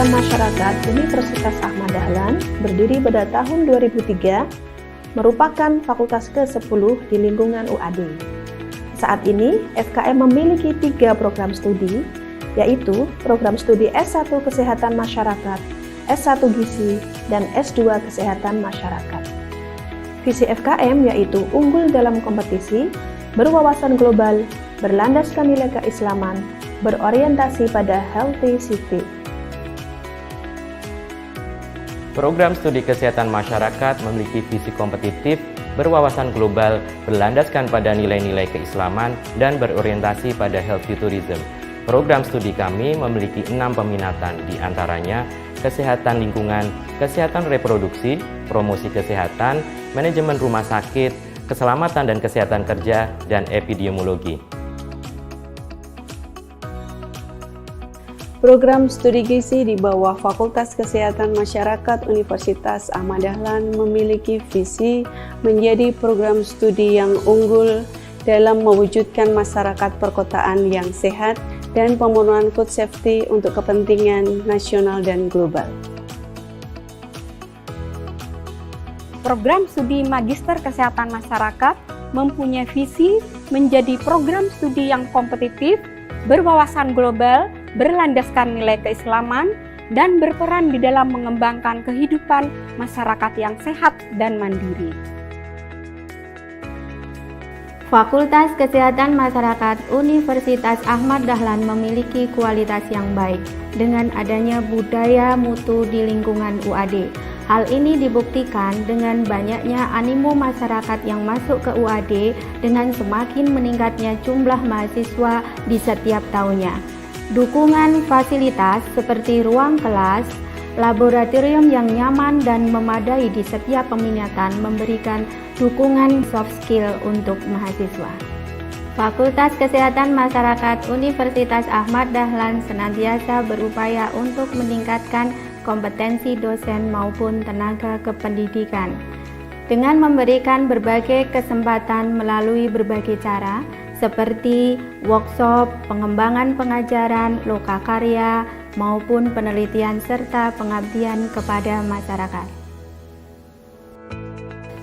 Kesehatan Masyarakat Universitas Ahmad Dahlan berdiri pada tahun 2003, merupakan fakultas ke-10 di lingkungan UAD. Saat ini, FKM memiliki 3 program studi, yaitu program studi S1 Kesehatan Masyarakat, S1 Gizi, dan S2 Kesehatan Masyarakat. Visi FKM yaitu unggul dalam kompetisi, berwawasan global, berlandaskan nilai keislaman, berorientasi pada healthy city. Program studi kesehatan masyarakat memiliki visi kompetitif, berwawasan global, berlandaskan pada nilai-nilai keislaman, dan berorientasi pada healthy tourism. Program studi kami memiliki 6 peminatan, di antaranya kesehatan lingkungan, kesehatan reproduksi, promosi kesehatan, manajemen rumah sakit, keselamatan dan kesehatan kerja, dan epidemiologi. Program studi gizi di bawah Fakultas Kesehatan Masyarakat Universitas Ahmad Dahlan memiliki visi menjadi program studi yang unggul dalam mewujudkan masyarakat perkotaan yang sehat dan pemenuhan food safety untuk kepentingan nasional dan global. Program studi Magister Kesehatan Masyarakat mempunyai visi menjadi program studi yang kompetitif, berwawasan global, berlandaskan nilai keislaman, dan berperan di dalam mengembangkan kehidupan masyarakat yang sehat dan mandiri. Fakultas Kesehatan Masyarakat Universitas Ahmad Dahlan memiliki kualitas yang baik dengan adanya budaya mutu di lingkungan UAD. Hal ini dibuktikan dengan banyaknya animo masyarakat yang masuk ke UAD dengan semakin meningkatnya jumlah mahasiswa di setiap tahunnya. Dukungan fasilitas seperti ruang kelas, laboratorium yang nyaman dan memadai di setiap peminatan memberikan dukungan soft skill untuk mahasiswa. Fakultas Kesehatan Masyarakat Universitas Ahmad Dahlan senantiasa berupaya untuk meningkatkan kompetensi dosen maupun tenaga kependidikan dengan memberikan berbagai kesempatan melalui berbagai cara seperti workshop, pengembangan pengajaran, lokakarya, maupun penelitian serta pengabdian kepada masyarakat.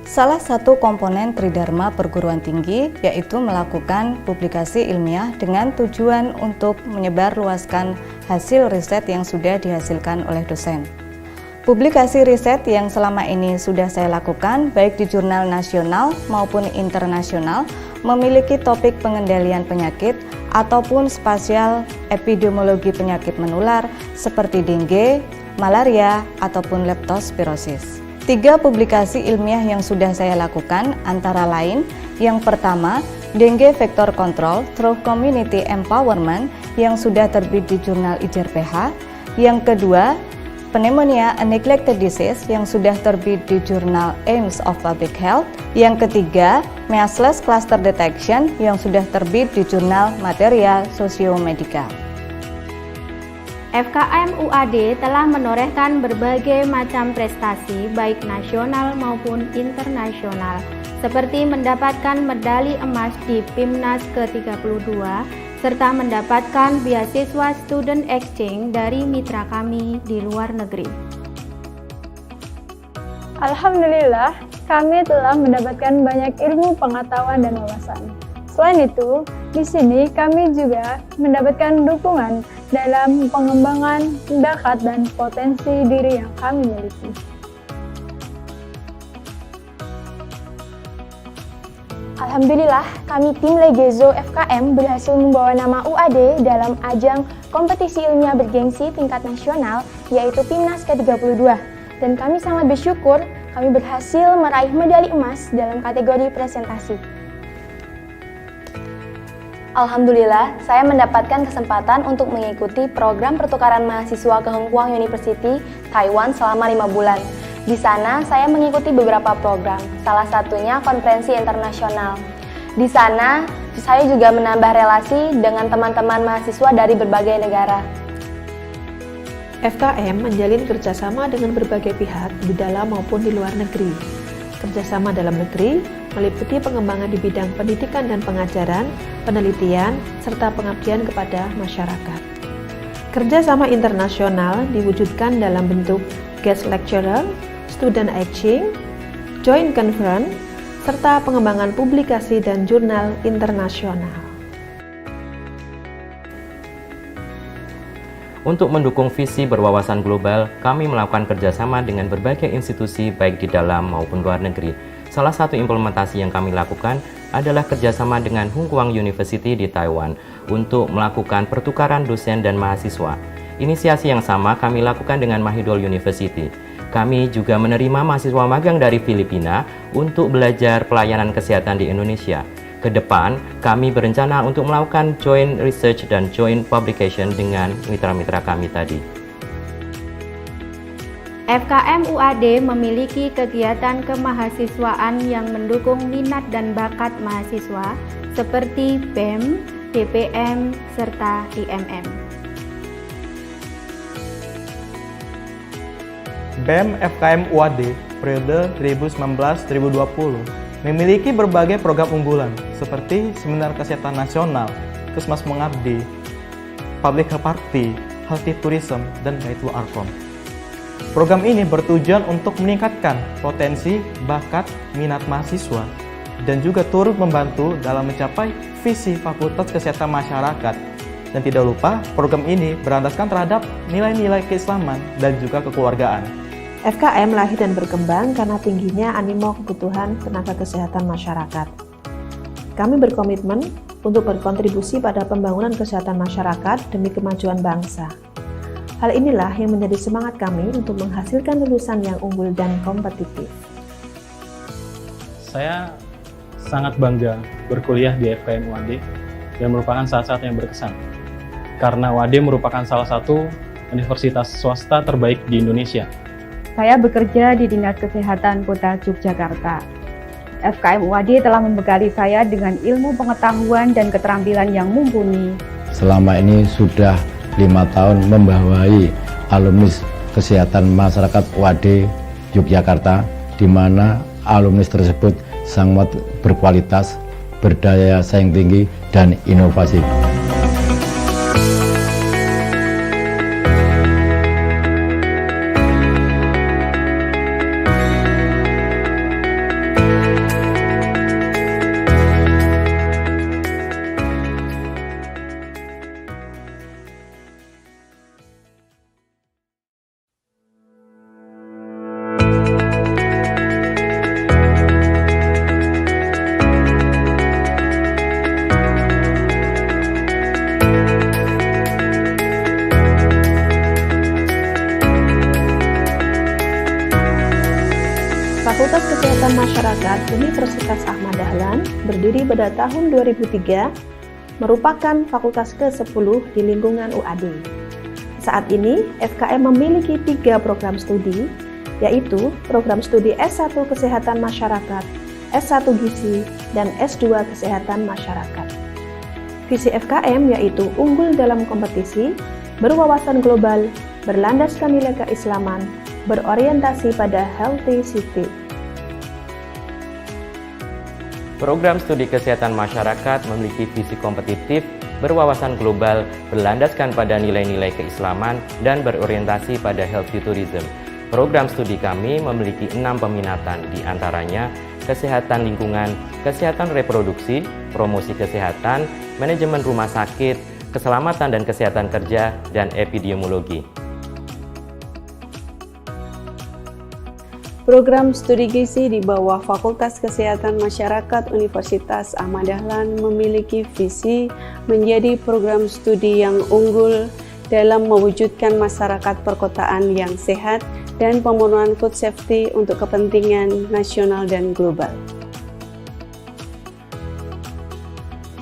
Salah satu komponen Tridharma perguruan tinggi yaitu melakukan publikasi ilmiah dengan tujuan untuk menyebarluaskan hasil riset yang sudah dihasilkan oleh dosen. Publikasi riset yang selama ini sudah saya lakukan baik di jurnal nasional maupun internasional memiliki topik pengendalian penyakit ataupun spasial epidemiologi penyakit menular seperti dengue, malaria, ataupun leptospirosis. 3 publikasi ilmiah yang sudah saya lakukan antara lain, yang pertama, dengue vector control through community empowerment yang sudah terbit di jurnal IJRPH, yang kedua, pneumonia a neglected disease yang sudah terbit di jurnal Aims of Public Health, yang ketiga, measles cluster detection yang sudah terbit di jurnal Material Sosiomedika. FKM UAD telah menorehkan berbagai macam prestasi baik nasional maupun internasional seperti mendapatkan medali emas di PIMNAS ke-32 serta mendapatkan beasiswa student exchange dari mitra kami di luar negeri. Alhamdulillah, kami telah mendapatkan banyak ilmu pengetahuan dan wawasan. Selain itu, di sini kami juga mendapatkan dukungan dalam pengembangan bakat dan potensi diri yang kami miliki. Alhamdulillah, kami tim Legezo FKM berhasil membawa nama UAD dalam ajang kompetisi ilmiah bergengsi tingkat nasional, yaitu PIMNAS ke-32. Dan kami sangat bersyukur kami berhasil meraih medali emas dalam kategori presentasi. Alhamdulillah, saya mendapatkan kesempatan untuk mengikuti program pertukaran mahasiswa ke Hong Kong University, Taiwan selama 5 bulan. Di sana, saya mengikuti beberapa program, salah satunya konferensi internasional. Di sana, saya juga menambah relasi dengan teman-teman mahasiswa dari berbagai negara. FKM menjalin kerjasama dengan berbagai pihak di dalam maupun di luar negeri. Kerjasama dalam negeri meliputi pengembangan di bidang pendidikan dan pengajaran, penelitian, serta pengabdian kepada masyarakat. Kerjasama internasional diwujudkan dalam bentuk guest lecturer, student exchange, joint conference, serta pengembangan publikasi dan jurnal internasional. Untuk mendukung visi berwawasan global, kami melakukan kerjasama dengan berbagai institusi baik di dalam maupun luar negeri. Salah satu implementasi yang kami lakukan adalah kerjasama dengan Hung Kuang University di Taiwan untuk melakukan pertukaran dosen dan mahasiswa. Inisiasi yang sama kami lakukan dengan Mahidol University. Kami juga menerima mahasiswa magang dari Filipina untuk belajar pelayanan kesehatan di Indonesia. Ke depan, kami berencana untuk melakukan joint research dan joint publication dengan mitra-mitra kami tadi. FKM UAD memiliki kegiatan kemahasiswaan yang mendukung minat dan bakat mahasiswa seperti BEM, DPM, serta IMM. BEM FKM UAD periode 2019-2020 memiliki berbagai program unggulan seperti Seminar Kesehatan Nasional, Kesmas Mengabdi, Public Health Party, Healthy Tourism, dan Baitul Arkom. Program ini bertujuan untuk meningkatkan potensi, bakat, minat mahasiswa, dan juga turut membantu dalam mencapai visi Fakultas Kesehatan Masyarakat. Dan tidak lupa, program ini berlandaskan terhadap nilai-nilai keislaman dan juga kekeluargaan. FKM lahir dan berkembang karena tingginya animo kebutuhan tenaga kesehatan masyarakat. Kami berkomitmen untuk berkontribusi pada pembangunan kesehatan masyarakat demi kemajuan bangsa. Hal inilah yang menjadi semangat kami untuk menghasilkan lulusan yang unggul dan kompetitif. Saya sangat bangga berkuliah di FKM UAD dan merupakan saat-saat yang berkesan. Karena UAD merupakan salah satu universitas swasta terbaik di Indonesia. Saya bekerja di Dinas Kesehatan Kota Yogyakarta. FKM UAD telah membekali saya dengan ilmu pengetahuan dan keterampilan yang mumpuni. Selama ini sudah 5 tahun membawahi alumni Kesehatan Masyarakat UAD Yogyakarta, di mana alumni tersebut sangat berkualitas, berdaya saing tinggi, dan inovasi. Fakultas Kesehatan Masyarakat Universitas Ahmad Dahlan berdiri pada tahun 2003, merupakan fakultas ke-10 di lingkungan UAD. Saat ini, FKM memiliki 3 program studi, yaitu program studi S1 Kesehatan Masyarakat, S1 Gizi, dan S2 Kesehatan Masyarakat. Visi FKM yaitu unggul dalam kompetisi, berwawasan global, berlandaskan nilai keislaman, berorientasi pada healthy city. Program studi kesehatan masyarakat memiliki visi kompetitif, berwawasan global, berlandaskan pada nilai-nilai keislaman, dan berorientasi pada healthy tourism. Program studi kami memiliki 6 peminatan, di antaranya kesehatan lingkungan, kesehatan reproduksi, promosi kesehatan, manajemen rumah sakit, keselamatan dan kesehatan kerja, dan epidemiologi. Program studi gizi di bawah Fakultas Kesehatan Masyarakat Universitas Ahmad Dahlan memiliki visi menjadi program studi yang unggul dalam mewujudkan masyarakat perkotaan yang sehat dan pemenuhan food safety untuk kepentingan nasional dan global.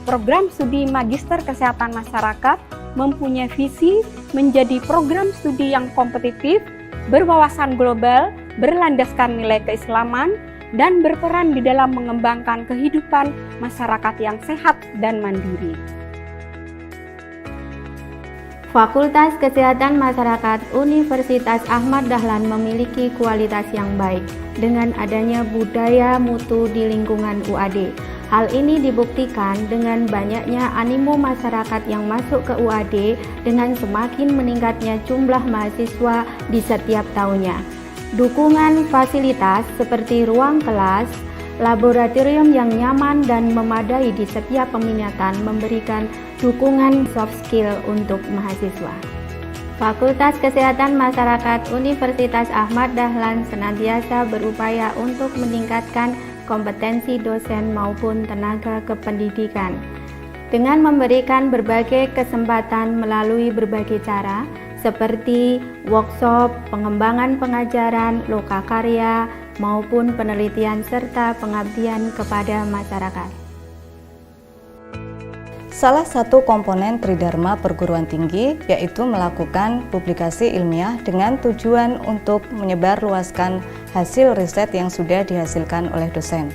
Program studi Magister Kesehatan Masyarakat mempunyai visi menjadi program studi yang kompetitif, berwawasan global, berlandaskan nilai keislaman, dan berperan di dalam mengembangkan kehidupan masyarakat yang sehat dan mandiri. Fakultas Kesehatan Masyarakat Universitas Ahmad Dahlan memiliki kualitas yang baik dengan adanya budaya mutu di lingkungan UAD. Hal ini dibuktikan dengan banyaknya animo masyarakat yang masuk ke UAD dengan semakin meningkatnya jumlah mahasiswa di setiap tahunnya. Dukungan fasilitas seperti ruang kelas, laboratorium yang nyaman dan memadai di setiap peminatan memberikan dukungan soft skill untuk mahasiswa. Fakultas Kesehatan Masyarakat Universitas Ahmad Dahlan senantiasa berupaya untuk meningkatkan kompetensi dosen maupun tenaga kependidikan dengan memberikan berbagai kesempatan melalui berbagai cara seperti workshop, pengembangan pengajaran, lokakarya, maupun penelitian serta pengabdian kepada masyarakat. Salah satu komponen Tridharma perguruan tinggi yaitu melakukan publikasi ilmiah dengan tujuan untuk menyebarluaskan hasil riset yang sudah dihasilkan oleh dosen.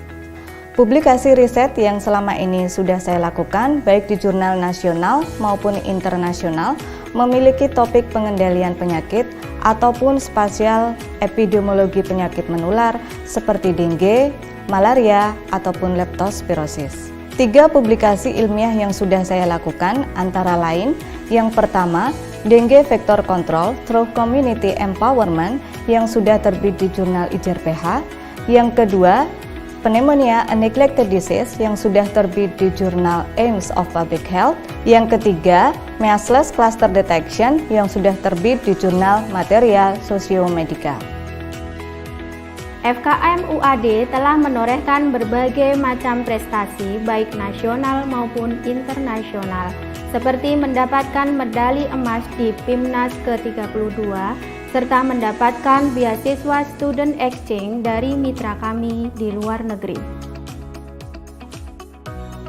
Publikasi riset yang selama ini sudah saya lakukan baik di jurnal nasional maupun internasional memiliki topik pengendalian penyakit ataupun spasial epidemiologi penyakit menular seperti dengue, malaria, ataupun leptospirosis. 3 publikasi ilmiah yang sudah saya lakukan antara lain, yang pertama, Dengue Vector Control through Community Empowerment yang sudah terbit di jurnal IJRPH, yang kedua, Pneumonia a Neglected Disease yang sudah terbit di jurnal Aims of Public Health, yang ketiga, Measles Cluster Detection yang sudah terbit di jurnal Material Sosiomedika. FKM UAD telah menorehkan berbagai macam prestasi baik nasional maupun internasional seperti mendapatkan medali emas di PIMNAS ke-32 serta mendapatkan beasiswa student exchange dari mitra kami di luar negeri.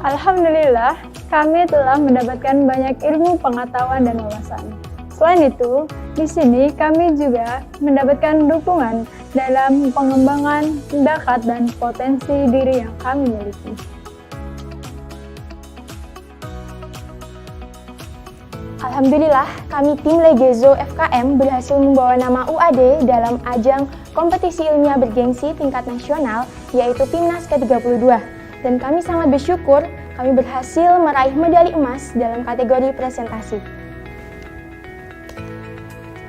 Alhamdulillah, kami telah mendapatkan banyak ilmu pengetahuan dan wawasan. Selain itu, di sini kami juga mendapatkan dukungan dalam pengembangan bakat dan potensi diri yang kami miliki. Alhamdulillah, kami tim Legezo FKM berhasil membawa nama UAD dalam ajang kompetisi ilmiah bergengsi tingkat nasional, yaitu PIMNAS ke-32. Dan kami sangat bersyukur kami berhasil meraih medali emas dalam kategori presentasi.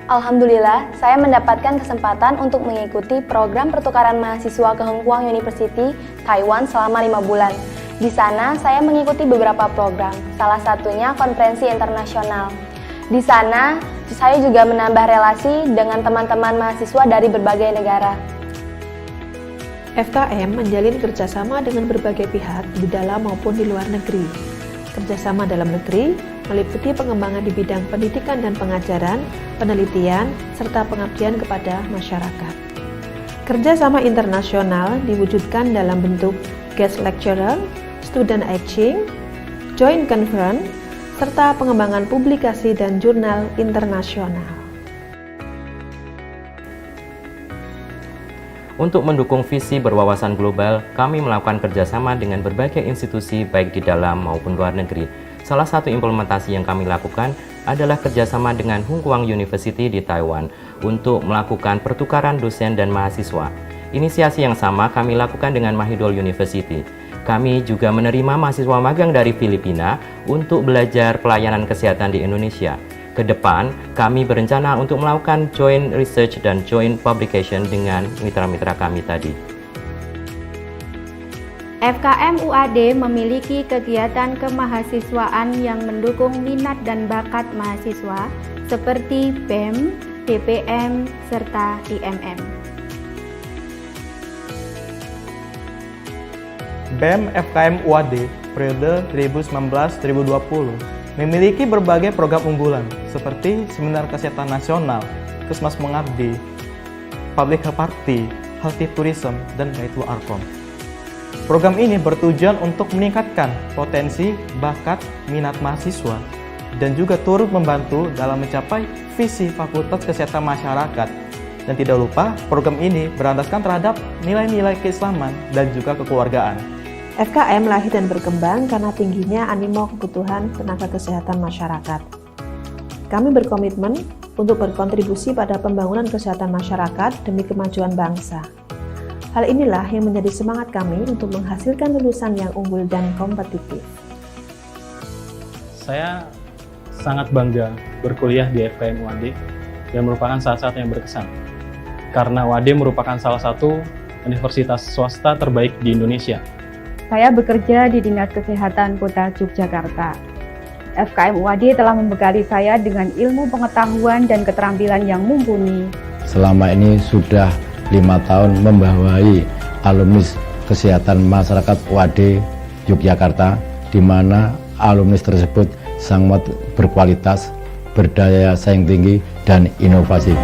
Alhamdulillah, saya mendapatkan kesempatan untuk mengikuti program pertukaran mahasiswa ke Heng Kuang University, Taiwan selama 5 bulan. Di sana, saya mengikuti beberapa program, salah satunya konferensi internasional. Di sana, saya juga menambah relasi dengan teman-teman mahasiswa dari berbagai negara. FKM menjalin kerjasama dengan berbagai pihak di dalam maupun di luar negeri. Kerjasama dalam negeri meliputi pengembangan di bidang pendidikan dan pengajaran, penelitian, serta pengabdian kepada masyarakat. Kerjasama internasional diwujudkan dalam bentuk guest lecturer, student exchange, joint conference, serta pengembangan publikasi dan jurnal internasional. Untuk mendukung visi berwawasan global, kami melakukan kerjasama dengan berbagai institusi baik di dalam maupun luar negeri. Salah satu implementasi yang kami lakukan adalah kerjasama dengan Heng Kuang University di Taiwan untuk melakukan pertukaran dosen dan mahasiswa. Inisiasi yang sama kami lakukan dengan Mahidol University. Kami juga menerima mahasiswa magang dari Filipina untuk belajar pelayanan kesehatan di Indonesia. Ke depan, kami berencana untuk melakukan joint research dan joint publication dengan mitra-mitra kami tadi. FKM UAD memiliki kegiatan kemahasiswaan yang mendukung minat dan bakat mahasiswa seperti BEM, DPM, serta IMM. BEM FKM UAD periode 2019-2020 memiliki berbagai program unggulan seperti Seminar Kesehatan Nasional, Kesmas Mengabdi, Public Health Party, Healthy Tourism, dan Baitul Arkom. Program ini bertujuan untuk meningkatkan potensi, bakat, minat mahasiswa, dan juga turut membantu dalam mencapai visi Fakultas Kesehatan Masyarakat. Dan tidak lupa, program ini berlandaskan terhadap nilai-nilai keislaman dan juga kekeluargaan. FKM lahir dan berkembang karena tingginya animo kebutuhan tenaga kesehatan masyarakat. Kami berkomitmen untuk berkontribusi pada pembangunan kesehatan masyarakat demi kemajuan bangsa. Hal inilah yang menjadi semangat kami untuk menghasilkan lulusan yang unggul dan kompetitif. Saya sangat bangga berkuliah di FKM UAD dan merupakan saat-saat yang berkesan. Karena UAD merupakan salah satu universitas swasta terbaik di Indonesia. Saya bekerja di Dinas Kesehatan Kota Yogyakarta. FKM UAD telah membekali saya dengan ilmu pengetahuan dan keterampilan yang mumpuni. Selama ini sudah 5 tahun membawahi alumni Kesehatan Masyarakat UAD Yogyakarta, di mana alumni tersebut sangat berkualitas, berdaya saing tinggi, dan inovasi.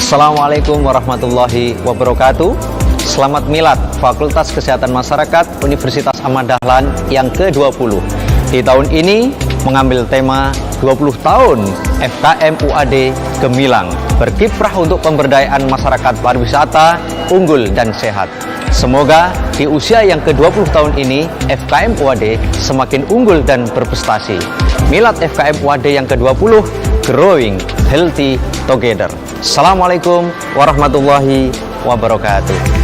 Assalamualaikum warahmatullahi wabarakatuh. Selamat Milad Fakultas Kesehatan Masyarakat Universitas Ahmad Dahlan yang ke-20. Di tahun ini mengambil tema 20 tahun FKM UAD Gemilang, berkiprah untuk pemberdayaan masyarakat pariwisata unggul dan sehat. Semoga di usia yang ke-20 tahun ini FKM UAD semakin unggul dan berprestasi. Milad FKM UAD yang ke-20, Growing Healthy Together. Assalamualaikum warahmatullahi wabarakatuh.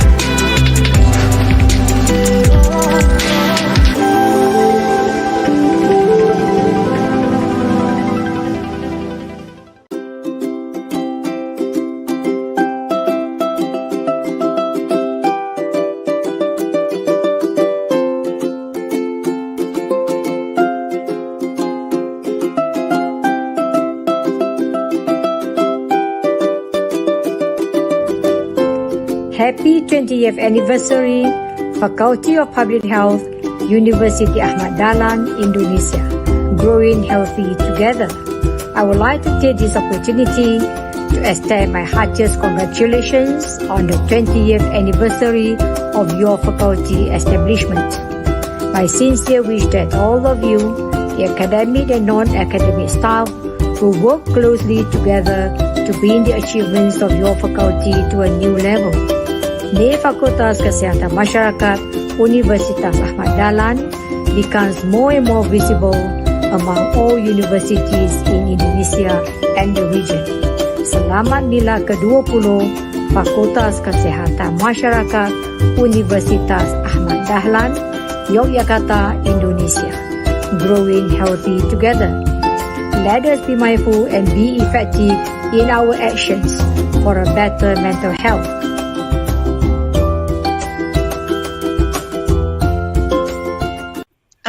Happy 20th anniversary, Faculty of Public Health, University Ahmad Dahlan, Indonesia. Growing healthy together. I would like to take this opportunity to extend my heartiest congratulations on the 20th anniversary of your faculty establishment. My sincere wish that all of you, the academic and non-academic staff, will work closely together to bring the achievements of your faculty to a new level. May Fakultas Kesehatan Masyarakat Universitas Ahmad Dahlan becomes more and more visible among all universities in Indonesia and the region. Selamat Milad ke-20 Fakultas Kesehatan Masyarakat Universitas Ahmad Dahlan, Yogyakarta, Indonesia. Growing healthy together. Let us be mindful and be effective in our actions for a better mental health.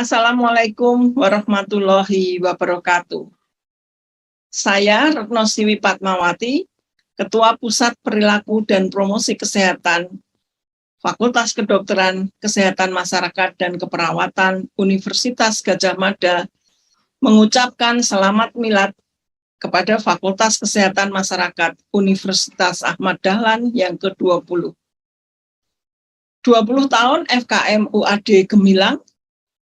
Assalamualaikum warahmatullahi wabarakatuh. Saya Retno Siwi Padmawati, Ketua Pusat Perilaku dan Promosi Kesehatan, Fakultas Kedokteran, Kesehatan Masyarakat dan Keperawatan Universitas Gadjah Mada, mengucapkan selamat milad kepada Fakultas Kesehatan Masyarakat Universitas Ahmad Dahlan yang ke-20. 20 tahun FKM UAD Gemilang,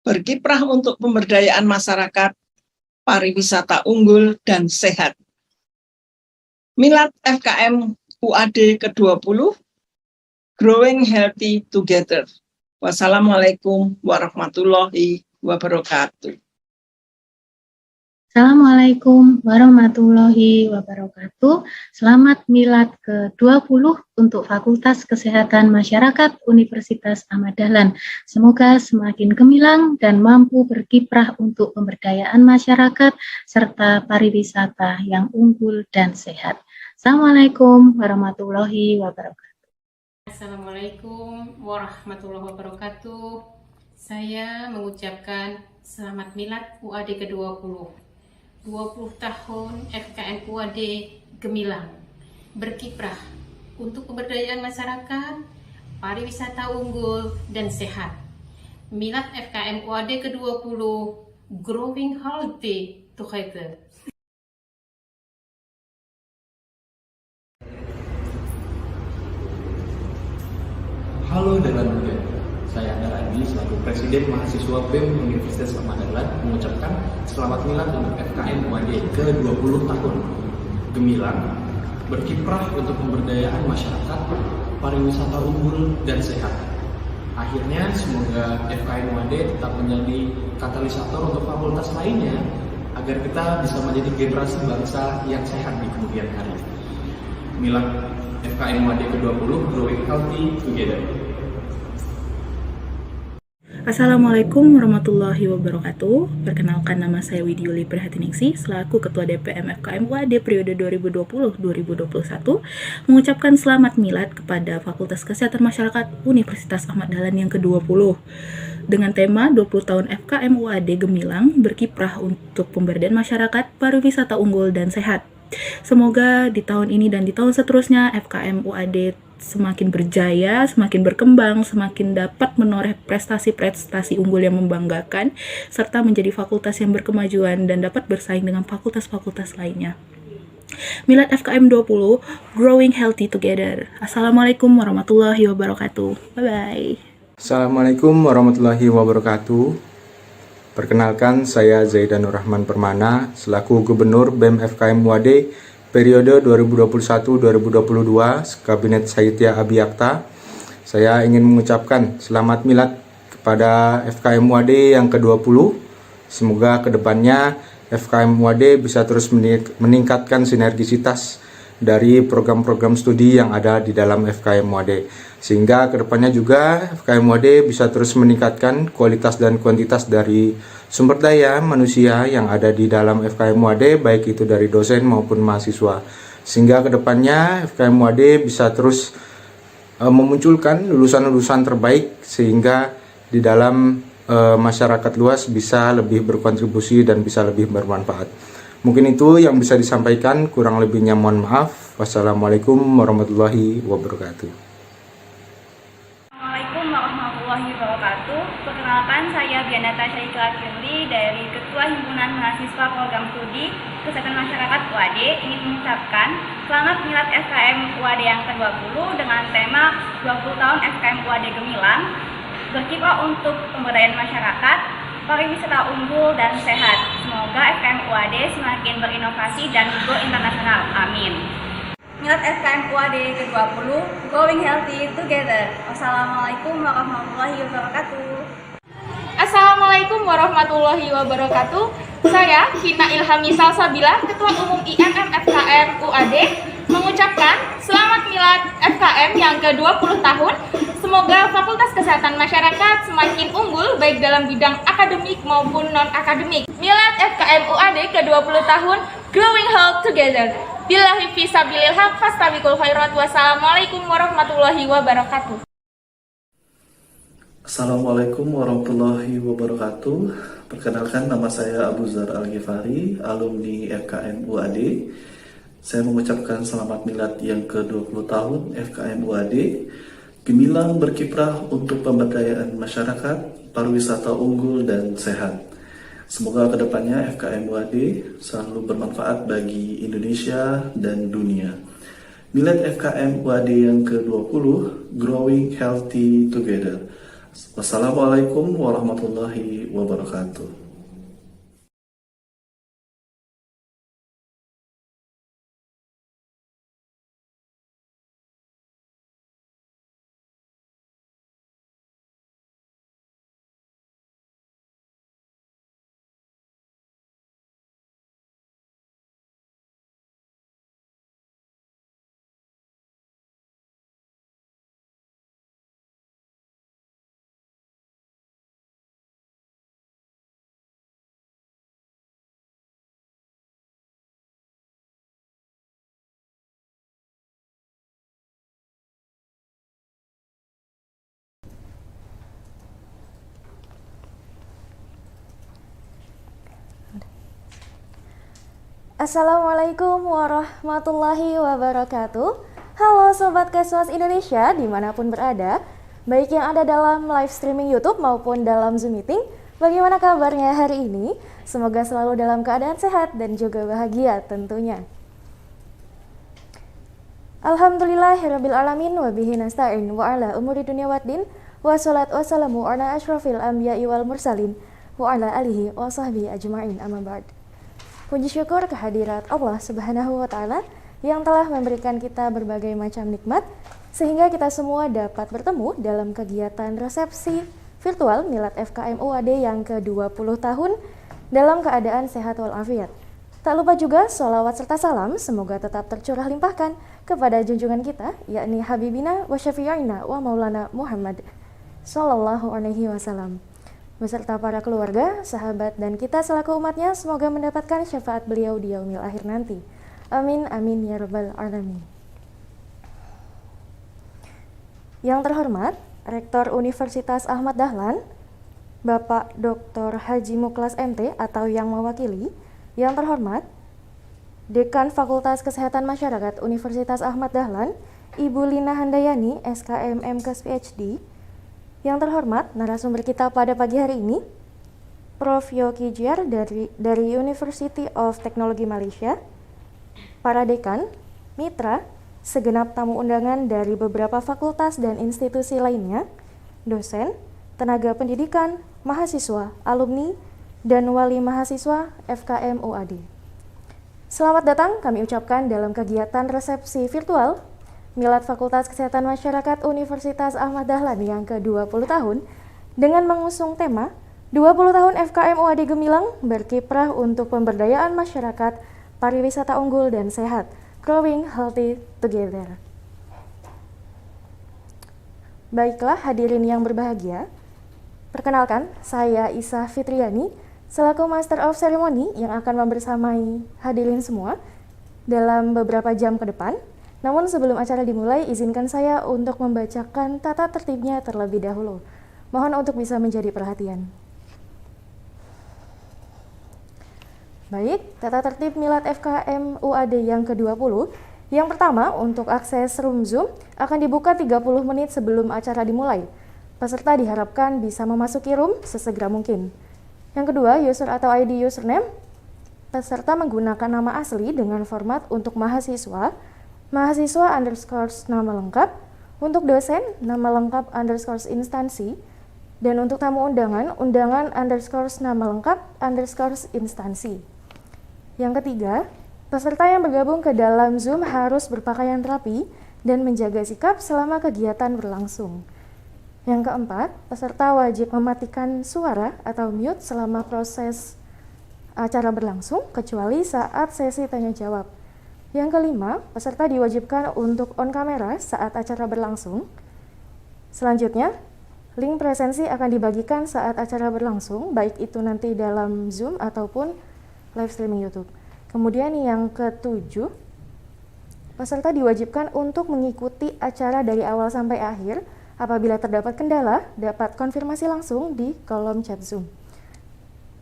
berkiprah untuk pemberdayaan masyarakat, pariwisata unggul dan sehat. Milad FKM UAD ke-20, Growing Healthy Together. Wassalamualaikum warahmatullahi wabarakatuh. Assalamualaikum warahmatullahi wabarakatuh. Selamat Milad ke-20 untuk Fakultas Kesehatan Masyarakat Universitas Ahmad Dahlan. Semoga semakin gemilang dan mampu berkiprah untuk pemberdayaan masyarakat serta pariwisata yang unggul dan sehat. Assalamualaikum warahmatullahi wabarakatuh. Assalamualaikum warahmatullahi wabarakatuh. Saya mengucapkan selamat Milad UAD ke-20. 20 tahun FKM UAD Gemilang, berkiprah untuk pemberdayaan masyarakat, pariwisata unggul dan sehat. Milad FKM UAD ke-20, Growing Healthy Together. Halo dengan muda, saya Daradi selaku Presiden Mahasiswa BEM Universitas Ahmad Dahlan mengucapkan selamat milad untuk FKM UAD ke-20 tahun. Gemilang, berkiprah untuk pemberdayaan masyarakat, pariwisata unggul dan sehat. Akhirnya semoga FKM UAD tetap menjadi katalisator untuk fakultas lainnya agar kita bisa menjadi generasi bangsa yang sehat di kemudian hari. Milad FKM UAD ke-20, Growing Healthy Together. Assalamualaikum warahmatullahi wabarakatuh. Perkenalkan, nama saya Widyuli Prihatiningsih selaku Ketua DPM FKM UAD periode 2020-2021 mengucapkan selamat milad kepada Fakultas Kesehatan Masyarakat Universitas Ahmad Dahlan yang ke-20 dengan tema 20 tahun FKM UAD Gemilang, berkiprah untuk pemberdayaan masyarakat, pariwisata unggul dan sehat. Semoga di tahun ini dan di tahun seterusnya FKM UAD semakin berjaya, semakin berkembang, semakin dapat menoreh prestasi-prestasi unggul yang membanggakan, serta menjadi fakultas yang berkemajuan dan dapat bersaing dengan fakultas-fakultas lainnya. Milad FKM 20, Growing Healthy Together. Assalamualaikum warahmatullahi wabarakatuh. Bye-bye. Assalamualaikum warahmatullahi wabarakatuh. Perkenalkan, saya Zaidanur Rahman Permana, selaku Gubernur BEM FKM UAD periode 2021-2022, Kabinet Sayyitia Abiyakta. Saya ingin mengucapkan selamat milad kepada FKM UAD yang ke-20. Semoga kedepannya FKM UAD bisa terus meningkatkan sinergisitas dari program-program studi yang ada di dalam FKM UAD, sehingga kedepannya juga FKM UAD bisa terus meningkatkan kualitas dan kuantitas dari sumber daya manusia yang ada di dalam FKM UAD, baik itu dari dosen maupun mahasiswa, sehingga kedepannya FKM UAD bisa terus memunculkan lulusan-lulusan terbaik, sehingga di dalam masyarakat luas bisa lebih berkontribusi dan bisa lebih bermanfaat. Mungkin itu yang bisa disampaikan, kurang lebihnya mohon maaf. Wassalamualaikum warahmatullahi wabarakatuh. Assalamualaikum warahmatullahi wabarakatuh. Perkenalkan, saya Bianata Syaikla Kirli dari Ketua Himpunan Mahasiswa Program Studi Kesehatan Masyarakat UAD ingin mengucapkan selamat milad FKM UAD yang ke-20 dengan tema 20 tahun FKM UAD Gemilang, berkiprah untuk pemberdayaan masyarakat, pariwisata unggul dan sehat. Semoga FKM UAD semakin berinovasi dan go internasional. Amin. Milad FKM UAD ke-20, Growing Healthy Together. Wassalamualaikum warahmatullahi wabarakatuh. Assalamualaikum warahmatullahi wabarakatuh. Saya Hina Ilhami Salsabila, Ketua Umum IMM FKM UAD, mengucapkan selamat milad FKM yang ke-20 tahun. Semoga Fakultas Kesehatan Masyarakat semakin unggul baik dalam bidang akademik maupun non-akademik. Milad FKM UAD ke-20 tahun, Growing Health Together. Billahi fisabilil haq, fastabiqul khairat. Wassalamualaikum warahmatullahi wabarakatuh. Assalamualaikum warahmatullahi wabarakatuh. Perkenalkan, nama saya Abu Zar Al-Ghifari, alumni FKM UAD. Saya mengucapkan selamat milad yang ke-20 tahun FKM UAD. Gemilang berkiprah untuk pemberdayaan masyarakat, pariwisata unggul dan sehat. Semoga kedepannya FKM UAD selalu bermanfaat bagi Indonesia dan dunia. Milad FKM UAD yang ke-20, Growing Healthy Together. Wassalamualaikum warahmatullahi wabarakatuh. Assalamualaikum warahmatullahi wabarakatuh. Halo Sobat Keswas Indonesia dimanapun berada, baik yang ada dalam live streaming YouTube maupun dalam Zoom meeting. Bagaimana kabarnya hari ini? Semoga selalu dalam keadaan sehat dan juga bahagia tentunya. Alhamdulillahirabbil alamin wa bihi nasta'in wa ala umuri dunya waddin wa salatu wassalamu ala asyrafil anbiya'i wal mursalin wa ala alihi wa sahbihi ajma'in, amma ba'd. Puji syukur kehadirat Allah Subhanahu wa Ta'ala yang telah memberikan kita berbagai macam nikmat sehingga kita semua dapat bertemu dalam kegiatan resepsi virtual Milad FKM UAD yang ke-20 tahun dalam keadaan sehat walafiat. Tak lupa juga sholawat serta salam semoga tetap tercurah limpahkan kepada junjungan kita, yakni Habibina wa Syafi'ina wa Maulana Muhammad Sallallahu Alaihi Wasallam, beserta para keluarga, sahabat, dan kita selaku umatnya, semoga mendapatkan syafaat beliau di yaumil akhir nanti. Amin, amin, ya rabbal alamin. Yang terhormat, Rektor Universitas Ahmad Dahlan, Bapak Dr. Haji Muklas MT atau yang mewakili. Yang terhormat, Dekan Fakultas Kesehatan Masyarakat Universitas Ahmad Dahlan, Ibu Lina Handayani, SKM MKes PhD. Yang terhormat, narasumber kita pada pagi hari ini, Prof. Yoki Jiar dari University of Technology Malaysia. para dekan, mitra, segenap tamu undangan dari beberapa fakultas dan institusi lainnya, dosen, tenaga pendidikan, mahasiswa, alumni, dan wali mahasiswa FKM UAD. Selamat datang kami ucapkan dalam kegiatan resepsi virtual Milad Fakultas Kesehatan Masyarakat Universitas Ahmad Dahlan yang ke-20 tahun dengan mengusung tema 20 tahun FKM UAD Gemilang berkiprah untuk pemberdayaan masyarakat, pariwisata unggul dan sehat, growing healthy together. Baiklah hadirin yang berbahagia, perkenalkan saya Isa Fitriani selaku Master of Ceremony yang akan membersamai hadirin semua dalam beberapa jam ke depan. Namun sebelum acara dimulai, izinkan saya untuk membacakan tata tertibnya terlebih dahulu. Mohon untuk bisa menjadi perhatian. Baik, tata tertib Milad FKM UAD yang ke-20. Yang pertama, untuk akses room Zoom akan dibuka 30 menit sebelum acara dimulai. Peserta diharapkan bisa memasuki room sesegera mungkin. Yang kedua, user atau ID username. Peserta menggunakan nama asli dengan format untuk mahasiswa, mahasiswa underscore nama lengkap, untuk dosen, nama lengkap underscore instansi, dan untuk tamu undangan, undangan underscore nama lengkap underscore instansi. Yang ketiga, peserta yang bergabung ke dalam Zoom harus berpakaian rapi dan menjaga sikap selama kegiatan berlangsung. Yang keempat, peserta wajib mematikan suara atau mute selama proses acara berlangsung, kecuali saat sesi tanya jawab. Yang kelima, peserta diwajibkan untuk on kamera saat acara berlangsung. Selanjutnya, link presensi akan dibagikan saat acara berlangsung, baik itu nanti dalam Zoom ataupun live streaming YouTube. Kemudian yang ketujuh, peserta diwajibkan untuk mengikuti acara dari awal sampai akhir. Apabila terdapat kendala, dapat konfirmasi langsung di kolom chat Zoom.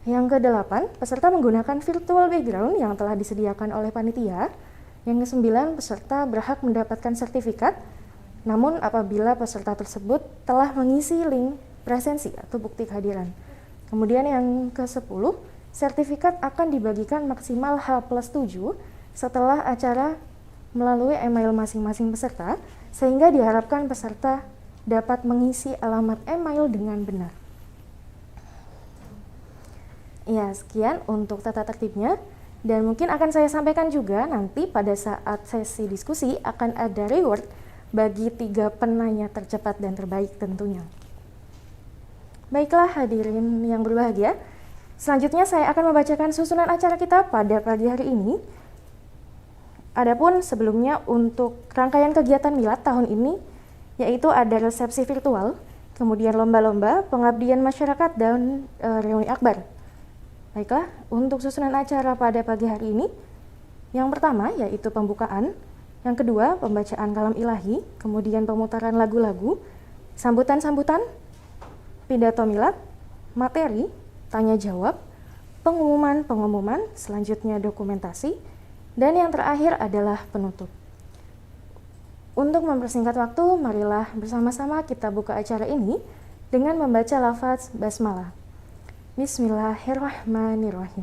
Yang kedelapan, peserta menggunakan virtual background yang telah disediakan oleh panitia. Yang kesembilan, peserta berhak mendapatkan sertifikat, namun apabila peserta tersebut telah mengisi link presensi atau bukti kehadiran. Kemudian yang ke-10, sertifikat akan dibagikan maksimal H+7 setelah acara melalui email masing-masing peserta, sehingga diharapkan peserta dapat mengisi alamat email dengan benar. Ya, sekian untuk tata tertibnya. Dan mungkin akan saya sampaikan juga nanti pada saat sesi diskusi akan ada reward bagi 3 penanya tercepat dan terbaik tentunya. Baiklah hadirin yang berbahagia, selanjutnya saya akan membacakan susunan acara kita pada pagi hari ini. Adapun sebelumnya untuk rangkaian kegiatan Milad tahun ini, yaitu ada resepsi virtual, kemudian lomba-lomba, pengabdian masyarakat, dan reuni akbar. Baiklah, untuk susunan acara pada pagi hari ini, yang pertama yaitu pembukaan, yang kedua pembacaan kalam ilahi, kemudian pemutaran lagu-lagu, sambutan-sambutan, pidato milad, materi, tanya jawab, pengumuman-pengumuman, selanjutnya dokumentasi, dan yang terakhir adalah penutup. Untuk mempersingkat waktu, marilah bersama-sama kita buka acara ini dengan membaca lafaz basmalah. Bismillahirrahmanirrahim.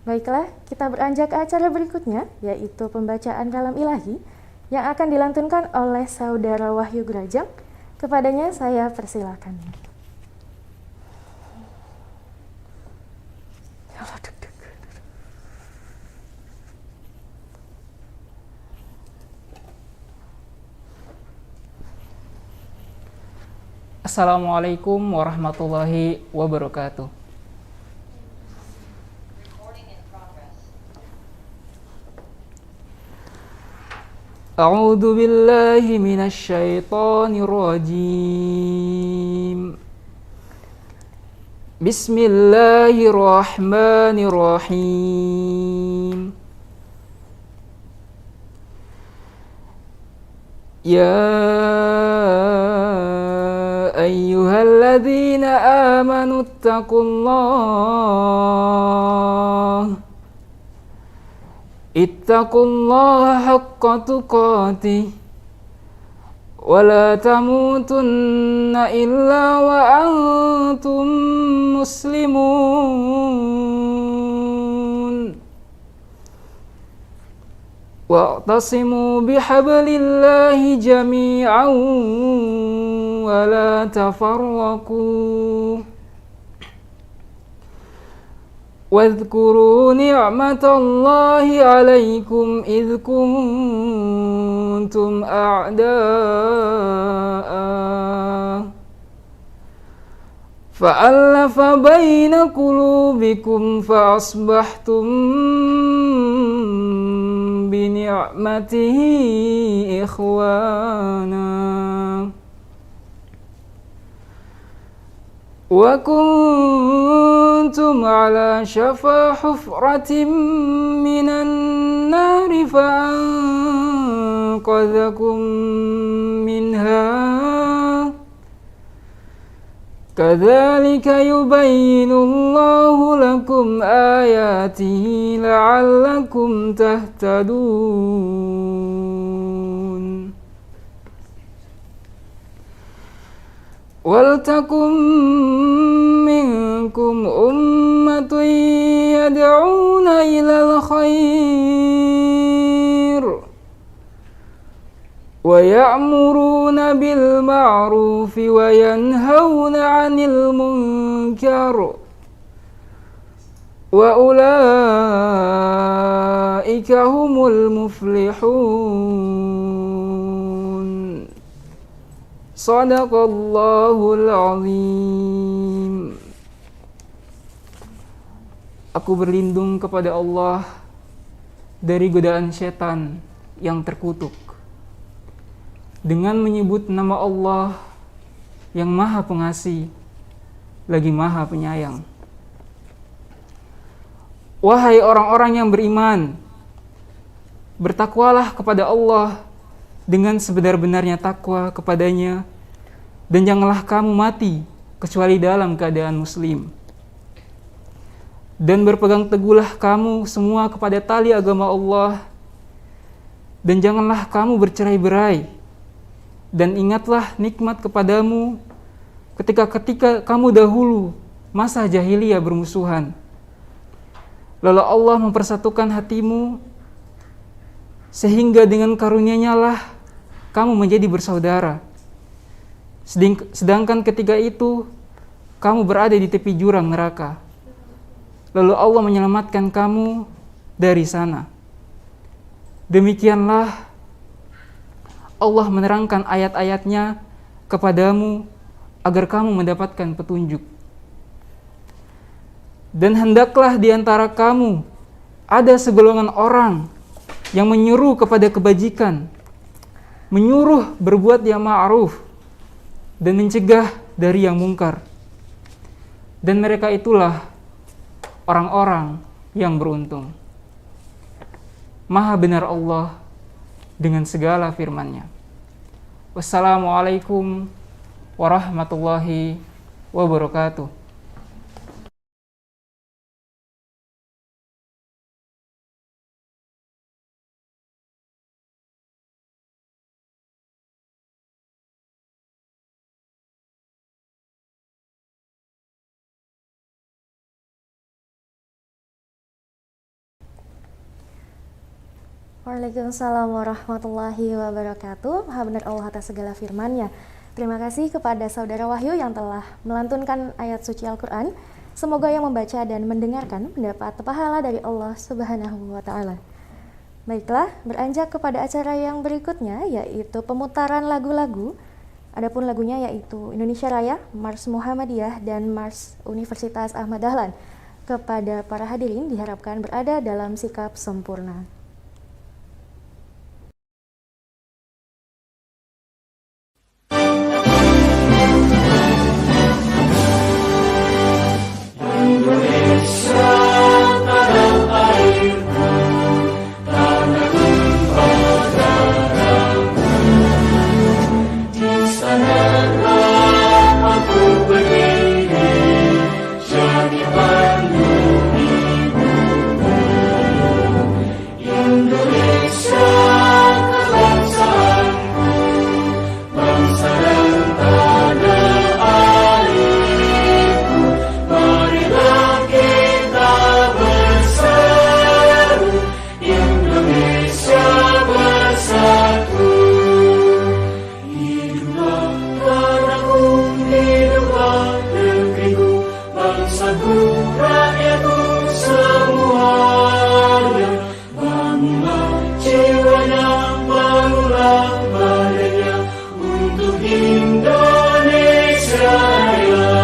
Baiklah, kita beranjak ke acara berikutnya, yaitu pembacaan kalam ilahi yang akan dilantunkan oleh Saudara Wahyu Grajang. Kepadanya saya persilakan. Assalamualaikum warahmatullahi wabarakatuh. A'udzu billahi minasy syaithanir rajim. Bismillahirrahmanirrahim. Ya ayyuhalladzina amanu ittaqullaha haqqa tuqatih wa la tamutunna illa wa antum muslimun. wa'tasimu bihablillahi jami'an wa la tafarraqu واذكروا نعمة الله عليكم إذ كنتم أعداء فألف بين قلوبكم فأصبحتم بنعمته إخوانا وكنتم على شفا حفرة من النار فأنقذكم منها كذلك يبين الله لكم آياته لعلكم تهتدون وَلْتَكُنْ مِنْكُمْ أُمَّةٌ يَدْعُونَ إِلَى الْخَيْرِ وَيَأْمُرُونَ بِالْمَعْرُوفِ وَيَنْهَوْنَ عَنِ الْمُنْكَرِ وَأُولَئِكَ هُمُ الْمُفْلِحُونَ. Shadaqallahul azim. Aku berlindung kepada Allah dari godaan setan yang terkutuk dengan menyebut nama Allah yang Maha Pengasih lagi Maha Penyayang. Wahai orang-orang yang beriman, bertakwalah kepada Allah dengan sebenar-benarnya takwa kepadanya, dan janganlah kamu mati kecuali dalam keadaan muslim. Dan berpegang teguhlah kamu semua kepada tali agama Allah, dan janganlah kamu bercerai-berai. Dan ingatlah nikmat kepadamu ketika kamu dahulu masa jahiliyah bermusuhan. Lalu Allah mempersatukan hatimu, sehingga dengan karunia-Nya lah kamu menjadi bersaudara. Sedangkan ketika itu kamu berada di tepi jurang neraka. Lalu Allah menyelamatkan kamu dari sana. Demikianlah Allah menerangkan ayat-ayat-Nya kepadamu agar kamu mendapatkan petunjuk. Dan hendaklah di antara kamu ada segolongan orang yang menyuruh kepada kebajikan, menyuruh berbuat yang ma'ruf, dan mencegah dari yang mungkar. Dan mereka itulah orang-orang yang beruntung. Maha benar Allah dengan segala firman-Nya. Wassalamualaikum warahmatullahi wabarakatuh. Waalaikumsalam warahmatullahi wabarakatuh. Maha benar Allah atas segala firman-Nya. Terima kasih kepada Saudara Wahyu yang telah melantunkan ayat suci Al-Quran. Semoga yang membaca dan mendengarkan mendapat pahala dari Allah Subhanahu wa Ta'ala. Baiklah, beranjak kepada acara yang berikutnya, yaitu pemutaran lagu-lagu. Adapun lagunya yaitu Indonesia Raya, Mars Muhammadiyah, dan Mars Universitas Ahmad Dahlan. Kepada para hadirin diharapkan berada dalam sikap sempurna. Jadi bangsaku, rakyatku semuanya. Bangunlah jiwanya, bangunlah badannya untuk Indonesia Raya.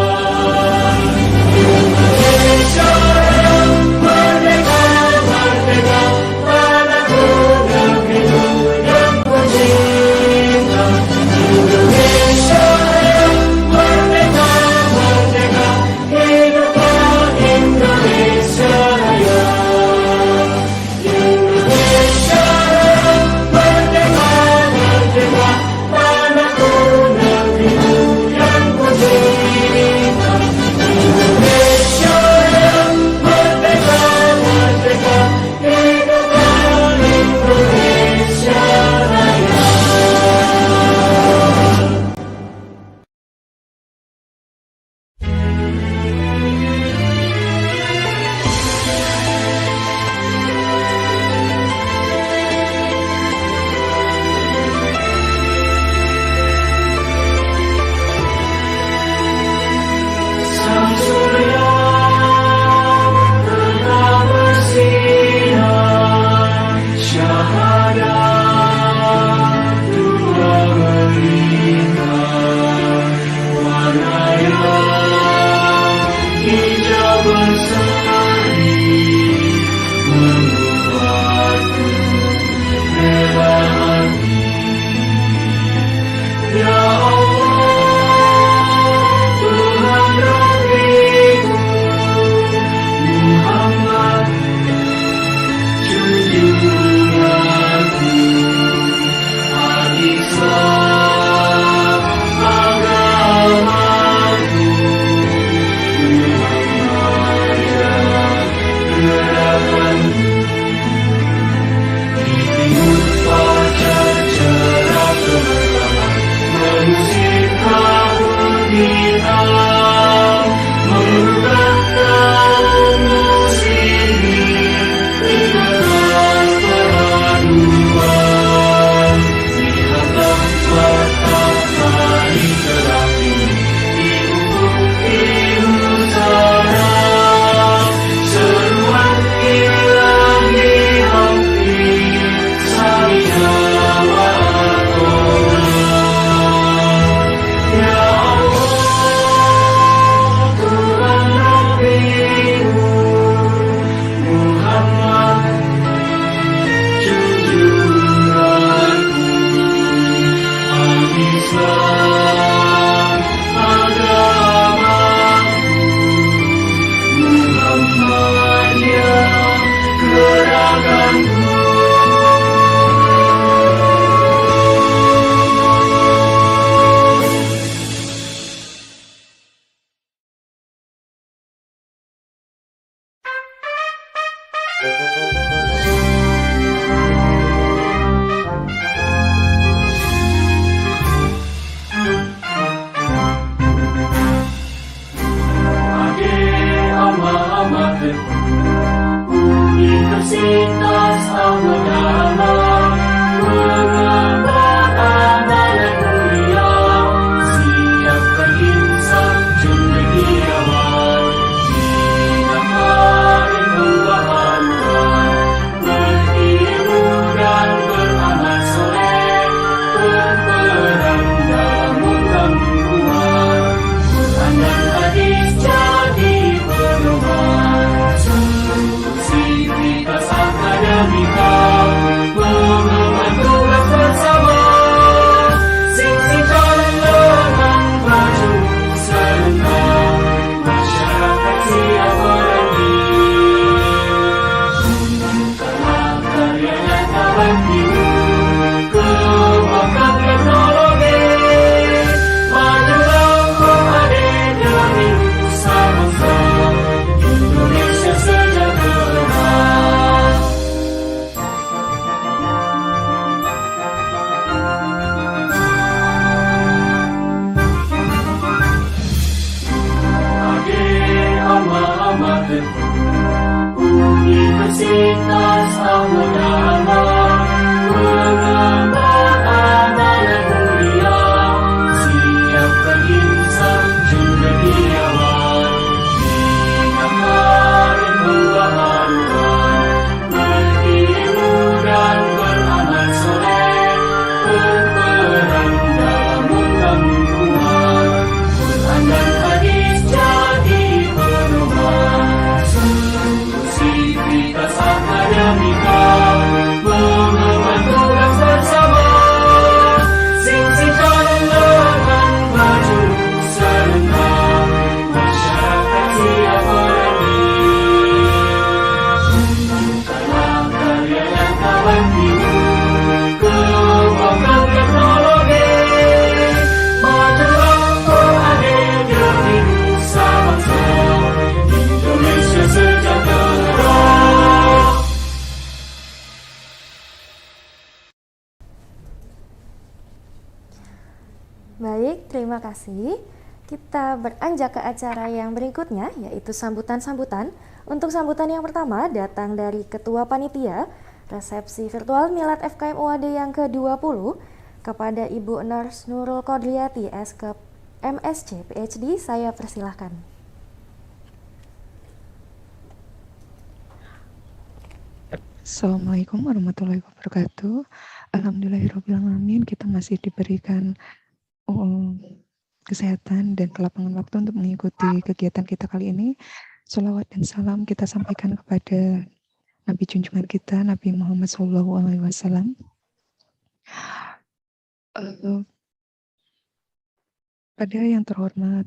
Indonesia Raya, merdeka, merdeka, tanahku negeriku yang ku cinta. Indonesia Raya, merdeka, merdeka, hiduplah Indonesia Raya. Indonesia Raya, merdeka, merdeka, tanahku negeriku yang ku cinta. Indonesia Raya, merdeka, merdeka, hiduplah Indonesia Raya. Sang surya telah bersinar, syahadat dua melingkar, warna yang hijau berseri membuatku rela hati. Ya Allah, Tuhan Rabbiku, Muhammad junjunganku, Al-Islam agamaku, Muhammadiyah gerakanku. Di timur fajar cerah kemerlahan, mengusir kabut hitam, mengubah kaum muslimin dengan peraduan. Lihatlah matahari telah tinggi di ufuk timur sana, seruan ilahi hampir samina wa ya Allah, Tuhan Rabbiku, Muhammad junjunganku, Al-Islam agamaku, Muhammadiyah gerakanku. Universitas Ahmad Dahlan mengangkat amanat mulia, siapkan insan cendekiawan, dinamakan pembaharuan, berilmu dan beramal soleh, berperan dalam menggangguan, Quran dan hadis jadi pedoman, sivitas akademika Terima kasih. Kita beranjak ke acara yang berikutnya, yaitu sambutan-sambutan. Untuk sambutan yang pertama datang dari Ketua Panitia Resepsi Virtual Milad FKM UAD yang ke-20 kepada Ibu Nurse Nurul Kodriati, SK MSc PhD. Saya persilahkan. Assalamualaikum warahmatullahi wabarakatuh. Alhamdulillahirrahmanirrahim, kita masih diberikan kesehatan dan kelapangan waktu untuk mengikuti kegiatan kita kali ini. Sholawat dan salam kita sampaikan kepada Nabi junjungan kita, Nabi Muhammad SAW. Pada yang terhormat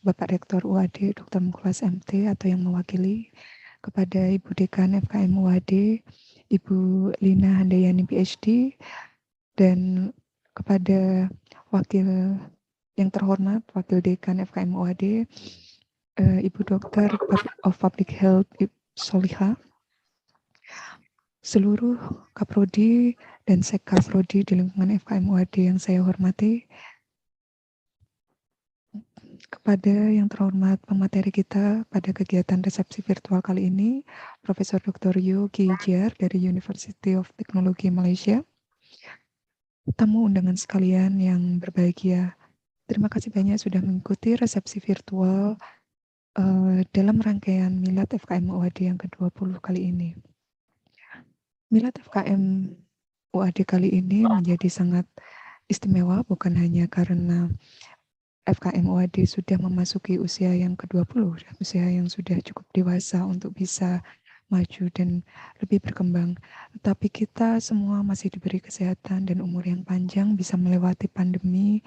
Bapak Rektor UAD, Dr. Muklas MT atau yang mewakili, kepada Ibu Dekan FKM UAD, Ibu Lina Handayani PhD, dan kepada wakil yang terhormat Wakil Dekan FKM UAD, Ibu Dokter of Public Health Soliha, seluruh Kaprodi dan Sekkaprodi di lingkungan FKM UAD yang saya hormati, kepada yang terhormat pemateri kita pada kegiatan resepsi virtual kali ini, Profesor Dr. Yo Kijar dari University of Technology Malaysia, tamu undangan sekalian yang berbahagia. Terima kasih banyak sudah mengikuti resepsi virtual dalam rangkaian Milad FKM UAD yang ke-20 kali ini. Milad FKM UAD kali ini menjadi sangat istimewa bukan hanya karena FKM UAD sudah memasuki usia yang ke-20, usia yang sudah cukup dewasa untuk bisa maju dan lebih berkembang. Tetapi kita semua masih diberi kesehatan dan umur yang panjang bisa melewati pandemi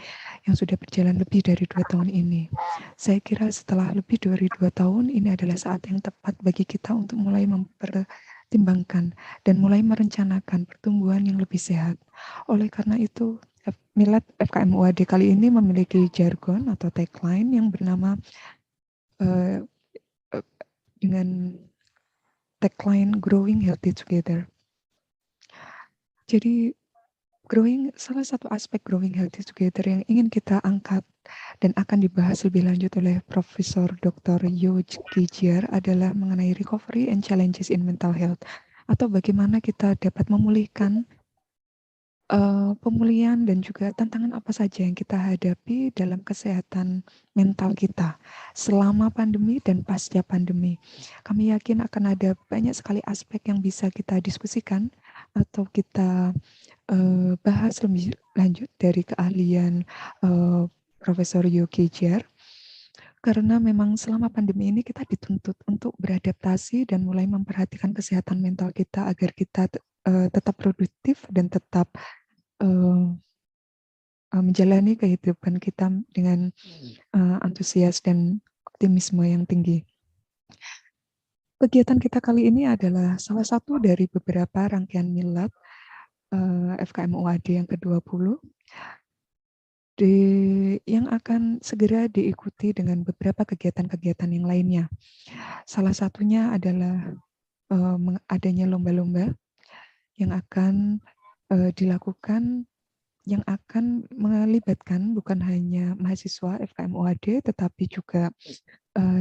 yang sudah berjalan lebih dari 2 tahun ini. Saya kira setelah lebih dari 2 tahun, ini adalah saat yang tepat bagi kita untuk mulai mempertimbangkan dan mulai merencanakan pertumbuhan yang lebih sehat. Oleh karena itu, Milad FKM UAD kali ini memiliki jargon atau tagline yang bernama dengan tagline Growing Healthy Together. Jadi salah satu aspek Growing Healthy Together yang ingin kita angkat dan akan dibahas lebih lanjut oleh Profesor Dr. Yo Kijar adalah mengenai recovery and challenges in mental health, atau bagaimana kita dapat memulihkan pemulihan dan juga tantangan apa saja yang kita hadapi dalam kesehatan mental kita selama pandemi dan pasca pandemi. Kami yakin akan ada banyak sekali aspek yang bisa kita diskusikan atau kita bahas lebih lanjut dari keahlian Profesor Yogi Jar, karena memang selama pandemi ini kita dituntut untuk beradaptasi dan mulai memperhatikan kesehatan mental kita agar kita tetap produktif dan tetap menjalani kehidupan kita dengan antusias dan optimisme yang tinggi. Kegiatan kita kali ini adalah salah satu dari beberapa rangkaian Milad FKM UAD yang ke-20 yang akan segera diikuti dengan beberapa kegiatan-kegiatan yang lainnya. Salah satunya adalah adanya lomba-lomba yang akan dilakukan, yang akan melibatkan bukan hanya mahasiswa FKM UAD tetapi juga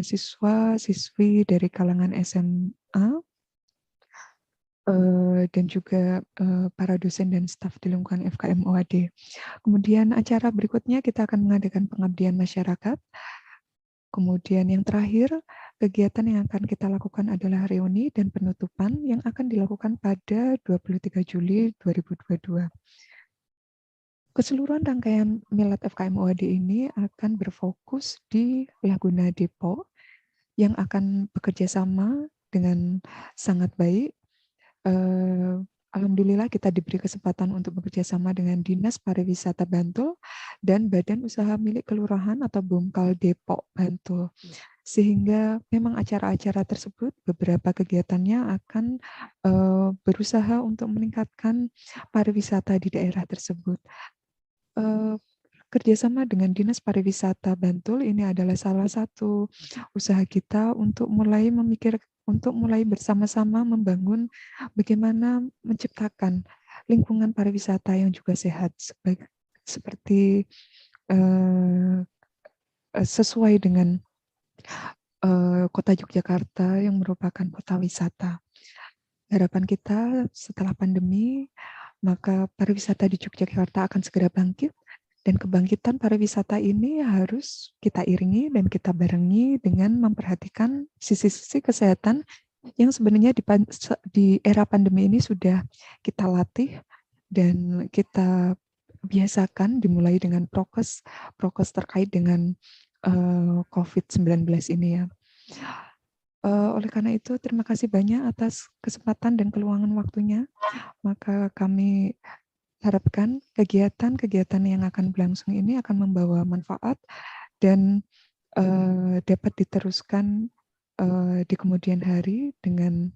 siswa-siswi dari kalangan SMA dan juga para dosen dan staf di lingkungan FKM UAD. Kemudian acara berikutnya kita akan mengadakan pengabdian masyarakat. Kemudian yang terakhir, kegiatan yang akan kita lakukan adalah reuni dan penutupan yang akan dilakukan pada 23 Juli 2022. Keseluruhan rangkaian Milad FKM UAD ini akan berfokus di Laguna Depok yang akan bekerja sama dengan sangat baik. Alhamdulillah kita diberi kesempatan untuk bekerja sama dengan Dinas Pariwisata Bantul dan Badan Usaha Milik Kelurahan atau Bumkal Depok Bantul. Sehingga memang acara-acara tersebut, beberapa kegiatannya akan berusaha untuk meningkatkan pariwisata di daerah tersebut. Kerjasama dengan Dinas Pariwisata Bantul ini adalah salah satu usaha kita untuk mulai bersama-sama membangun bagaimana menciptakan lingkungan pariwisata yang juga sehat, seperti sesuai dengan Kota Yogyakarta yang merupakan kota wisata. Harapan kita setelah pandemi, maka pariwisata di Yogyakarta akan segera bangkit, dan kebangkitan pariwisata ini harus kita iringi dan kita barengi dengan memperhatikan sisi-sisi kesehatan yang sebenarnya di era pandemi ini sudah kita latih dan kita biasakan, dimulai dengan prokes terkait dengan COVID-19 ini ya. Oleh karena itu, terima kasih banyak atas kesempatan dan keluangan waktunya. Maka kami harapkan kegiatan-kegiatan yang akan berlangsung ini akan membawa manfaat dan dapat diteruskan di kemudian hari dengan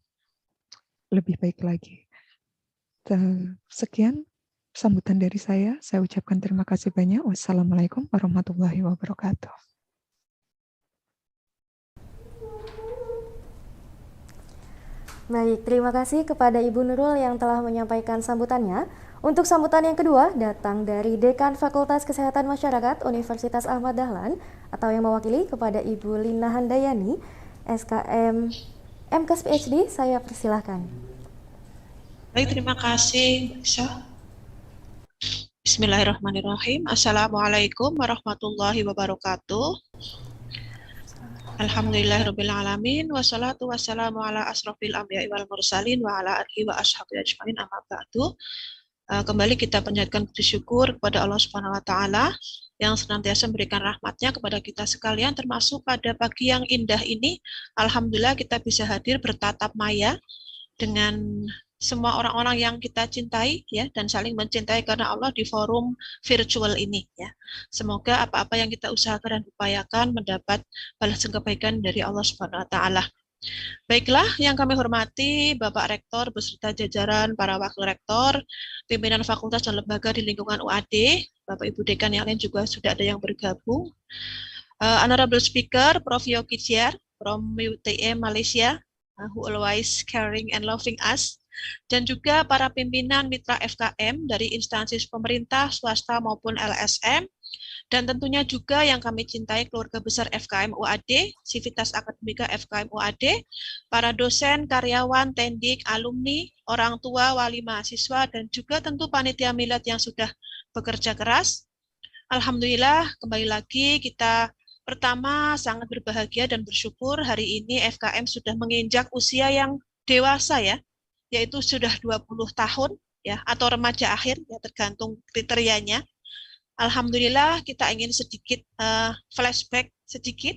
lebih baik lagi. Sekian sambutan dari saya. Saya ucapkan terima kasih banyak. Wassalamualaikum warahmatullahi wabarakatuh. Baik, terima kasih kepada Ibu Nurul yang telah menyampaikan sambutannya. Untuk sambutan yang kedua datang dari Dekan Fakultas Kesehatan Masyarakat Universitas Ahmad Dahlan atau yang mewakili kepada Ibu Lina Handayani, SKM MKes PhD. Saya persilahkan. Baik, terima kasih. Bismillahirrahmanirrahim. Assalamualaikum warahmatullahi wabarakatuh. Alhamdulillahirrabbilalamin. Wassalatu wassalamu ala asrofil anbiya'i wal mursalin wa ala alihi wa ashabihi ajmain amma ba'du. Kembali kita panjatkan puji syukur kepada Allah Subhanahu wa taala yang senantiasa memberikan rahmatnya kepada kita sekalian, termasuk pada pagi yang indah ini. Alhamdulillah kita bisa hadir bertatap maya dengan semua orang-orang yang kita cintai ya, dan saling mencintai karena Allah di forum virtual ini ya. Semoga apa-apa yang kita usahakan dan upayakan mendapat balasan kebaikan dari Allah Subhanahu wa taala. Baiklah, yang kami hormati Bapak Rektor beserta jajaran para wakil rektor, pimpinan fakultas dan lembaga di lingkungan UAD, Bapak Ibu Dekan yang lain juga sudah ada yang bergabung. Honorable Speaker Prof. Yogi Jiar from UTM Malaysia, who always caring and loving us, dan juga para pimpinan mitra FKM dari instansi pemerintah, swasta maupun LSM, dan tentunya juga yang kami cintai keluarga besar FKM UAD, Sivitas Akademika FKM UAD, para dosen, karyawan, tendik, alumni, orang tua, wali mahasiswa, dan juga tentu panitia milad yang sudah bekerja keras. Alhamdulillah, kembali lagi kita pertama sangat berbahagia dan bersyukur hari ini FKM sudah menginjak usia yang dewasa ya, yaitu sudah 20 tahun ya, atau remaja akhir ya, tergantung kriterianya. Alhamdulillah kita ingin sedikit flashback sedikit.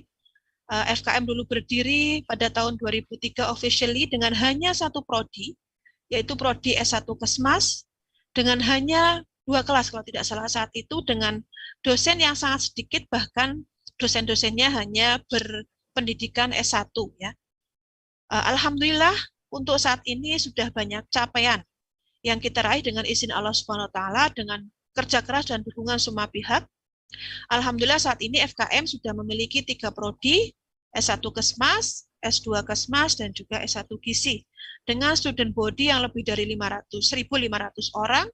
FKM dulu berdiri pada tahun 2003 officially dengan hanya satu prodi, yaitu prodi S1 Kesmas, dengan hanya 2 kelas kalau tidak salah saat itu, dengan dosen yang sangat sedikit, bahkan dosen-dosennya hanya berpendidikan S1 ya. Alhamdulillah untuk saat ini sudah banyak capaian yang kita raih dengan izin Allah Subhanahu wa taala, dengan kerja keras dan dukungan semua pihak. Alhamdulillah saat ini FKM sudah memiliki 3 prodi, S1 Kesmas, S2 Kesmas, dan juga S1 Gizi, dengan student body yang lebih dari 1.500 orang,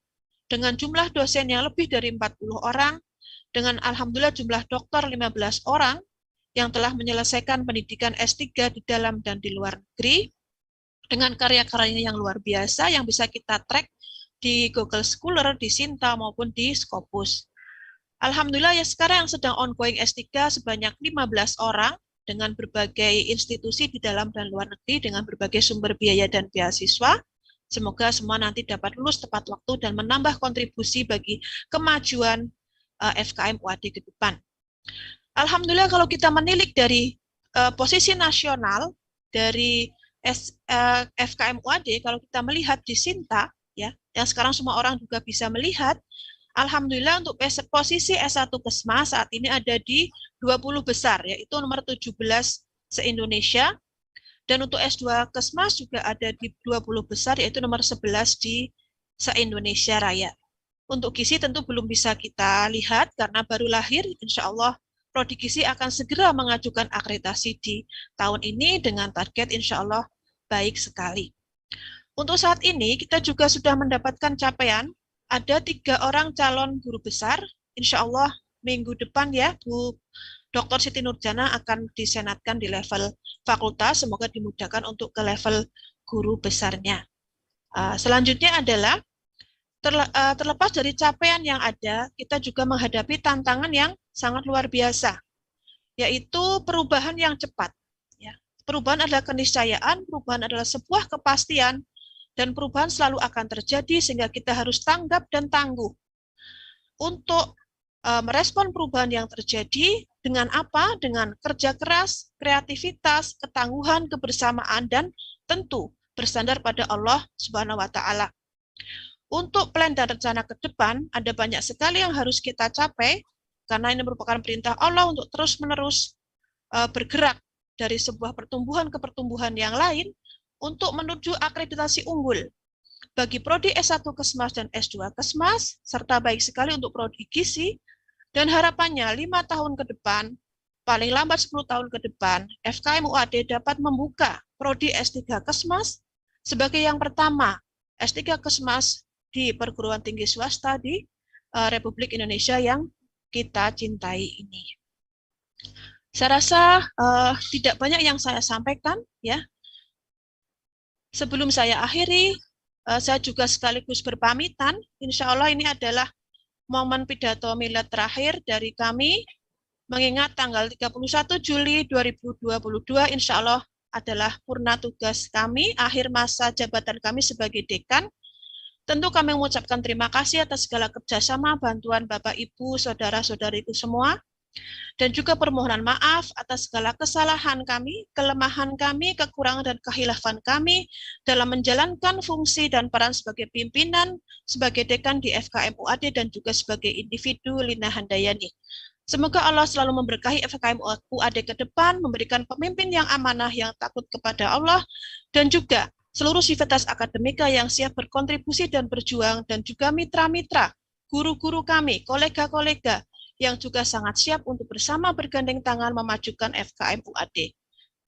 dengan jumlah dosen yang lebih dari 40 orang, dengan alhamdulillah jumlah dokter 15 orang yang telah menyelesaikan pendidikan S3 di dalam dan di luar negeri, dengan karya-karyanya yang luar biasa yang bisa kita track di Google Scholar, di Sinta, maupun di Scopus. Alhamdulillah ya sekarang yang sedang ongoing S3 sebanyak 15 orang dengan berbagai institusi di dalam dan luar negeri dengan berbagai sumber biaya dan beasiswa. Semoga semua nanti dapat lulus tepat waktu dan menambah kontribusi bagi kemajuan FKM UAD ke depan. Alhamdulillah kalau kita menilik dari posisi nasional dari FKM UAD, kalau kita melihat di Sinta, ya, yang sekarang semua orang juga bisa melihat, alhamdulillah untuk posisi S1 Kesmas saat ini ada di 20 besar, yaitu nomor 17 se-Indonesia, dan untuk S2 Kesmas juga ada di 20 besar, yaitu nomor 11 di se-Indonesia Raya. Untuk gizi tentu belum bisa kita lihat karena baru lahir, insya Allah Prodi Gizi akan segera mengajukan akreditasi di tahun ini dengan target insya Allah baik sekali. Untuk saat ini kita juga sudah mendapatkan capaian, ada 3 orang calon guru besar, insya Allah minggu depan ya, Bu Dr. Siti Nurjana akan disenatkan di level fakultas, semoga dimudahkan untuk ke level guru besarnya. Selanjutnya adalah terlepas dari capaian yang ada, kita juga menghadapi tantangan yang sangat luar biasa, yaitu perubahan yang cepat. Ya. Perubahan adalah keniscayaan, perubahan adalah sebuah kepastian, dan perubahan selalu akan terjadi sehingga kita harus tanggap dan tangguh. Untuk merespon perubahan yang terjadi dengan apa? Dengan kerja keras, kreativitas, ketangguhan, kebersamaan, dan tentu bersandar pada Allah Subhanahu wa Ta'ala. Untuk plan dan rencana ke depan, ada banyak sekali yang harus kita capai, karena ini merupakan perintah Allah untuk terus-menerus bergerak dari sebuah pertumbuhan ke pertumbuhan yang lain untuk menuju akreditasi unggul bagi Prodi S1 Kesmas dan S2 Kesmas, serta baik sekali untuk Prodi Gizi, dan harapannya 5 tahun ke depan, paling lambat 10 tahun ke depan, FKM UAD dapat membuka Prodi S3 Kesmas sebagai yang pertama S3 Kesmas di perguruan tinggi swasta di Republik Indonesia yang kita cintai ini. Saya rasa tidak banyak yang saya sampaikan ya. Sebelum saya akhiri, saya juga sekaligus berpamitan. Insya Allah ini adalah momen pidato milad terakhir dari kami, mengingat tanggal 31 Juli 2022, insya Allah adalah purna tugas kami, akhir masa jabatan kami sebagai dekan. Tentu kami mengucapkan terima kasih atas segala kerjasama, bantuan Bapak, Ibu, Saudara-saudariku semua, dan juga permohonan maaf atas segala kesalahan kami, kelemahan kami, kekurangan dan khilafan kami dalam menjalankan fungsi dan peran sebagai pimpinan, sebagai dekan di FKM UAD, dan juga sebagai individu Lina Handayani. Semoga Allah selalu memberkahi FKM UAD ke depan, memberikan pemimpin yang amanah, yang takut kepada Allah, dan juga seluruh sivitas akademika yang siap berkontribusi dan berjuang, dan juga mitra-mitra, guru-guru kami, kolega-kolega, yang juga sangat siap untuk bersama bergandeng tangan memajukan FKM UAD.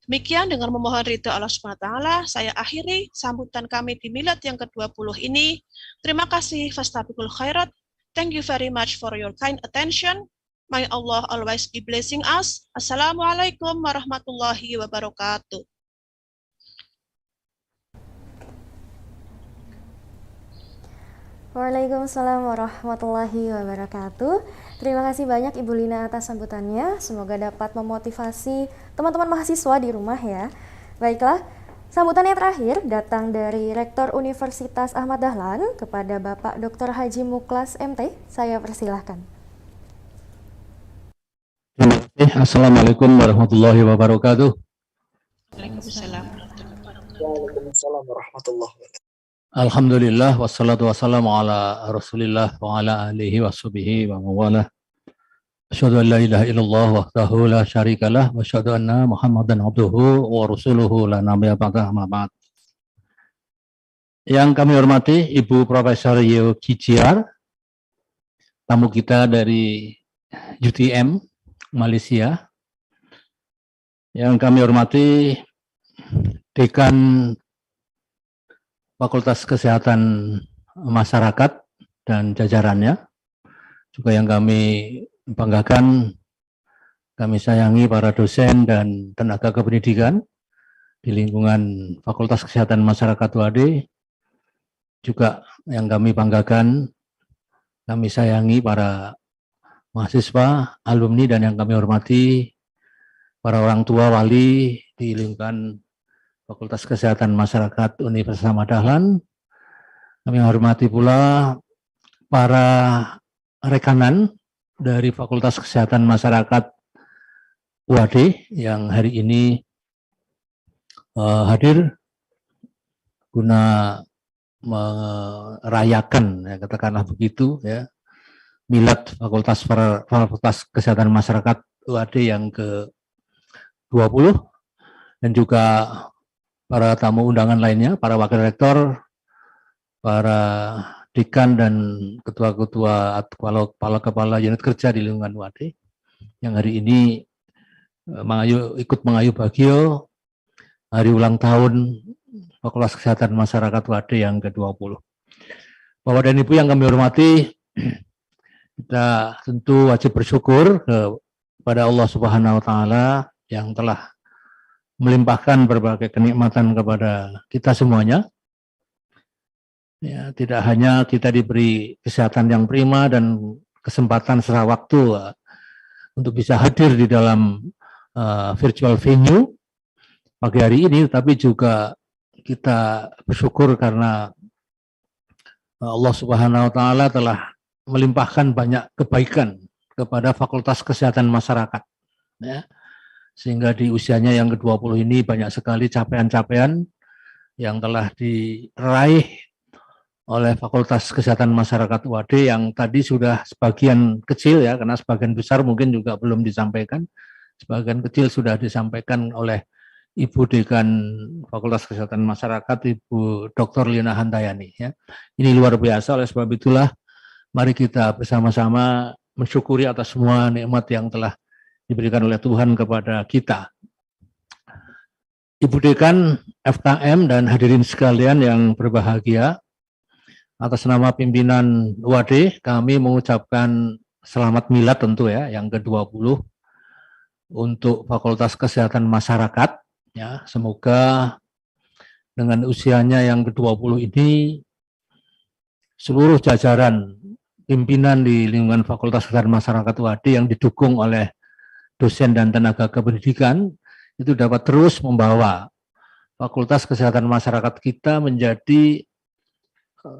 Demikian dengan memohon ridha Allah Subhanahu wa Ta'ala, saya akhiri sambutan kami di milad yang ke-20 ini. Terima kasih, fastabiqul khairat. Thank you very much for your kind attention. May Allah always be blessing us. Assalamualaikum warahmatullahi wabarakatuh. Waalaikumsalam warahmatullahi wabarakatuh. Terima kasih banyak Ibu Lina atas sambutannya. Semoga dapat memotivasi teman-teman mahasiswa di rumah ya. Baiklah, sambutan yang terakhir datang dari Rektor Universitas Ahmad Dahlan kepada Bapak Dr. Haji Muklas MT. Saya persilahkan. Assalamualaikum warahmatullahi wabarakatuh. Waalaikumsalam warahmatullahi wabarakatuh. Alhamdulillah wassalatu wassalamu ala Rasulillah wa ala alihi wa sahbihi wa mawalah. Asyhadu an la ilaha illallah wahdahu la syarikalah wa asyhadu anna Muhammadan abduhu wa rasuluhu la nabiyya ba'dahu amma ba'd. Yang kami hormati Ibu Profesor Yeo Kijiar, tamu kita dari UTM Malaysia. Yang kami hormati Dekan Fakultas Kesehatan Masyarakat dan jajarannya, juga yang kami banggakan, kami sayangi para dosen dan tenaga kependidikan di lingkungan Fakultas Kesehatan Masyarakat UAD, juga yang kami banggakan, kami sayangi para mahasiswa, alumni, dan yang kami hormati para orang tua, wali di lingkungan Fakultas Kesehatan Masyarakat Universitas Ahmad Dahlan. Kami hormati pula para rekanan dari Fakultas Kesehatan Masyarakat UAD yang hari ini hadir guna merayakan, ya, katakanlah begitu, ya, milad Fakultas Kesehatan Masyarakat UAD yang ke-20, dan juga para tamu undangan lainnya, para wakil rektor, para dekan dan ketua-ketua atau kepala unit kerja di lingkungan UAD yang hari ini ikut mengayuh bagio hari ulang tahun Fakultas Kesehatan Masyarakat UAD yang ke-20. Bapak dan Ibu yang kami hormati, Kita tentu wajib bersyukur kepada Allah Subhanahu wa taala yang telah melimpahkan berbagai kenikmatan kepada kita semuanya. Ya, tidak hanya kita diberi kesehatan yang prima dan kesempatan setelah waktu untuk bisa hadir di dalam virtual venue pagi hari ini, tapi juga kita bersyukur karena Allah Subhanahu wa taala telah melimpahkan banyak kebaikan kepada Fakultas Kesehatan Masyarakat, ya. Sehingga di usianya yang ke-20 ini banyak sekali capaian-capaian yang telah diraih oleh Fakultas Kesehatan Masyarakat UAD yang tadi sudah sebagian kecil, ya, karena sebagian besar mungkin juga belum disampaikan. Sebagian kecil sudah disampaikan oleh Ibu Dekan Fakultas Kesehatan Masyarakat, Ibu Dr. Lina Handayani, ya. Ini luar biasa, oleh sebab itulah mari kita bersama-sama mensyukuri atas semua nikmat yang telah diberikan oleh Tuhan kepada kita. Ibu Dekan FKM dan hadirin sekalian yang berbahagia, atas nama pimpinan UAD kami mengucapkan selamat milad tentu, ya, yang ke-20 untuk Fakultas Kesehatan Masyarakat, ya. Semoga dengan usianya yang ke-20 ini seluruh jajaran pimpinan di lingkungan Fakultas Kesehatan Masyarakat UAD yang didukung oleh dosen dan tenaga kependidikan itu dapat terus membawa Fakultas Kesehatan Masyarakat kita menjadi,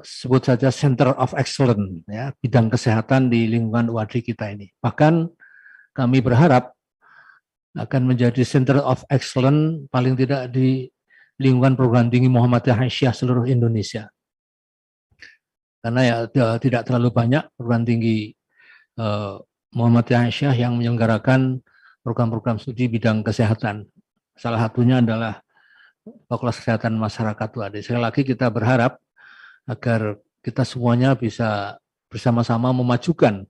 sebut saja, Center of Excellence, ya, bidang kesehatan di lingkungan UAD kita ini. Bahkan kami berharap akan menjadi Center of Excellence paling tidak di lingkungan perguruan tinggi Muhammadiyah Aisyah seluruh Indonesia. Karena ya tidak terlalu banyak perguruan tinggi Muhammadiyah Aisyah yang menyelenggarakan program-program studi bidang kesehatan. Salah satunya adalah Fakultas Kesehatan Masyarakat UAD. Sekali lagi kita berharap agar kita semuanya bisa bersama-sama memajukan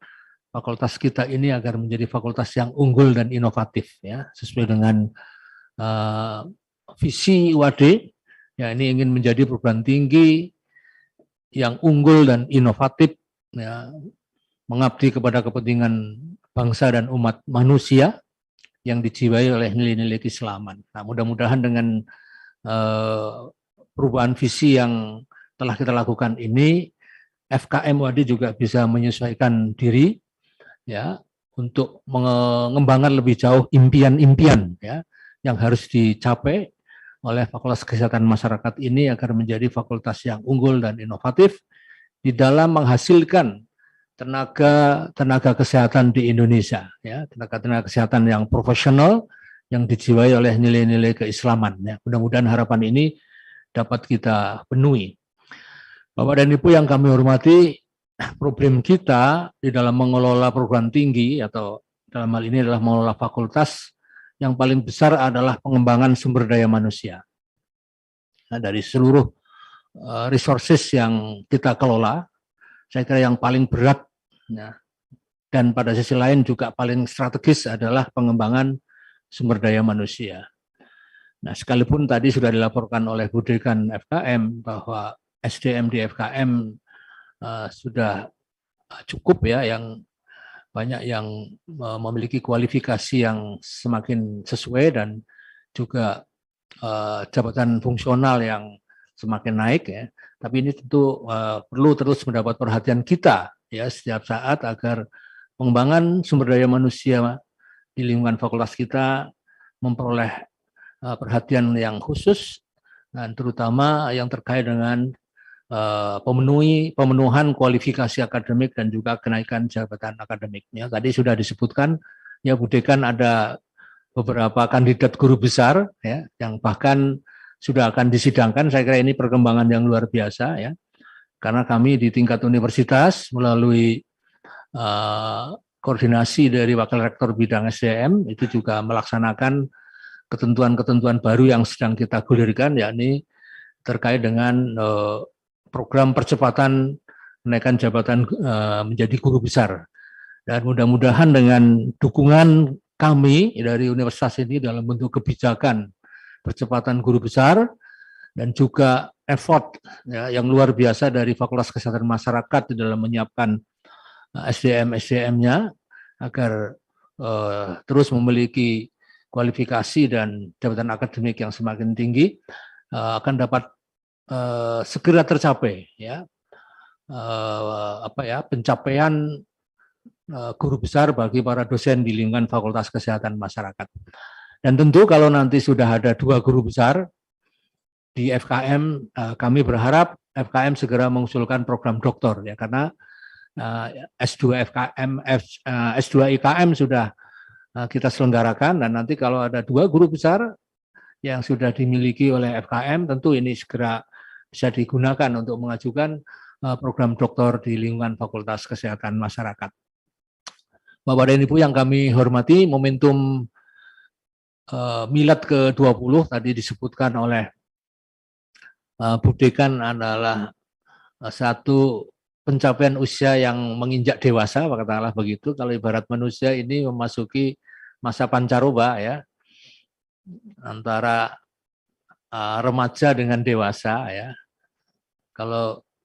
fakultas kita ini agar menjadi fakultas yang unggul dan inovatif, ya, sesuai dengan visi UAD, ya, ini ingin menjadi perguruan tinggi yang unggul dan inovatif, ya, mengabdi kepada kepentingan bangsa dan umat manusia yang dijiwai oleh nilai-nilai keislaman. Nah, mudah-mudahan dengan perubahan visi yang telah kita lakukan ini, FKM UAD juga bisa menyesuaikan diri, ya, untuk mengembangkan lebih jauh impian-impian, ya, yang harus dicapai oleh Fakultas Kesehatan Masyarakat ini agar menjadi fakultas yang unggul dan inovatif di dalam menghasilkan tenaga kesehatan di Indonesia, ya, tenaga kesehatan yang profesional yang dijiwai oleh nilai-nilai keislaman, ya. Mudah-mudahan harapan ini dapat kita penuhi. Bapak dan Ibu yang kami hormati, problem kita di dalam mengelola perguruan tinggi atau dalam hal ini adalah mengelola fakultas, yang paling besar adalah pengembangan sumber daya manusia. Nah, dari seluruh resources yang kita kelola, saya kira yang paling berat, ya, dan pada sisi lain juga paling strategis adalah pengembangan sumber daya manusia. Nah, sekalipun tadi sudah dilaporkan oleh Bu Dekan FKM bahwa SDM di FKM sudah cukup, ya, yang banyak yang memiliki kualifikasi yang semakin sesuai dan juga jabatan fungsional yang semakin naik, ya. Tapi ini tentu perlu terus mendapat perhatian kita, ya, setiap saat agar pengembangan sumber daya manusia di lingkungan fakultas kita memperoleh perhatian yang khusus dan terutama yang terkait dengan pemenuhan kualifikasi akademik dan juga kenaikan jabatan akademiknya. Tadi sudah disebutkan, ya, Bu Dekan ada beberapa kandidat guru besar, ya, yang bahkan sudah akan disidangkan. Saya kira ini perkembangan yang luar biasa, ya, karena kami di tingkat universitas melalui koordinasi dari Wakil Rektor Bidang SDM itu juga melaksanakan ketentuan-ketentuan baru yang sedang kita gulirkan, yakni terkait dengan program percepatan kenaikan jabatan menjadi guru besar. Dan mudah-mudahan dengan dukungan kami dari universitas ini dalam bentuk kebijakan percepatan guru besar dan juga effort, ya, yang luar biasa dari Fakultas Kesehatan Masyarakat di dalam menyiapkan SDM-SDM-nya agar terus memiliki kualifikasi dan jabatan akademik yang semakin tinggi, akan dapat segera tercapai, ya, pencapaian guru besar bagi para dosen di lingkungan Fakultas Kesehatan Masyarakat. Dan tentu kalau nanti sudah ada 2 guru besar di FKM, kami berharap FKM segera mengusulkan program doktor, ya, karena S2 FKM, S2 IKM sudah kita selenggarakan, dan nanti kalau ada 2 guru besar yang sudah dimiliki oleh FKM, tentu ini segera bisa digunakan untuk mengajukan program doktor di lingkungan Fakultas Kesehatan Masyarakat. Bapak dan Ibu yang kami hormati, momentum Milad ke-20 tadi disebutkan oleh Bu Dekan adalah satu pencapaian usia yang menginjak dewasa, katakanlah begitu. Kalau ibarat manusia ini memasuki masa pancaroba, ya, antara remaja dengan dewasa, ya.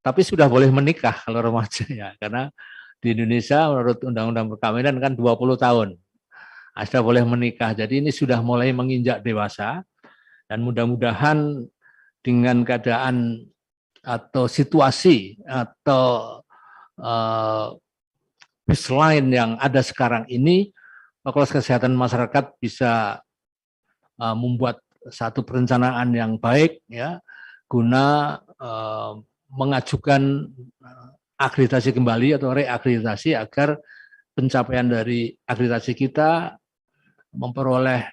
Tapi sudah boleh menikah kalau remaja, ya, karena di Indonesia menurut Undang-Undang Perkawinan kan 20 tahun. Sudah boleh menikah. Jadi ini sudah mulai menginjak dewasa, dan mudah-mudahan dengan keadaan atau situasi atau baseline yang ada sekarang ini, Fakultas Kesehatan Masyarakat bisa membuat satu perencanaan yang baik, ya, guna mengajukan akreditasi kembali atau reakreditasi agar pencapaian dari akreditasi kita memperoleh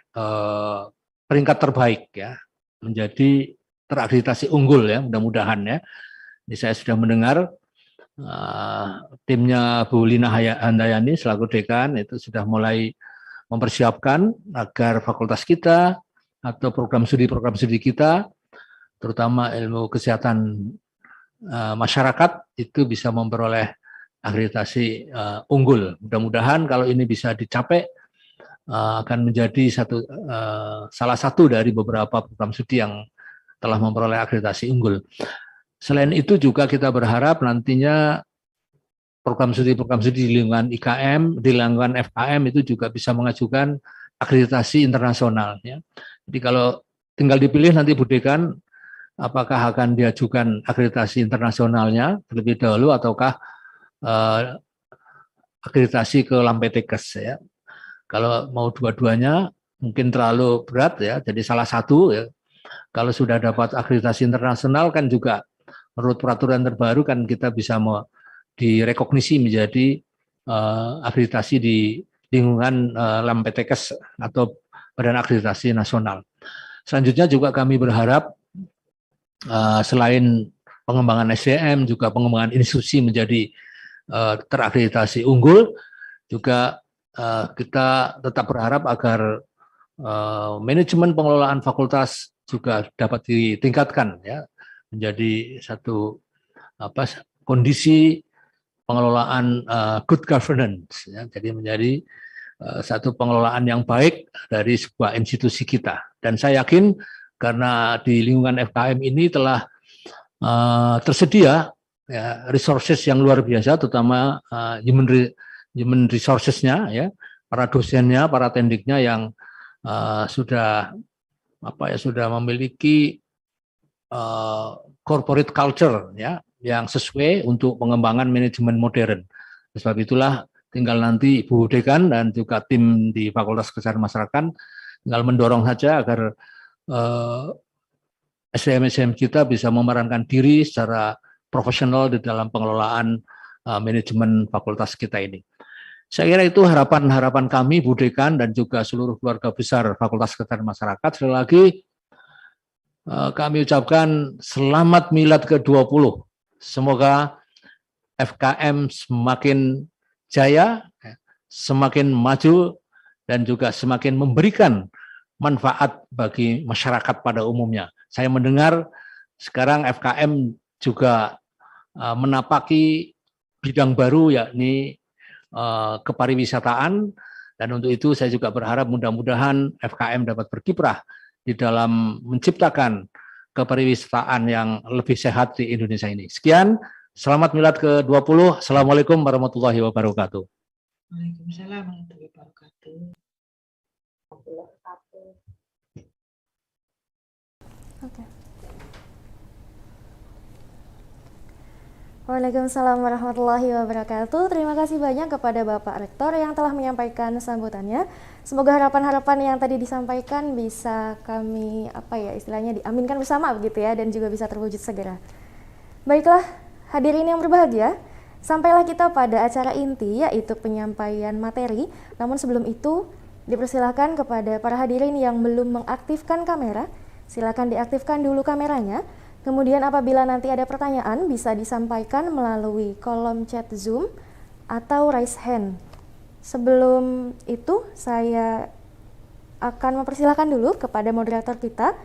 peringkat terbaik, ya, menjadi terakreditasi unggul, ya, mudah-mudahan, ya. Ini saya sudah mendengar timnya Bu Lina Handayani selaku dekan itu sudah mulai mempersiapkan agar fakultas kita atau program studi kita, terutama ilmu kesehatan masyarakat, itu bisa memperoleh akreditasi unggul. Mudah-mudahan kalau ini bisa dicapai, akan menjadi salah satu dari beberapa program studi yang telah memperoleh akreditasi unggul. Selain itu juga kita berharap nantinya program studi di lingkungan IKM, di lingkungan FKM itu juga bisa mengajukan akreditasi internasional, ya. Jadi kalau tinggal dipilih nanti Bu Dekan, apakah akan diajukan akreditasi internasionalnya terlebih dahulu ataukah akreditasi ke Lampetekes, ya. Kalau mau dua-duanya mungkin terlalu berat, ya. Jadi salah satu, ya. Kalau sudah dapat akreditasi internasional kan juga menurut peraturan terbaru kan kita bisa direkognisi menjadi akreditasi di lingkungan Lampetekes atau Badan Akreditasi Nasional. Selanjutnya juga kami berharap selain pengembangan SDM juga pengembangan institusi menjadi terakreditasi unggul, juga kita tetap berharap agar manajemen pengelolaan fakultas juga dapat ditingkatkan, ya, menjadi satu kondisi pengelolaan good governance, ya. Jadi menjadi satu pengelolaan yang baik dari sebuah institusi kita. Dan saya yakin karena di lingkungan FKM ini telah tersedia, ya, resources yang luar biasa, terutama human resources-nya, ya, para dosennya, para tendiknya yang sudah memiliki corporate culture, ya, yang sesuai untuk pengembangan manajemen modern. Sebab itulah tinggal nanti Bu Dekan dan juga tim di Fakultas Kesehatan Masyarakat tinggal mendorong saja agar SDM kita bisa memerankan diri secara profesional di dalam pengelolaan manajemen fakultas kita ini. Saya kira itu harapan kami, Bu Dekan dan juga seluruh keluarga besar Fakultas Kesehatan Masyarakat. Sekali lagi kami ucapkan selamat Milad ke-20. Semoga FKM semakin jaya, semakin maju, dan juga semakin memberikan manfaat bagi masyarakat pada umumnya. Saya mendengar sekarang FKM juga menapaki bidang baru, yakni kepariwisataan, dan untuk itu saya juga berharap mudah-mudahan FKM dapat berkiprah di dalam menciptakan kepariwisataan yang lebih sehat di Indonesia ini. Sekian, Selamat Milad ke-20. Assalamualaikum warahmatullahi wabarakatuh. Waalaikumsalam warahmatullahi wabarakatuh. Oke. Waalaikumsalam warahmatullahi wabarakatuh. Terima kasih banyak kepada Bapak Rektor yang telah menyampaikan sambutannya. Semoga harapan-harapan yang tadi disampaikan bisa kami istilahnya diaminkan bersama begitu ya, dan juga bisa terwujud segera. Baiklah, hadirin yang berbahagia, sampailah kita pada acara inti, yaitu penyampaian materi. Namun sebelum itu, dipersilakan kepada para hadirin yang belum mengaktifkan kamera, silakan diaktifkan dulu kameranya. Kemudian apabila nanti ada pertanyaan, bisa disampaikan melalui kolom chat Zoom atau raise hand. Sebelum itu, saya akan mempersilakan dulu kepada moderator kita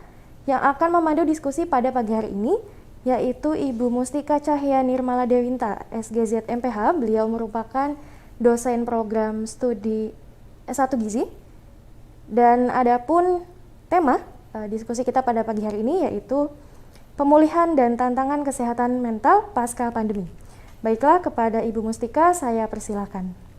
yang akan memandu diskusi pada pagi hari ini, yaitu Ibu Mustika Cahya Nirmala Dewinta, SGZ MPH. Beliau merupakan dosen program studi S1 Gizi. Dan adapun tema diskusi kita pada pagi hari ini yaitu pemulihan dan tantangan kesehatan mental pasca pandemi. Baiklah, kepada Ibu Mustika saya persilakan.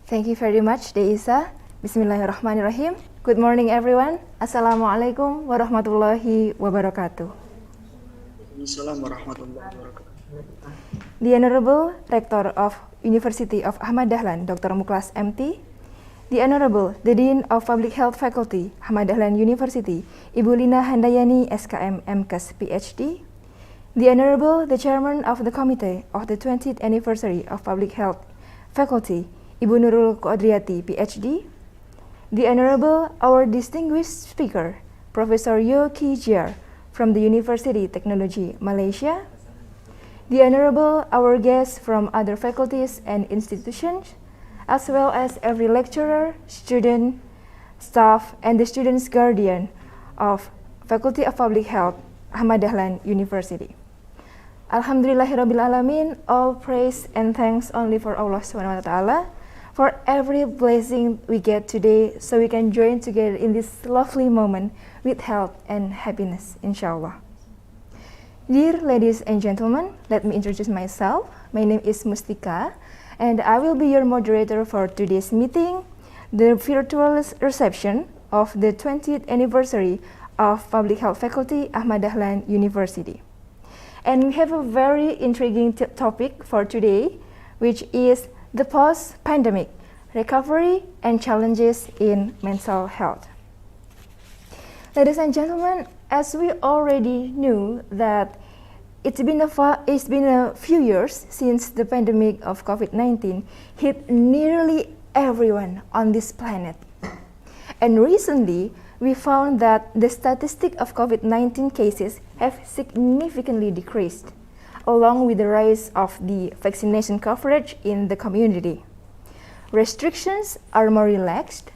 Thank you very much, Deisa. Bismillahirrahmanirrahim. Good morning, everyone. Assalamualaikum warahmatullahi wabarakatuh. Assalamualaikum warahmatullahi wabarakatuh. The Honorable Rector of University of Ahmad Dahlan, Dr. Muklas MT. The Honorable the Dean of Public Health Faculty, Ahmad Dahlan University, Ibu Lina Handayani, SKM MKes PhD. The Honorable the Chairman of the Committee of the 20th Anniversary of Public Health Faculty, Ibu Nurul Qadriati, PhD. The Honorable our distinguished speaker, Professor Yo Ki-jiar from the University Technology Malaysia. The Honorable our guests from other faculties and institutions, as well as every lecturer, student, staff, and the student's guardian of Faculty of Public Health, Ahmad Dahlan University. Alhamdulillahirabbil alamin, all praise and thanks only for Allah Subhanahu wa taala, for every blessing we get today, so we can join together in this lovely moment with health and happiness, inshallah. Dear ladies and gentlemen, let me introduce myself. My name is Mustika, and I will be your moderator for today's meeting, the virtual reception of the 20th anniversary of Public Health Faculty, Ahmad Dahlan University. And we have a very intriguing topic for today, which is the post-pandemic recovery and challenges in mental health. Ladies and gentlemen, as we already knew that it's been a few years since the pandemic of COVID-19 hit nearly everyone on this planet. And recently, we found that the statistic of COVID-19 cases have significantly decreased, along with the rise of the vaccination coverage in the community. Restrictions are more relaxed,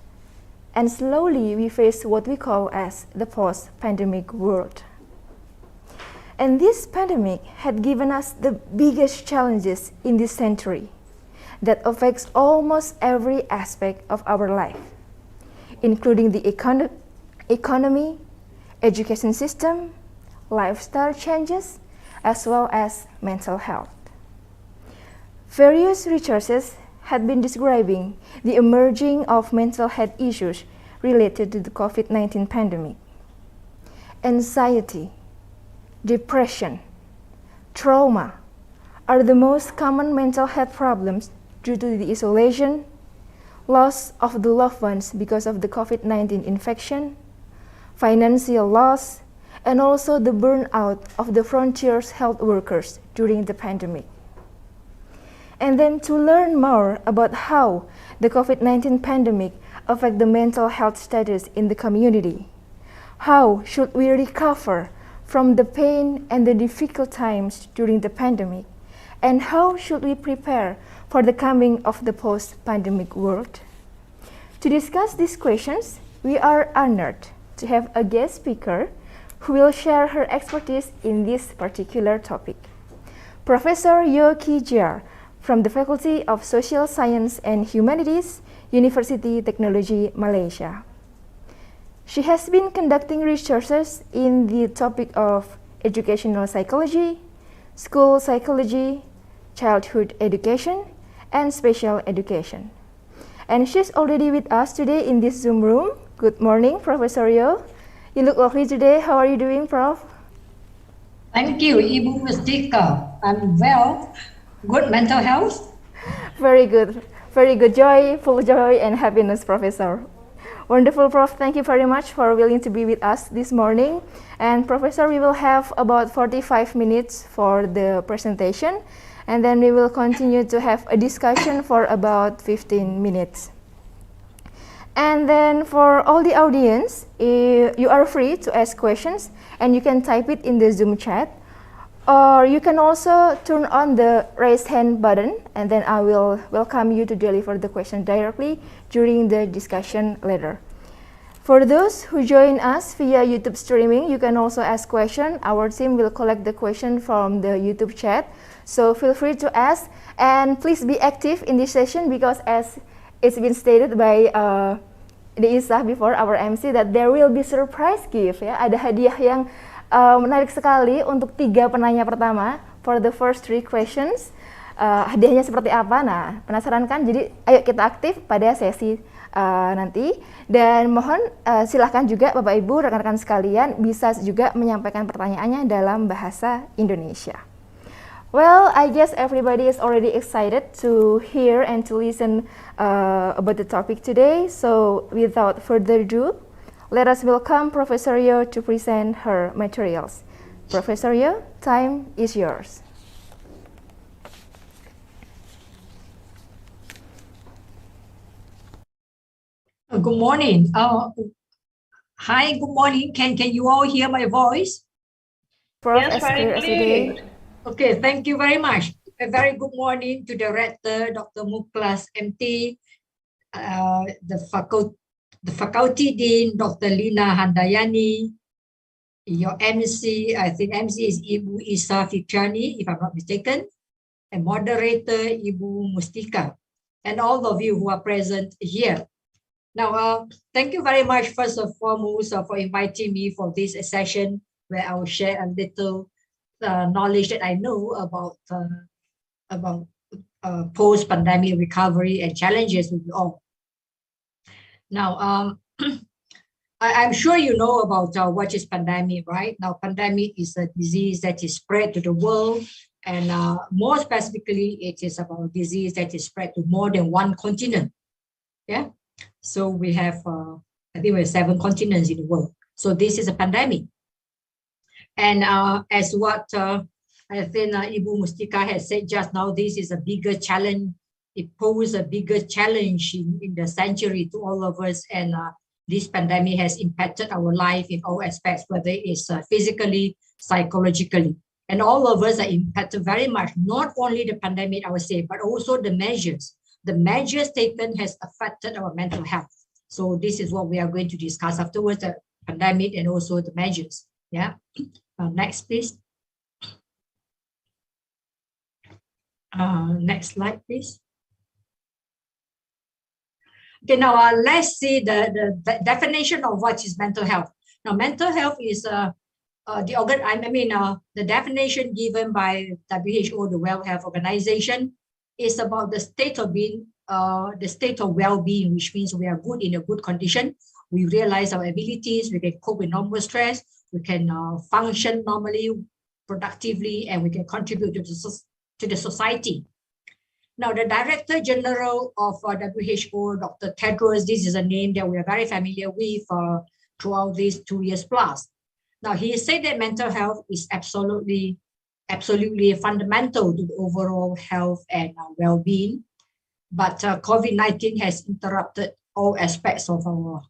and slowly we face what we call as the post-pandemic world. And this pandemic had given us the biggest challenges in this century that affects almost every aspect of our life, including the economy, education system, lifestyle changes, as well as mental health. Various researchers had been describing the emerging of mental health issues related to the COVID-19 pandemic. Anxiety, depression, trauma are the most common mental health problems due to the isolation, loss of the loved ones because of the COVID-19 infection, financial loss, and also the burnout of the frontiers health workers during the pandemic. And then to learn more about how the COVID-19 pandemic affect the mental health status in the community, how should we recover from the pain and the difficult times during the pandemic, and how should we prepare for the coming of the post-pandemic world? To discuss these questions, we are honored to have a guest speaker who will share her expertise in this particular topic. Professor Yo Ki-jiar from the Faculty of Social Science and Humanities, University Technology, Malaysia. She has been conducting researches in the topic of educational psychology, school psychology, childhood education, and special education. And she's already with us today in this Zoom room. Good morning, Professor Yo. You look lovely today. How are you doing, Prof? Thank you, Ibu Mustika. I'm well. Good mental health. Very good. Very good. Full joy and happiness, Professor. Wonderful, Prof. Thank you very much for willing to be with us this morning. And Professor, we will have about 45 minutes for the presentation, and then we will continue to have a discussion for about 15 minutes. And then for all the audience, you are free to ask questions, and you can type it in the Zoom chat, or you can also turn on the raise hand button, and then I will welcome you to deliver the question directly during the discussion later. For those who join us via YouTube streaming, you can also ask questions. Our team will collect the question from the YouTube chat, so feel free to ask, and please be active in this session, because as it's been stated by Isah before, our MC, that there will be surprise gift, ya. Ada hadiah yang menarik sekali untuk 3 penanya pertama for the first 3 questions. Hadiahnya seperti apa? Nah, penasaran kan? Jadi ayo kita aktif pada sesi nanti, dan mohon silahkan juga Bapak Ibu, rekan-rekan sekalian bisa juga menyampaikan pertanyaannya dalam bahasa Indonesia. Well, I guess everybody is already excited to hear and to listen about the topic today. So without further ado, let us welcome Professor Yo to present her materials. Professor Yo, time is yours. Good morning. Hi, good morning. Can you all hear my voice? Prof, yes, as clear as today. Okay, thank you very much. A very good morning to Director Dr. Muklas MT, the Faculty Dean Dr. Lina Handayani, your MC, I think MC is Ibu Isa Fitrani, if I'm not mistaken, and moderator Ibu Mustika, and all of you who are present here. Now, thank you very much, first and foremost, for inviting me for this session where I will share a little knowledge that I know about post-pandemic recovery and challenges with you all. Now, I'm sure you know about what is pandemic, right? Now, pandemic is a disease that is spread to the world, and more specifically, it is about a disease that is spread to more than 1 continent. Yeah. So we have, I think we have 7 continents in the world. So this is a pandemic. And as what I think Ibu Mustika has said just now, this is a bigger challenge. It poses a bigger challenge in the century to all of us. And this pandemic has impacted our life in all aspects, whether it's physically, psychologically. And all of us are impacted very much, not only the pandemic, I would say, but also the measures. The measures taken has affected our mental health. So this is what we are going to discuss afterwards, the pandemic and also the measures. Yeah. Next, please. Next slide, please. Okay, now let's see the definition of what is mental health. Now, mental health is the definition given by WHO, the World Health Organization, is about the state of being, the state of well-being, which means we are good in a good condition. We realize our abilities, we can cope with normal stress, we can function normally, productively, and we can contribute to the society. Now, the Director General of WHO, Dr. Tedros, this is a name that we are very familiar with throughout these 2 years plus. Now, he said that mental health is absolutely fundamental to the overall health and well-being. But COVID-19 has interrupted all aspects of our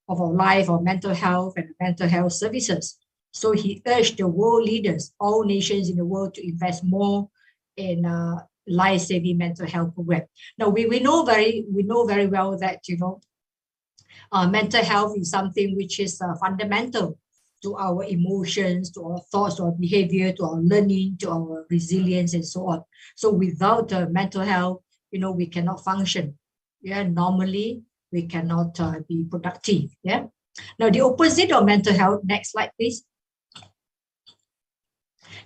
life, our mental health and mental health services. So he urged the world leaders, all nations in the world, to invest more in life-saving mental health program. Now we know very well that mental health is something which is fundamental to our emotions, to our thoughts, to our behavior, to our learning, to our resilience, and so on. So without mental health, we cannot function. Yeah, normally we cannot be productive. Yeah. Now the opposite of mental health. Next slide, please.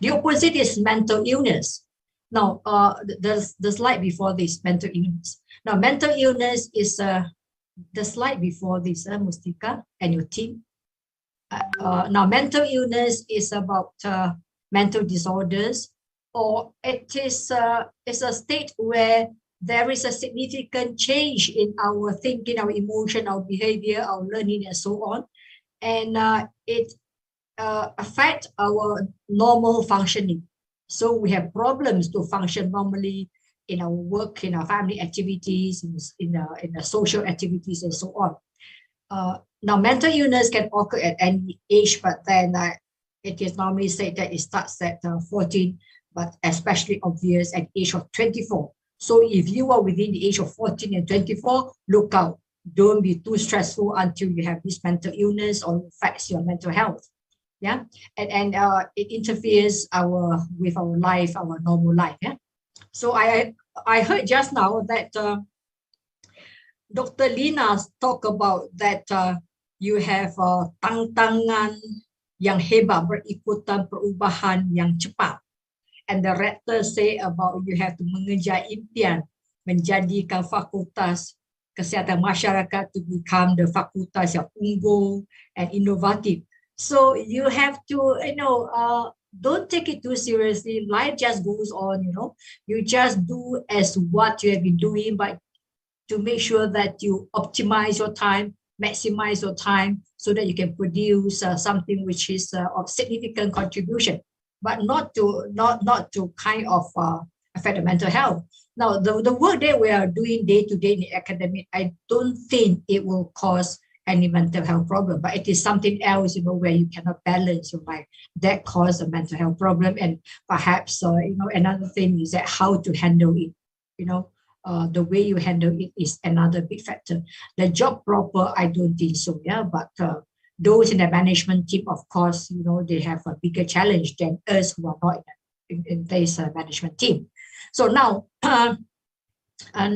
The opposite is mental illness. Now, the slide before this, mental illness. Now, mental illness is the slide before this, Mustika and your team. Now, mental illness is about mental disorders, or it is a state where there is a significant change in our thinking, our emotion, our behavior, our learning, and so on. And it affect our normal functioning. So we have problems to function normally in our work, in our family activities, in the social activities, and so on. Now, mental illness can occur at any age, but then it is normally said that it starts at 14, but especially obvious at the age of 24. So if you are within the age of 14 and 24, look out. Don't be too stressful until you have this mental illness or affects your mental health. Yeah, and it interferes with our life, our normal life. Yeah. So I heard just now that Dr. Lina talk about that you have tantangan yang hebat berikutan perubahan yang cepat, and the rector say about you have to mengejar impian menjadikan Fakultas Kesehatan Masyarakat to become the fakultas yang unggul and inovatif. So you have to, don't take it too seriously. Life just goes on, You just do as what you have been doing, but to make sure that you optimize your time, maximize your time, so that you can produce something which is of significant contribution, but not to kind of affect the mental health. Now, the work that we are doing day to day in the academic, I don't think it will cause any mental health problem, but it is something else, where you cannot balance your life. That causes a mental health problem, and perhaps, another thing is that how to handle it. The way you handle it is another big factor. The job proper, I don't think so. Yeah, but those in the management team, of course, they have a bigger challenge than us who are not in this management team. So now.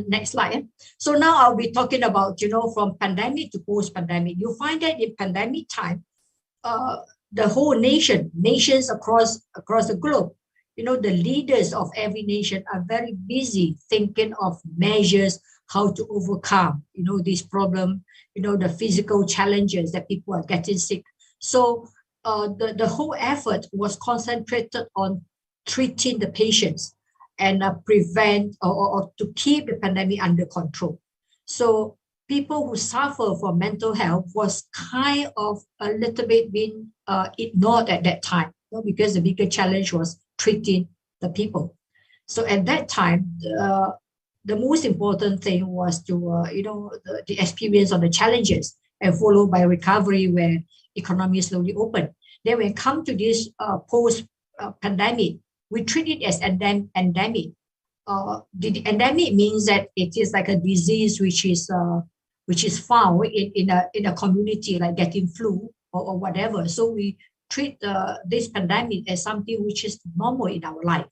Next slide. So now I'll be talking about, from pandemic to post-pandemic. You find that in pandemic time, the whole nations across the globe, the leaders of every nation are very busy thinking of measures how to overcome, this problem, the physical challenges that people are getting sick. So the whole effort was concentrated on treating the patients and prevent or to keep the pandemic under control. So people who suffer from mental health was kind of a little bit being ignored at that time, because the bigger challenge was treating the people. So at that time, the most important thing was to, the experience of the challenges, and followed by recovery where economy slowly opened. Then when it comes to this post-pandemic, we treat it as endemic. The endemic means that it is like a disease which is found in a community, like getting flu or whatever. So we treat this pandemic as something which is normal in our life.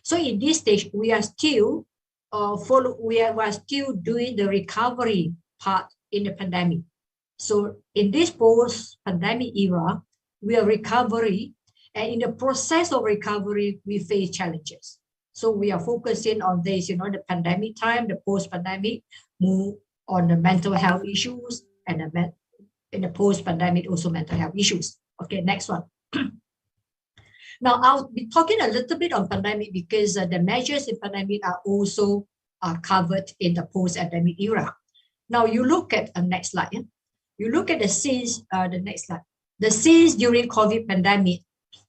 So in this stage, we are still we are still doing the recovery part in the pandemic. So in this post-pandemic era, we are recovery. And in the process of recovery, we face challenges. So we are focusing on this, the pandemic time, the post-pandemic, move on the mental health issues, and in the post-pandemic, also mental health issues. Okay, next one. Now, I'll be talking a little bit on pandemic because the measures in pandemic are also covered in the post-pandemic era. Now, you look at the next slide. Yeah? You look at the scenes, the next slide. The scenes during COVID pandemic.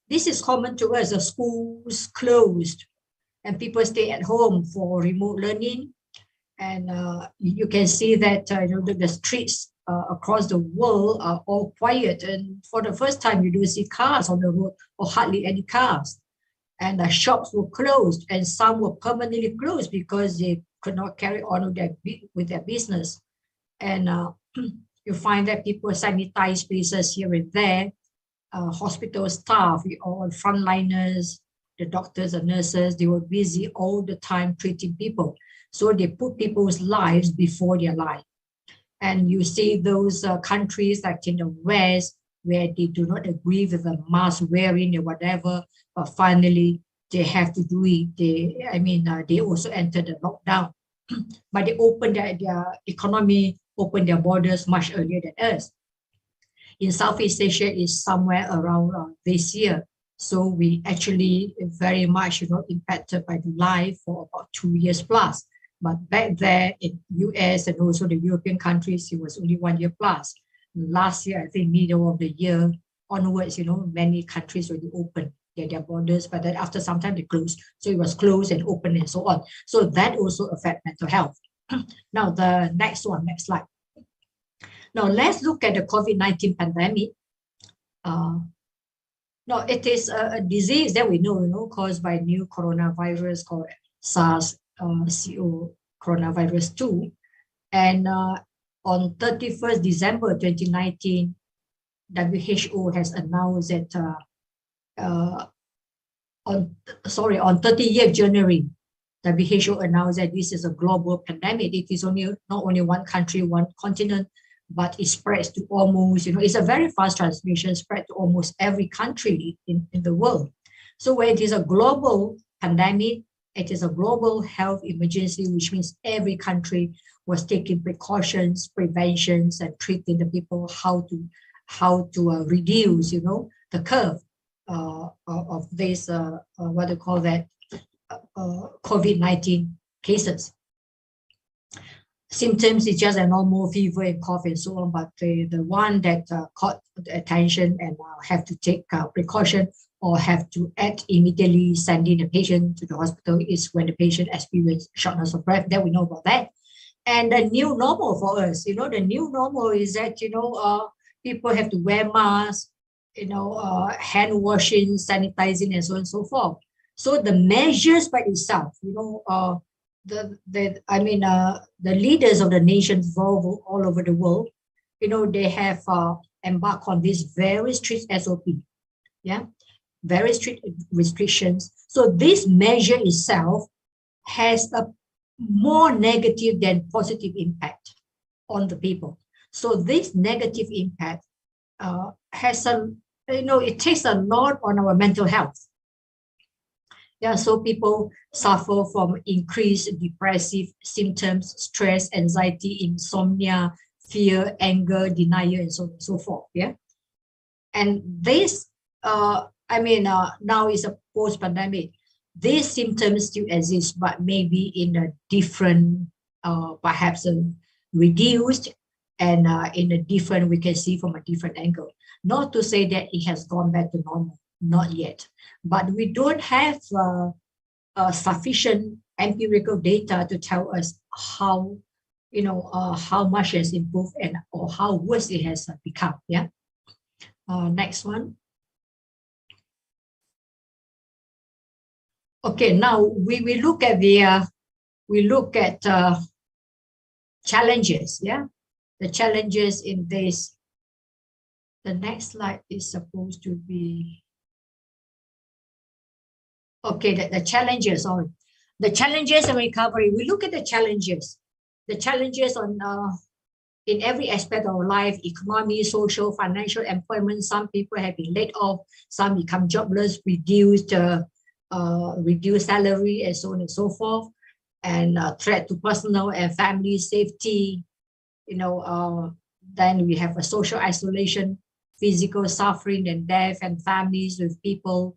This is common to us. The schools closed and people stay at home for remote learning. And you can see that the streets across the world are all quiet. And for the first time, you do see cars on the road or hardly any cars. And the shops were closed, and some were permanently closed because they could not carry on with their business. And you find that people sanitize places here and there. hospital staff, all frontliners, the doctors and nurses, they were busy all the time treating people. So they put people's lives before their life. And you see those countries like in the West, where they do not agree with the mask wearing or whatever, but finally they have to do it. They also entered the lockdown, but they opened their economy, opened their borders much earlier than us. In Southeast Asia is somewhere around this year. So we actually very much, impacted by the life for about 2 years plus. But back there in US and also the European countries, it was only 1 year plus. Last year, I think middle of the year onwards, many countries already opened their borders, but then after some time they closed. So it was closed and open and so on. So that also affects mental health. Now the next slide. Now let's look at the COVID-19 pandemic. No, it is a disease that we know, caused by new coronavirus called SARS-CoV coronavirus 2. And on 31st December 2019, WHO has announced that on 30th January, WHO announced that this is a global pandemic. It is not only one country, one continent, but it spreads to almost, it's a very fast transmission, spread to almost every country in the world. So when it is a global pandemic, it is a global health emergency, which means every country was taking precautions, preventions, and treating the people how to reduce, the curve of this, what do you call that, COVID-19 cases. Symptoms is just a normal fever and cough and so on, but the one that caught the attention and have to take precaution or have to act immediately, sending the patient to the hospital is when the patient experiences shortness of breath. That we know about that. And the new normal for us, the new normal is that, people have to wear masks, hand washing, sanitizing, and so on and so forth. So the measures by itself, the leaders of the nations all over the world, they have embarked on this very strict SOP, very strict restrictions. So this measure itself has a more negative than positive impact on the people. So this negative impact has it takes a lot on our mental health. So people suffer from increased depressive symptoms, stress, anxiety, insomnia, fear, anger, denial, and so on and so forth. And this, now is a post-pandemic. These symptoms still exist, but maybe in a different, perhaps reduced, and in a different, we can see from a different angle. Not to say that it has gone back to normal. Not yet, but we don't have sufficient empirical data to tell us how much has improved or how worse it has become. Next one. Okay, now we look at challenges. The challenges in this. The next slide is supposed to be. Okay, the challenges on the challenges and recovery. We look at the challenges on in every aspect of our life: economy, social, financial, employment. Some people have been laid off, some become jobless, reduced salary, and so on and so forth, and threat to personal and family safety. Then we have a social isolation, physical suffering and death, and families with people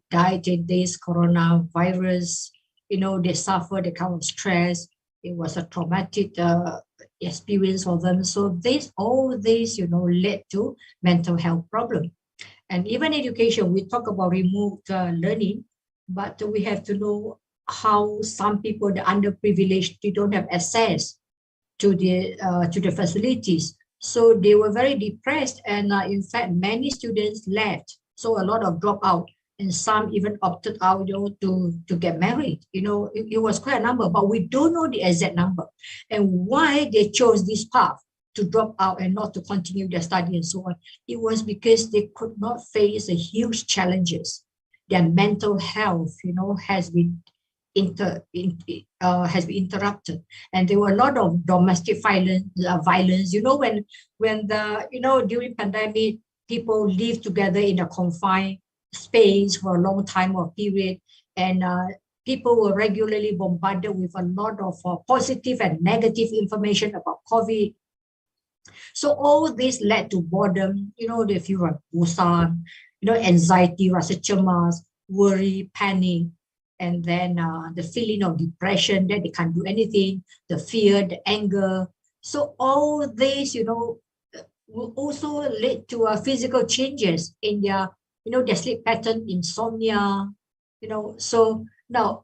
died in this coronavirus. They suffer the kind of stress. It was a traumatic experience for them. So all this, led to mental health problem. And even education, we talk about remote learning, but we have to know how some people, the underprivileged, they don't have access to the facilities. So they were very depressed, and in fact, many students left. So a lot of dropout, and some even opted out, to get married. It was quite a number, but we don't know the exact number and why they chose this path to drop out and not to continue their study and so on. It was because they could not face the huge challenges. Their mental health, has been interrupted, and there were a lot of domestic violence. When the during pandemic, people live together in a confined space for a long time or period, and people were regularly bombarded with a lot of positive and negative information about COVID. So all this led to boredom, they feel like bosan, anxiety, rasa cemas, worry, panic, and then the feeling of depression that they can't do anything, the fear, the anger. So all this, will also lead to physical changes in their, their sleep pattern, insomnia, So now,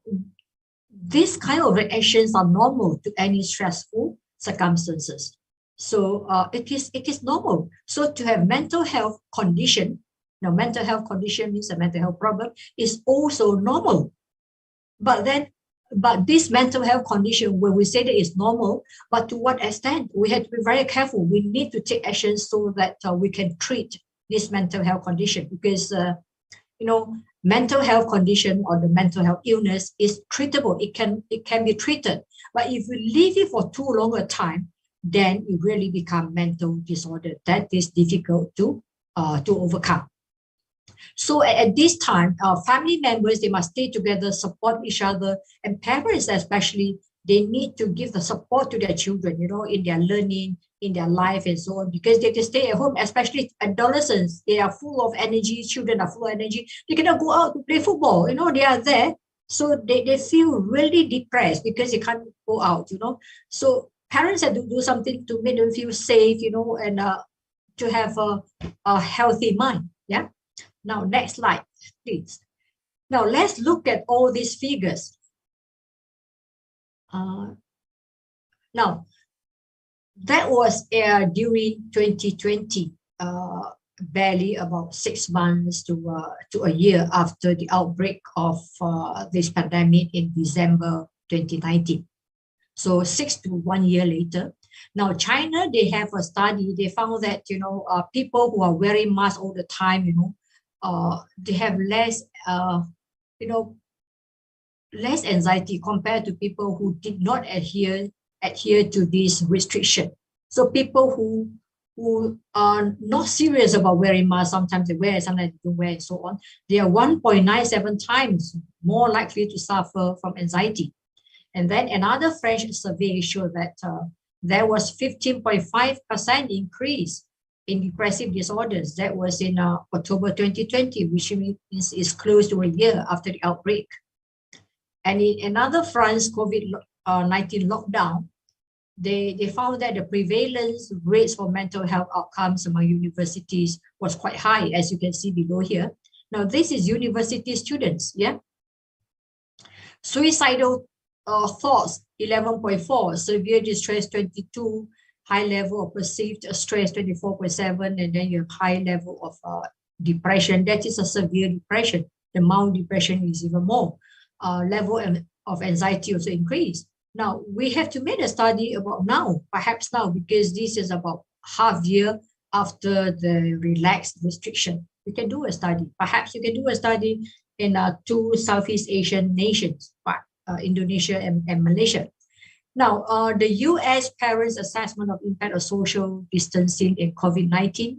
these kind of reactions are normal to any stressful circumstances. So it is normal. So to have mental health condition, mental health condition means a mental health problem, is also normal. But this mental health condition, when we say that it's normal, but to what extent? We have to be very careful. We need to take action so that we can treat this mental health condition, because mental health condition or the mental health illness is treatable. It can be treated. But if we leave it for too long a time, then it really becomes mental disorder. That is difficult to overcome. So at this time, family members, they must stay together, support each other, and parents especially, they need to give the support to their children, in their learning, in their life and so on, because they just stay at home, especially adolescents. They are full of energy, children are full of energy. They cannot go out to play football, they are there. So they feel really depressed because they can't go out, So parents have to do something to make them feel safe, and to have a healthy mind, yeah? Now, next slide, please. Now, let's look at all these figures. Now, that was during 2020, barely about 6 months to a year after the outbreak of this pandemic in December 2019. So 6 to 1 year later. Now, China, they have a study. They found that, people who are wearing masks all the time, they have less, less anxiety compared to people who did not adhere to this restriction. So people who are not serious about wearing masks, sometimes they wear, sometimes they don't wear, and so on, they are 1.97 times more likely to suffer from anxiety. And then another French survey showed that there was 15.5% increase in depressive disorders. That was in October 2020, which means it's close to a year after the outbreak. And in another France COVID-19 lockdown, they found that the prevalence rates for mental health outcomes among universities was quite high, as you can see below here. Now, this is university students, yeah? Suicidal thoughts, 11.4, severe distress, 22, high level of perceived stress, 24.7, and then you have high level of depression. That is a severe depression. The mild depression is even more. Level of anxiety also increased. Now, we have to make a study about now, perhaps now, because this is about half year after the relaxed restriction. We can do a study. Perhaps you can do a study in 2 Southeast Asian nations, Indonesia and Malaysia. Now, the US Parents Assessment of Impact of Social Distancing in COVID-19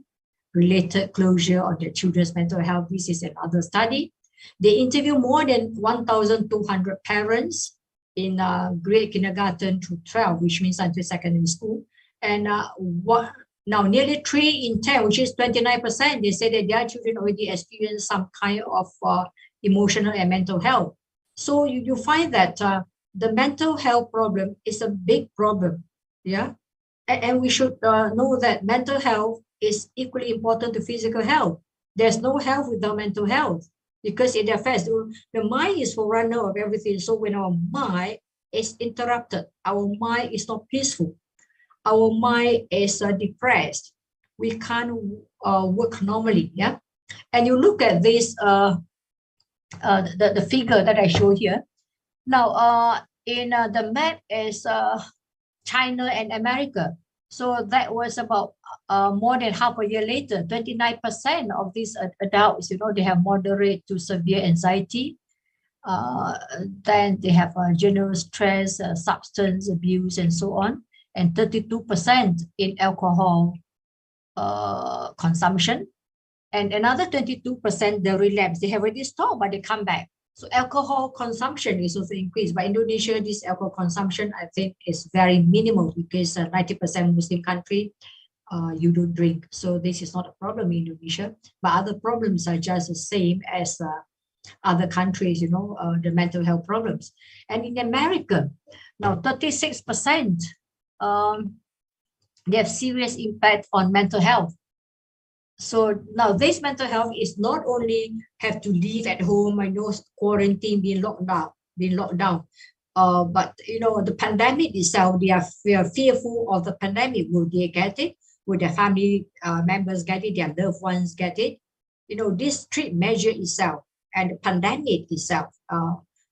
related closure on their children's mental health. This is another study. They interviewed more than 1,200 parents in grade kindergarten to 12, which means until secondary school. And now nearly 3 in 10, which is 29%, they say that their children already experience some kind of emotional and mental health. So you find that the mental health problem is a big problem, yeah? And we should know that mental health is equally important to physical health. There's no health without mental health, because it affects, the mind is forerunner of everything. So when our mind is interrupted, our mind is not peaceful, our mind is depressed, we can't work normally, yeah? And you look at this, the figure that I show here. Now, in the map is China and America. So that was about more than half a year later, 29% of these adults, they have moderate to severe anxiety. Then they have general stress, substance abuse, and so on. And 32% in alcohol consumption. And another 22%, the relapse. They have already stopped, but they come back. So alcohol consumption is also increased. But Indonesia, this alcohol consumption, I think, is very minimal because 90% Muslim country, you don't drink. So this is not a problem in Indonesia. But other problems are just the same as other countries, the mental health problems. And in America, now 36%, they have serious impact on mental health. So now this mental health is not only have to live at home, quarantine, being locked down, but the pandemic itself, they are fearful of the pandemic. Will they get it? Will their family members get it? Their loved ones get it? This street measure itself and the pandemic itself.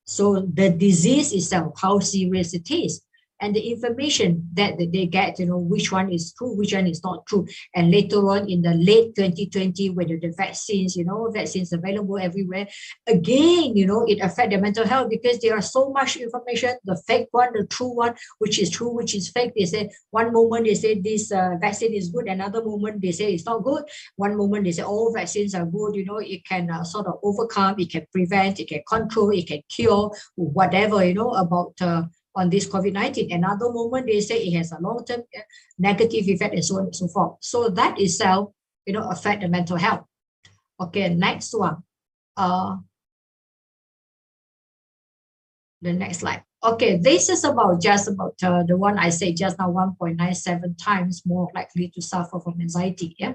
So the disease itself, how serious it is. And the information that they get, which one is true, which one is not true. And later on in the late 2020, when the vaccines, vaccines available everywhere, again, it affects their mental health because there are so much information, the fake one, the true one, which is true, which is fake. They say one moment they say this vaccine is good, another moment they say it's not good. One moment they say all vaccines are good, it can sort of overcome, it can prevent, it can control, it can cure, whatever, about on this COVID-19. Another moment they say it has a long-term negative effect and so on and so forth. So that itself, affect the mental health. Okay, next one. The next slide. Okay, this is just about the one I say just now, 1.97 times more likely to suffer from anxiety. Yeah.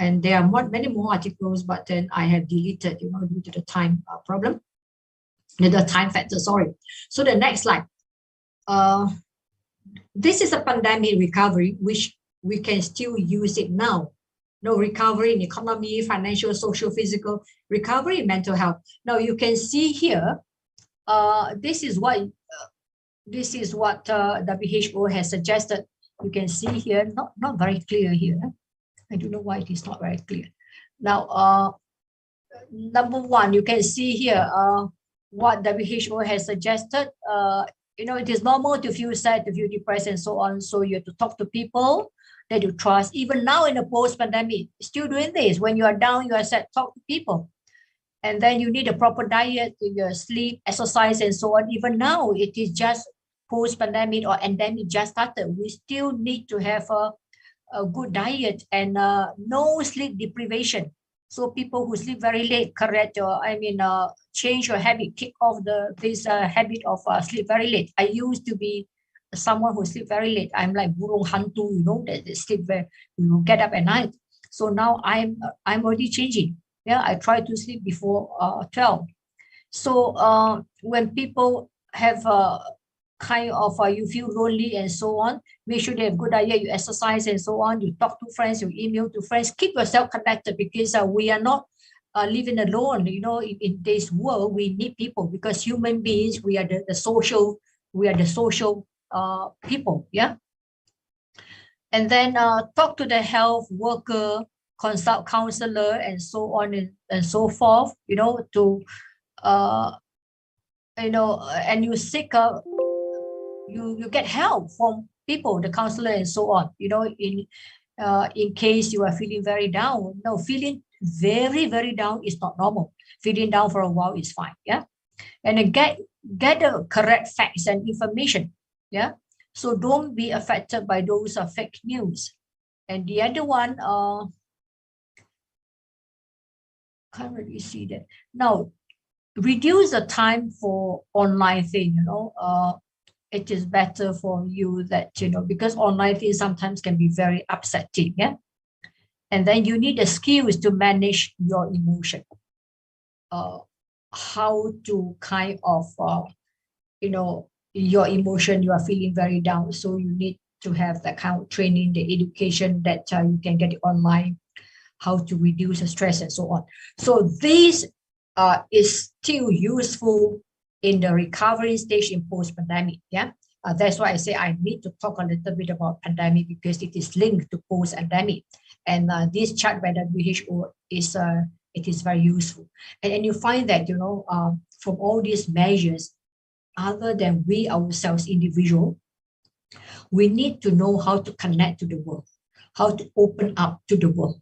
And there are many more articles, but then I have deleted, due to the time problem. The time factor, sorry. So the next slide. This is a pandemic recovery, which we can still use it now. Recovery in economy, financial, social, physical, recovery in mental health. Now you can see here, this is what WHO has suggested. You can see here, not very clear here. I don't know why it is not very clear. Now, number one, you can see here what WHO has suggested. It is normal to feel sad, to feel depressed, and so on. So you have to talk to people that you trust. Even now in the post-pandemic, still doing this. When you are down, you are sad, talk to people. And then you need a proper diet, your sleep, exercise, and so on. Even now, it is just post-pandemic or endemic just started. We still need to have a good diet and no sleep deprivation. So people who sleep very late, change your habit, kick off this habit of sleep very late. I used to be someone who sleep very late. I'm like burung hantu, that they sleep very, get up at night. So now I'm already changing. Yeah, I try to sleep before 12. So when people have you feel lonely and so on, make sure they have good diet, you exercise and so on, you talk to friends, you email to friends, keep yourself connected because we are not living alone. In this world, we need people because human beings, we are the social people. Yeah. And then talk to the health worker, consult counselor and so on and so forth, and you seek you get help from people, the counselor and so on, in case you are feeling very down. No, feeling very, very down is not normal. Feeling down for a while is fine. Yeah. And then get the correct facts and information. Yeah. So don't be affected by those fake news. And the other one, can't really see that. Now, reduce the time for online thing, it is better for you that, because online things sometimes can be very upsetting. Yeah. And then you need the skills to manage your emotion. How to kind of, your emotion, you are feeling very down. So you need to have that kind of training, the education that you can get it online, how to reduce the stress and so on. So this is still useful in the recovery stage in post-pandemic. Yeah. That's why I say I need to talk a little bit about pandemic because it is linked to post-pandemic. And this chart by WHO is it is very useful. And you find that, you know, from all these measures, other than we ourselves individual, we need to know how to connect to the world, how to open up to the world,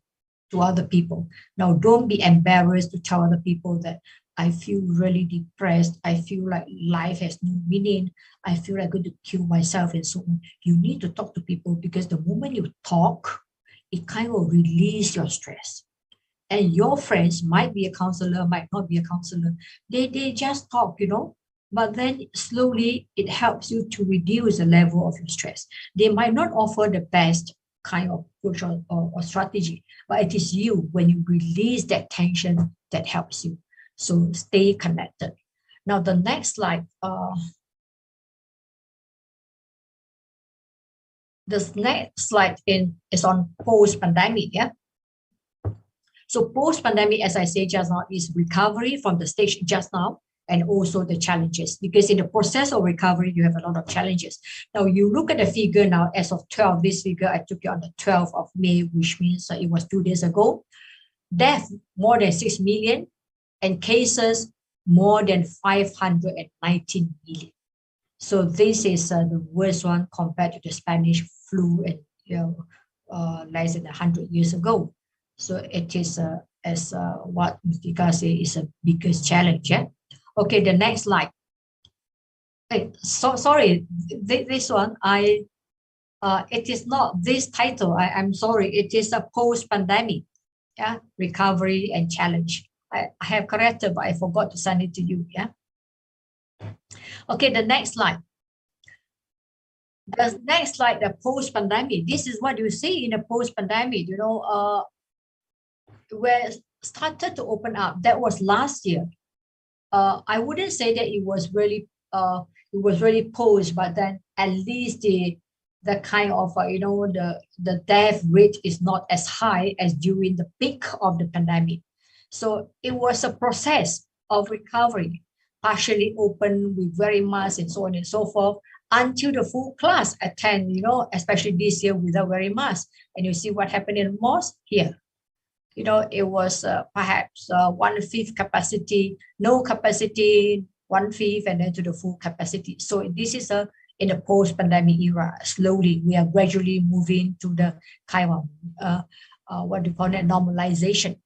to other people. Now, don't be embarrassed to tell other people that I feel really depressed. I feel like life has no meaning. I feel like I'm going to kill myself and so on. You need to talk to people because the moment you talk, it kind of release your stress. And your friends might be a counselor, might not be a counselor. They just talk, you know, but then slowly it helps you to reduce the level of your stress. They might not offer the best kind of approach or strategy, but it is you, when you release that tension, that helps you. So stay connected. Now the next slide, this next slide is on post-pandemic, yeah? So post-pandemic, as I said just now, is recovery from the stage just now, and also the challenges, because in the process of recovery, you have a lot of challenges. Now you look at the figure now, as of 12, this figure I took it on the 12th of May, which means it was 2 days ago. Death, more than 6 million, and cases, more than 519 million. So this is the worst one compared to the Spanish flu, and less than 100 years ago. So it is, as what Mustika say, is a biggest challenge. Yeah. Okay, the next slide. Hey, sorry, this one it is not this title. I'm sorry. It is a post-pandemic, yeah, recovery and challenge. I have corrected, but I forgot to send it to you. Yeah. Okay, the next slide. The next slide, the post-pandemic. This is what you see in the post-pandemic. You know, where started to open up. That was last year. I wouldn't say that it was really post, but then at least the kind of the death rate is not as high as during the peak of the pandemic. So it was a process of recovery, partially open with wearing masks and so on and so forth, until the full class attend, you know, especially this year without wearing masks. And you see what happened in mosque here. You know, it was perhaps 1/5 capacity, no capacity, 1/5, and then to the full capacity. So this is in the post-pandemic era. Slowly, we are gradually moving to the kind of what do you call it, normalization.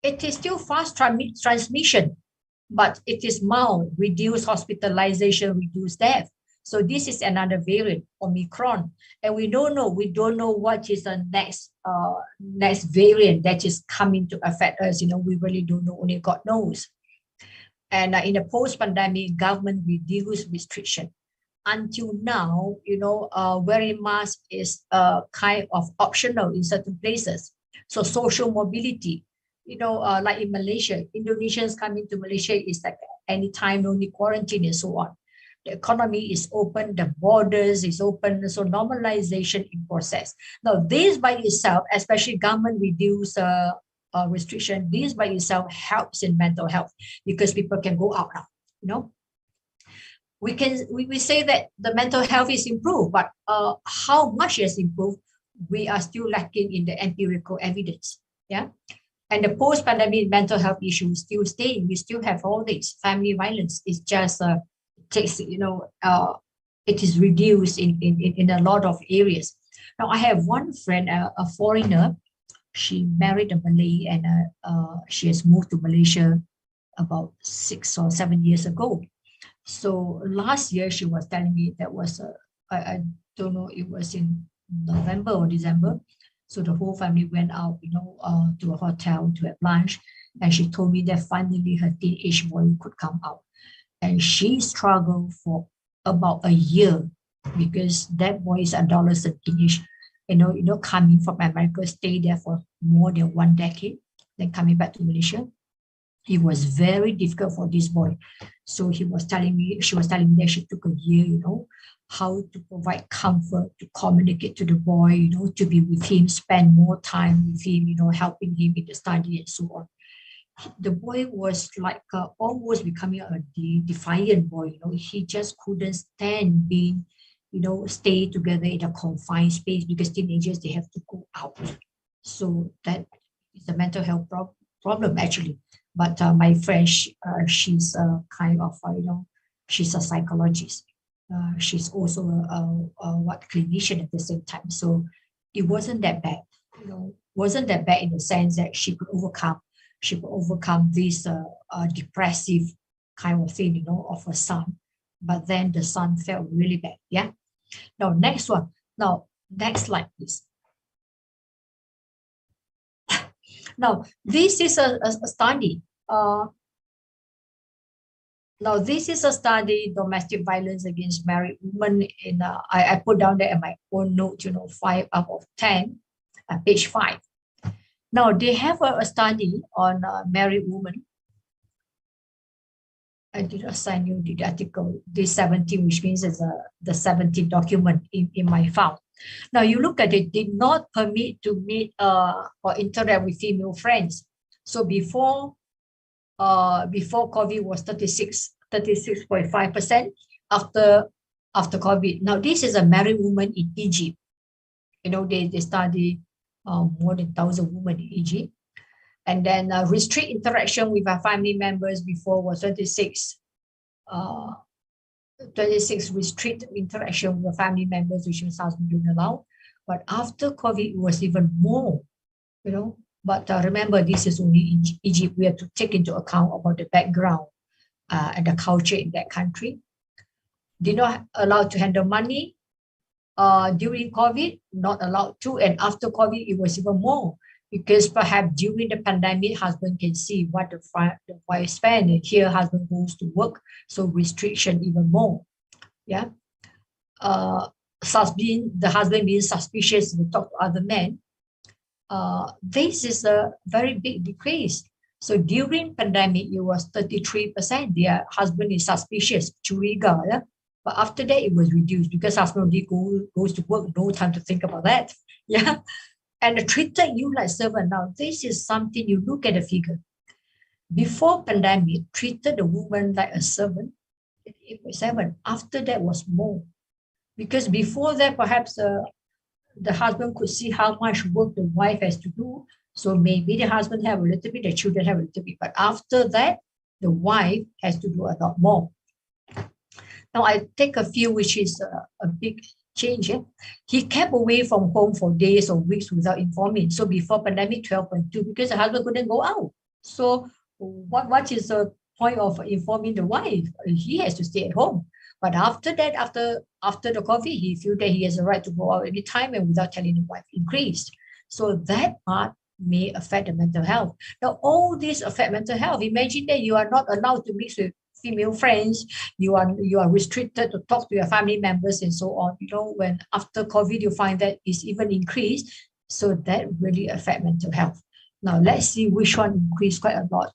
It is still fast transmission, but it is mild, reduced hospitalization, reduced death. So this is another variant, Omicron, and we don't know what is the next variant that is coming to affect us. You know, we really don't know. Only God knows. And in the post-pandemic, government reduced restriction. Until now, you know, wearing mask is kind of optional in certain places. So social mobility, you know, like in Malaysia, Indonesians coming to Malaysia is like anytime, no need quarantine and so on. The economy is open, the borders is open, so normalization in process. Now, this by itself, especially government reduce restriction, this by itself helps in mental health because people can go out now. You know, we say that the mental health is improved, but how much has improved? We are still lacking in the empirical evidence. Yeah. And the post-pandemic mental health issues still stay. We still have all this. Family violence is just takes, you know, it is reduced in a lot of areas. Now I have one friend, a foreigner. She married a Malay, and she has moved to Malaysia about 6 or 7 years ago. So last year she was telling me that was I don't know, it was in November or December. So the whole family went out, you know, to a hotel to have lunch, and she told me that finally her teenage boy could come out. And she struggled for about a year because that boy is adolescent teenage, you know, coming from America, stayed there for more than 1 decade, then coming back to Malaysia. It was very difficult for this boy. So she was telling me that she took a year, you know, how to provide comfort, to communicate to the boy, you know, to be with him, spend more time with him, you know, helping him in the study and so on. the boy was like almost becoming a defiant boy. He just couldn't stand being, stay together in a confined space, because teenagers, they have to go out. So that is a mental health problem actually. But my friend, she's a kind of, she's a psychologist. She's also a clinician at the same time. So it wasn't that bad, wasn't that bad in the sense that she could overcome this depressive kind of thing, of her son. But then the son felt really bad. Yeah. Now, next one. Now, next slide, please. Now, this is a study. Now, this is a study, domestic violence against married women. I put down there in my own note, 5 out of 10, page 5. Now, they have a study on married women. I did assign you the article, this 17, which means it's the 17th document in my file. Now, you look at it, did not permit to meet or interact with female friends. So before COVID was 36.5%. After COVID. Now, this is a married woman in Egypt. They study more than 1,000 women in Egypt. And then restrict interaction with our family members before was 26 restrict interaction with family members, which was husband don't allow. But after COVID, it was even more, But remember, this is only in Egypt. We have to take into account about the background and the culture in that country. Did not allowed to handle money during COVID, not allowed to. And after COVID, it was even more, because perhaps during the pandemic, husband can see what the wife spend, and here husband goes to work, so restriction even more. Yeah. The husband being suspicious to talk to other men. This is a very big decrease. So during pandemic, it was 33%. Their husband is suspicious, curiga. Yeah? But after that, it was reduced because husband only goes to work, no time to think about that. Yeah. And treated you like servant. Now, this is something, you look at the figure. Before pandemic, treated the woman like a servant, 8.7. After that was more. Because before that, perhaps the husband could see how much work the wife has to do. So maybe the husband have a little bit, the children have a little bit. But after that, the wife has to do a lot more. Now, I take a few, which is a big change. Yeah? He kept away from home for days or weeks without informing. So before pandemic, 12.2, because the husband couldn't go out. So what is the point of informing the wife? He has to stay at home. But after that, after the COVID, he feels that he has a right to go out anytime and without telling the wife, increased. So that part may affect the mental health. Now, all this affect mental health. Imagine that you are not allowed to mix with female friends, you are restricted to talk to your family members and so on. When after COVID, you find that it's even increased. So that really affect mental health. Now, let's see which one increased quite a lot.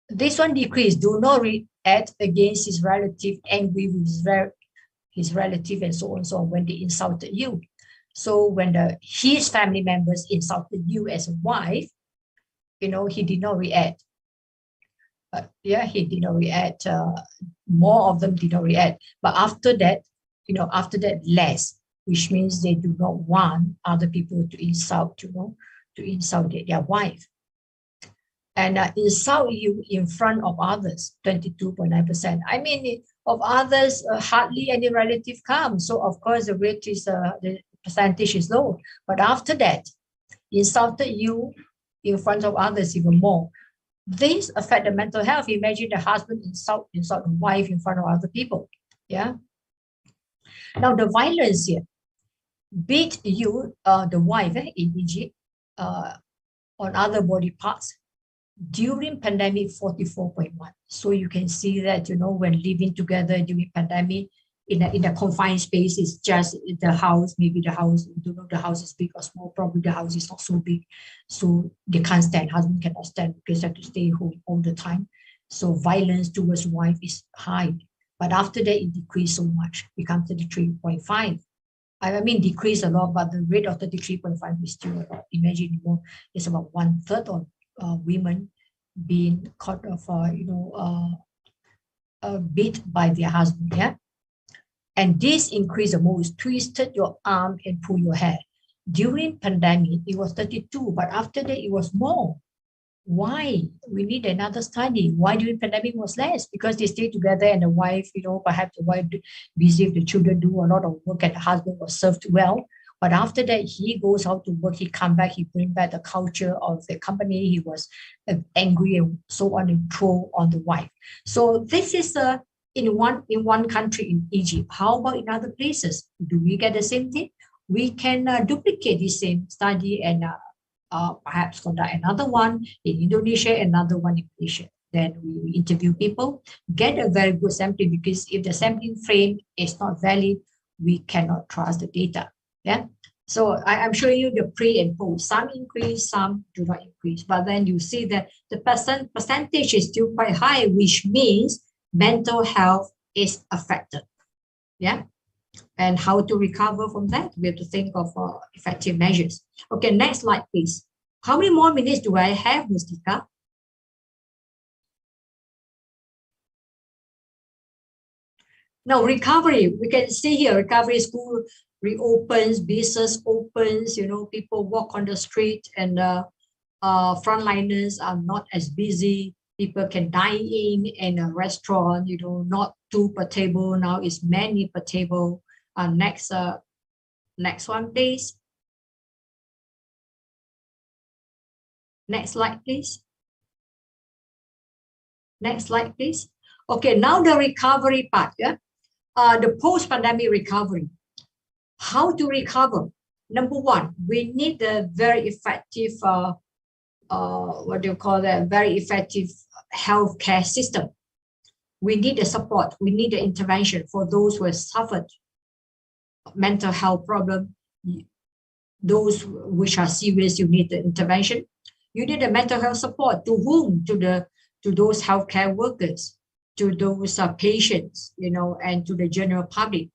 This one decreased. Do not react against his relative, angry with his relative and so on, when they insulted you. So when his family members insulted you as a wife, he did not react. He did not react. More of them did not react. But after that, less, which means they do not want other people to insult, their wife. And insult you in front of others, 22.9%. I mean, of others, hardly any relative come. So of course the rate is, the percentage is low. But after that, insulted you in front of others even more. This affect the mental health. Imagine the husband insult the wife in front of other people. Yeah. Now the violence here, beat you, the wife in Egypt, on other body parts. During pandemic, 44.1. So you can see that, when living together during pandemic, in a confined space, it's just the house, maybe the house, you don't know the house is big or small, probably the house is not so big. So they can't stand, husband cannot stand because they have to stay home all the time. So violence towards wife is high. But after that, it decreased so much, becomes 33.5. I mean, decreased a lot, but the rate of 33.5 is still a lot. Imagine more, it's about 1/3 or women being caught of, beat by their husband. Yeah. And this increased the most, twisted your arm and pull your hair. During pandemic, it was 32, but after that it was more. Why? We need another study. Why during pandemic was less? Because they stay together and the wife, perhaps the wife busy if the children do a lot of work and the husband was served well. But after that, he goes out to work, he come back, he bring back the culture of the company. He was angry and so on and throw on the wife. So this is in one country in Egypt. How about in other places? Do we get the same thing? We can duplicate the same study and perhaps conduct another one in Indonesia, another one in Malaysia. Then we interview people, get a very good sampling, because if the sampling frame is not valid, we cannot trust the data. Yeah. So I'm showing you the pre and post. Some increase, some do not increase. But then you see that the percentage is still quite high, which means mental health is affected. Yeah. And how to recover from that? We have to think of effective measures. Okay, next slide, please. How many more minutes do I have, Mustika? Now, recovery, we can see here, recovery, school reopens, business opens, people walk on the street and frontliners are not as busy. People can dine in a restaurant, not 2 per table, now it's many per table. Next one, please. Next slide, please. Next slide, please. Okay, now the recovery part. Yeah, the post-pandemic recovery. How to recover? Number one, we need a very effective, very effective healthcare system. We need the support. We need the intervention for those who have suffered mental health problem. Those which are serious, you need the intervention. You need the mental health support. To whom? To those healthcare workers, to those patients, and to the general public.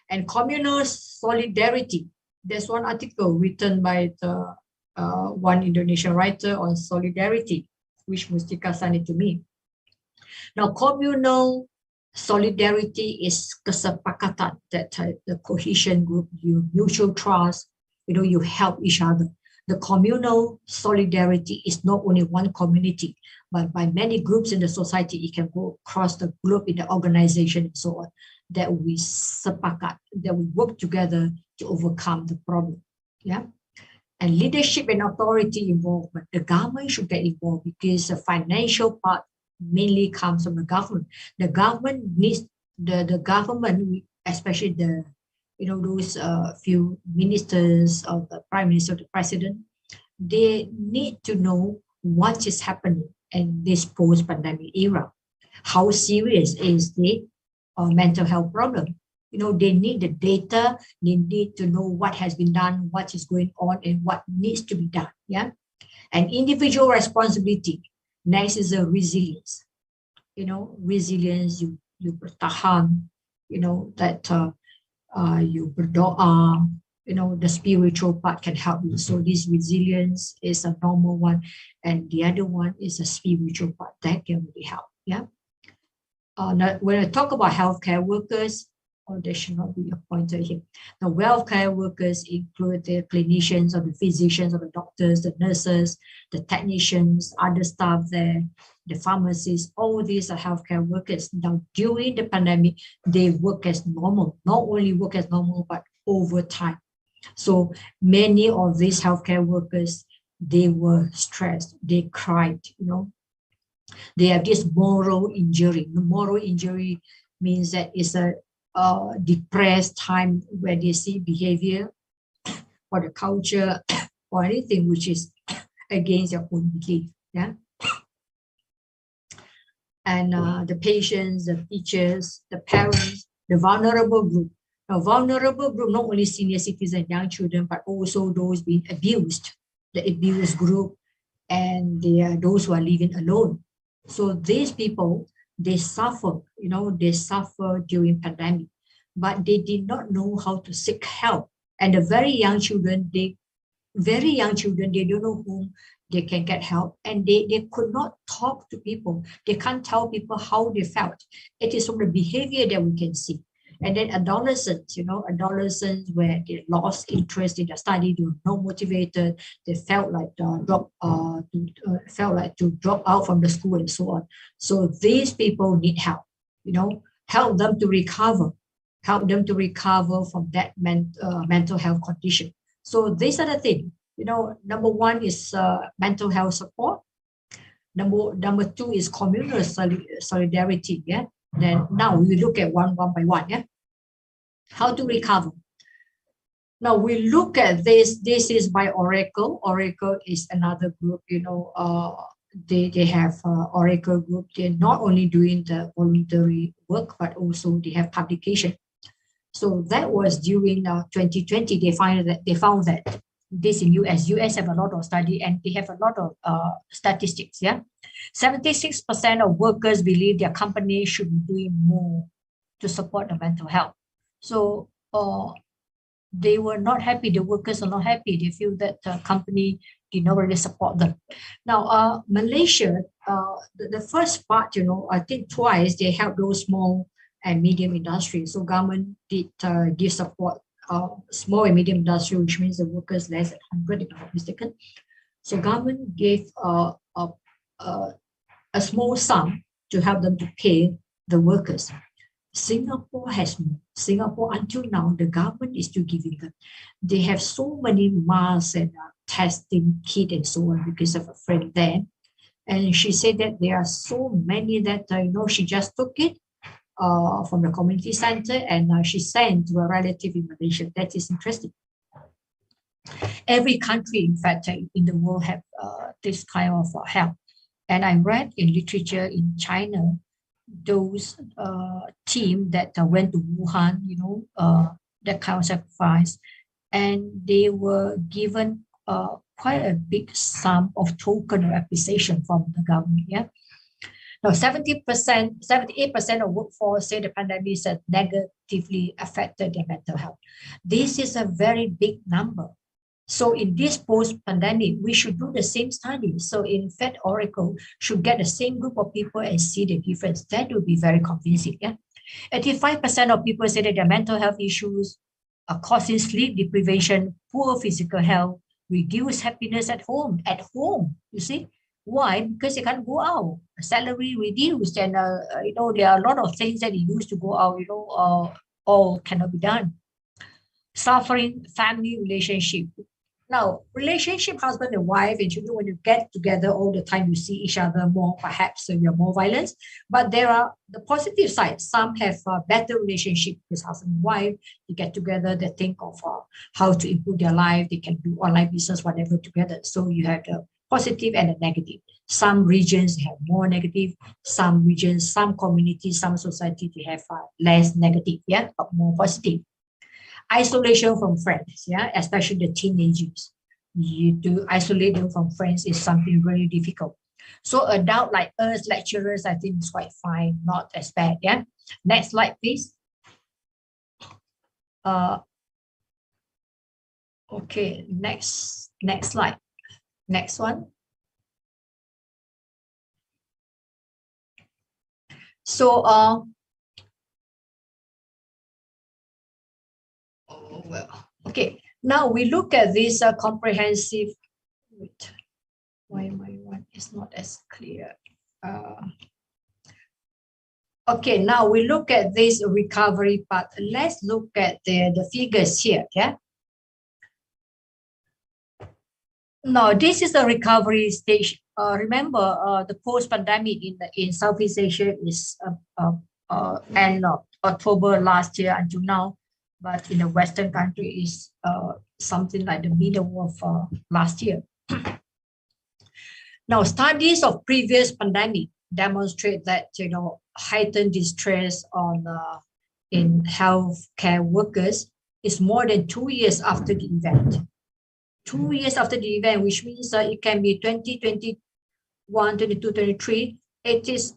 And communal solidarity. There's one article written by the one Indonesian writer on solidarity, which Mustika sent it to me. Now, communal solidarity is kesepakatan, that the cohesion group, you mutual trust, you help each other. The communal solidarity is not only one community, but by many groups in the society. It can go across the globe in the organization and so on, that we sepakat, that we work together to overcome the problem. Yeah. And leadership and authority involvement. The government should get involved, because the financial part mainly comes from the government. The government needs the government, especially those few ministers of the prime minister, the president, they need to know what is happening in this post-pandemic era. How serious is the mental health problem? They need the data. They need to know what has been done, what is going on, and what needs to be done. Yeah, and individual responsibility. Next is the resilience. Resilience. You bertahan. That you berdoa. The spiritual part can help you. So this resilience is a normal one, and the other one is a spiritual part that can really help. Yeah. Now, when I talk about healthcare workers, there should not be a pointer here. The healthcare workers include the clinicians or the physicians or the doctors, the nurses, the technicians, other staff there, the pharmacists. All these are healthcare workers. Now, during the pandemic, they work as normal. Not only work as normal, but overtime. So many of these healthcare workers, they were stressed. They cried. They have this moral injury. The moral injury means that it's a depressed time where they see behavior or the culture or anything which is against their own belief. Yeah. And the patients, the teachers, the parents, the vulnerable group. Now, vulnerable group, not only senior citizens, young children, but also those being abused, the abused group, and those who are living alone. So these people, they suffer, they suffer during pandemic, but they did not know how to seek help. And the very young children, they don't know whom they can get help, and they could not talk to people. They can't tell people how they felt. It is from the behavior that we can see. And then adolescents, adolescents where they lost interest in their study, they were not motivated, they felt like to drop out from the school and so on. So these people need help, help them to recover from that mental health condition. So these are the things, number one is mental health support. Number two is communal solidarity. Yeah. Then now we look at one by one. Yeah. How to recover. Now we look at this. This is by Oracle. Oracle is another group. They have Oracle group. They're not only doing the voluntary work, but also they have publication. So that was during 2020. They found that this in US have a lot of study, and they have a lot of statistics. Yeah, 76% of workers believe their company should be doing more to support the mental health. So they were not happy. The workers are not happy. They feel that the company did not really support them. Now, Malaysia, the first part, I think twice they helped those small and medium industry. So government did give support small and medium industry, which means the workers less than 100, if I'm not mistaken. So government gave a small sum to help them to pay the workers. Singapore until now, the government is still giving them. They have so many masks and testing kit and so on, because of a friend there. And she said that there are so many that, she just took it from the community center, and she sent to a relative in Malaysia. That is interesting. Every country, in fact, in the world have this kind of help. And I read in literature in China, those team that went to Wuhan, that kind of sacrifice, and they were given quite a big sum of token of appreciation from the government. Yeah. Now, 78% of workforce say the pandemic has negatively affected their mental health. This is a very big number. So in this post-pandemic, we should do the same study. So in fact, Oracle should get the same group of people and see the difference. That would be very convincing. Yeah? 85% of people say that their mental health issues are causing sleep deprivation, poor physical health, reduced happiness at home. You see? Why? Because they can't go out. Salary reduced, and there are a lot of things that they used to go out, all cannot be done. Suffering family relationship. Now, relationship, husband and wife and children, when you get together all the time, you see each other more, perhaps you're more violent. But there are the positive side. Some have a better relationship because husband and wife, they get together, they think of how to improve their life, they can do online business, whatever together. So you have the positive and the negative. Some regions have more negative, some regions, some communities, some society, they have less negative, yeah, but more positive. Isolation from friends, yeah, especially the teenagers. You to isolate them from friends is something very difficult. So adult like us, lecturers, I think it's quite fine, not as bad, yeah. Next slide, please. Okay, next slide. Next one. So, okay, now we look at this comprehensive, why my one is not as clear. Okay, now we look at this recovery part. Let's look at the figures here, yeah? Now, this is the recovery stage. Remember, the post-pandemic in Southeast Asia is end of October last year until now. But in the Western country is something like the middle of last year. Now, studies of previous pandemic demonstrate that heightened distress in healthcare workers is more than 2 years after the event. 2 years after the event, which means it can be 2021, 22, 23. It is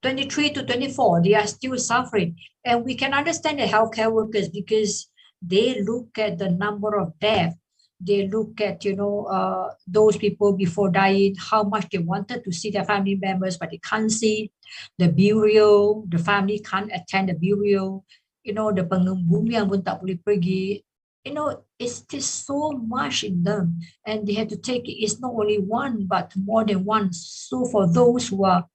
23 to 24, they are still suffering. And we can understand the healthcare workers because they look at the number of deaths. They look at, those people before dying, how much they wanted to see their family members, but they can't see. The burial, the family can't attend the burial. The pengembumian pun tak boleh pergi. It's just so much in them, and they have to take it. It's not only one, but more than one. So for those who are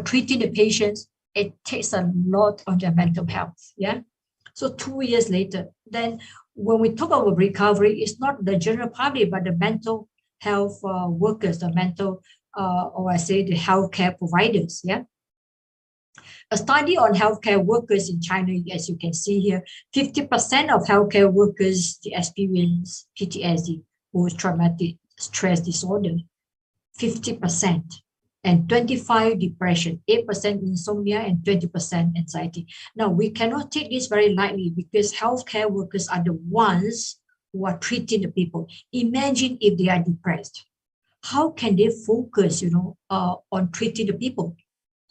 treating the patients, it takes a lot on their mental health. Yeah. So 2 years later, then when we talk about recovery, it's not the general public, but the mental health workers, the mental, or I say the healthcare providers. Yeah. A study on healthcare workers in China, as you can see here, 50% of healthcare workers experience PTSD, post-traumatic stress disorder, 50%, and 25% depression, 8% insomnia, and 20% anxiety. Now, we cannot take this very lightly because healthcare workers are the ones who are treating the people. Imagine if they are depressed. How can they focus, on treating the people?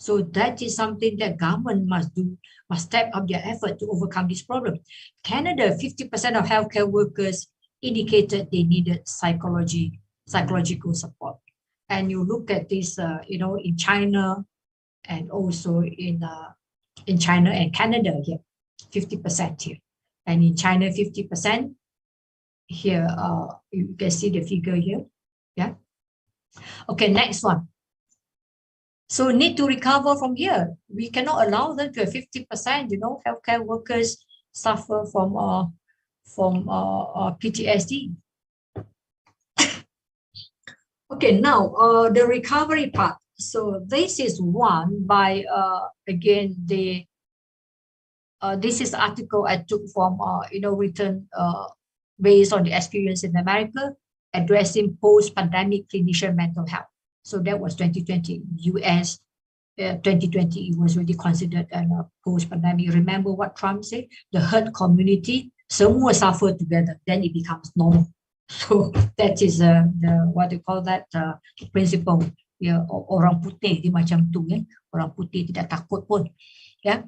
So that is something that government must do, must step up their effort to overcome this problem. Canada, 50% of healthcare workers indicated they needed psychological support. And you look at this, in China, and also in China and Canada here, 50% here, and in China 50% here. You can see the figure here. Yeah. Okay, next one. So need to recover from here. We cannot allow them to have 50%. Healthcare workers suffer from PTSD. Okay, now the recovery part. So this is one by again this is article I took from written based on the experience in America, addressing post-pandemic clinician mental health. So that was 2020. US 2020 it was really considered a post-pandemic. Remember what Trump said? The herd community, semua suffer together, then it becomes normal. So that is the what they call that principle. Ya, orang putih dia macam tu ya. Orang putih tidak takut pun. Ya.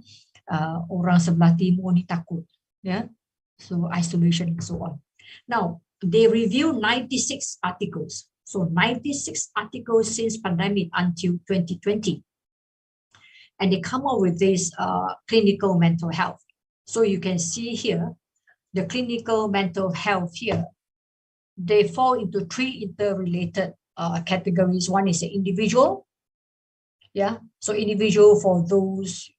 Orang sebelah timur ni takut. Ya. So isolation and so on. Now, they review 96 articles. So 96 articles since pandemic until 2020. And they come up with this clinical mental health. So you can see here, the clinical mental health here, they fall into 3 interrelated categories. One is the individual. Yeah. So individual for those,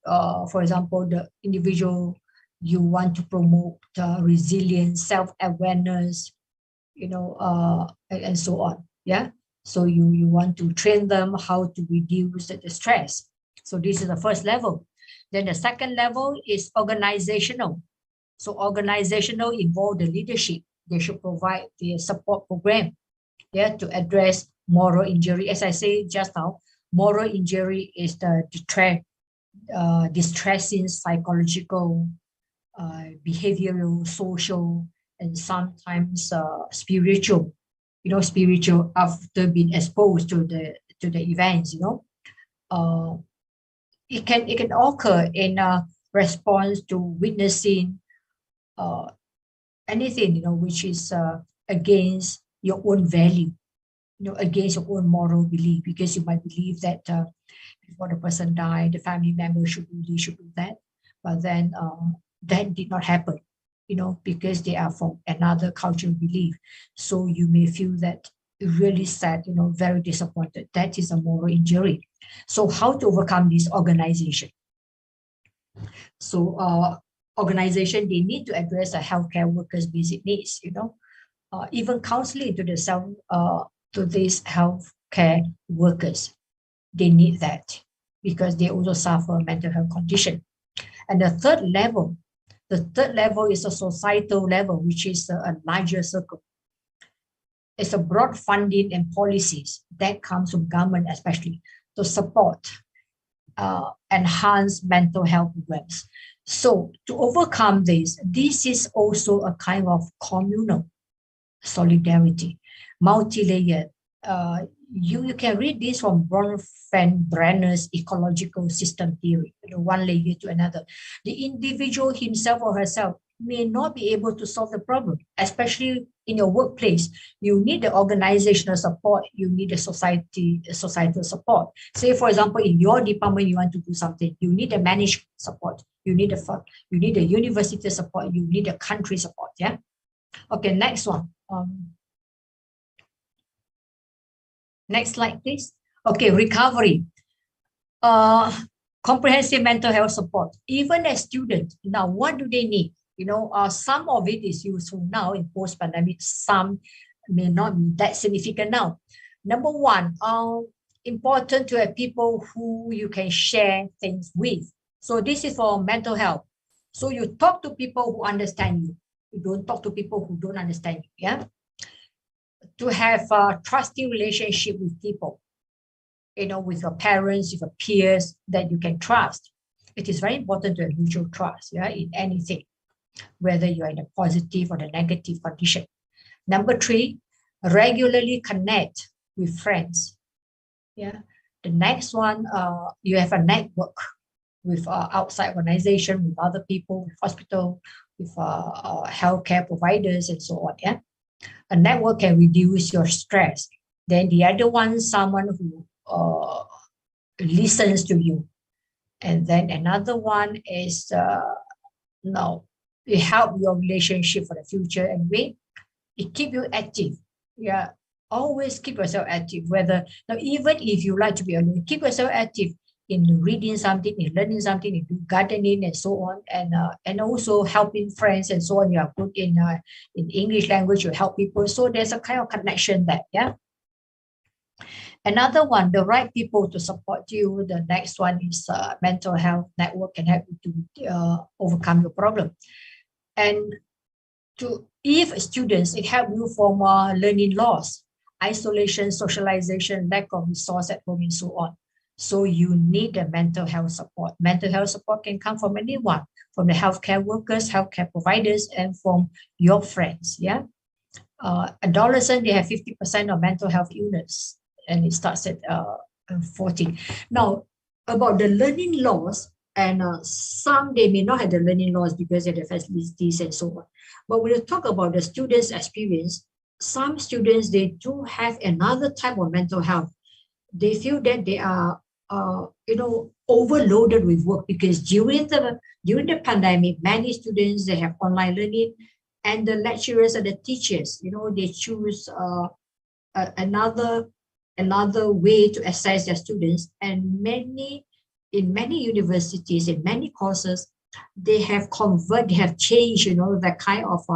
for example, the individual, you want to promote resilience, self-awareness, and so on. Yeah. So you want to train them how to reduce the stress. So this is the first level. Then the second level is organizational. So organizational involve the leadership. They should provide the support program, yeah, to address moral injury. As I say just now, moral injury is the distressing psychological, behavioral, social, and sometimes spiritual. Spiritual after being exposed to the events. It can occur in a response to witnessing anything which is against your own value, against your own moral belief, because you might believe that before the person died, the family member should do this, should do that, but then that did not happen. Because they are from another cultural belief. So you may feel that really sad, very disappointed. That is a moral injury. So how to overcome this organization? So organization, they need to address the healthcare workers' basic needs, even counseling to these healthcare workers. They need that because they also suffer mental health condition. And the third level is a societal level, which is a larger circle. It's a broad funding and policies that comes from government, especially to support enhance mental health programs. So to overcome this is also a kind of communal solidarity, multi-layered. You can read this from Bronfenbrenner's ecological system theory, one layer to another. The individual himself or herself may not be able to solve the problem, especially in your workplace, you need the organizational support, you need the societal support. Say, for example, in your department, you want to do something, you need the management support, you need the university support, you need the country support. Yeah. Okay, next one. Next slide, please. Okay, recovery. Comprehensive mental health support. Even as students, now what do they need? You know, some of it is useful now in post-pandemic. Some may not be that significant now. Number one, important to have people who you can share things with. So this is for mental health. So you talk to people who understand you. You don't talk to people who don't understand you. Yeah. To have a trusting relationship with people, you know, with your parents, with your peers that you can trust. It is very important to have mutual trust, yeah, in anything, whether you're in a positive or a negative condition. Number three, regularly connect with friends. Yeah. The next one, you have a network with outside organization, with other people, with hospital, with healthcare providers, and so on. Yeah. A network can reduce your stress. Then the other one, someone who listens to you. And then another one is it help your relationship for the future anyway. It keep you active. Yeah, always keep yourself active. Whether now, even if you like to be alone, keep yourself active in reading something, in learning something, in gardening, and so on, and also helping friends and so on. You are good in English language. You help people, so there's a kind of connection there. Yeah. Another one, the right people to support you. The next one is mental health network can help you to overcome your problem. And if students, it helps you from learning loss, isolation, socialization, lack of resource at home, and so on. So you need a mental health support. Mental health support can come from anyone, from the healthcare workers, healthcare providers, and from your friends. Yeah. Adolescents, they have 50% of mental health illness, and it starts at 14. Now, about the learning loss, and some they may not have the learning loss because of the facilities and so on. But when you talk about the students' experience, some students, they do have another type of mental health. They feel that they are overloaded with work, because during the pandemic, many students, they have online learning, and the lecturers and the teachers, they choose another way to assess their students. And in many universities, in many courses, they have changed, the kind of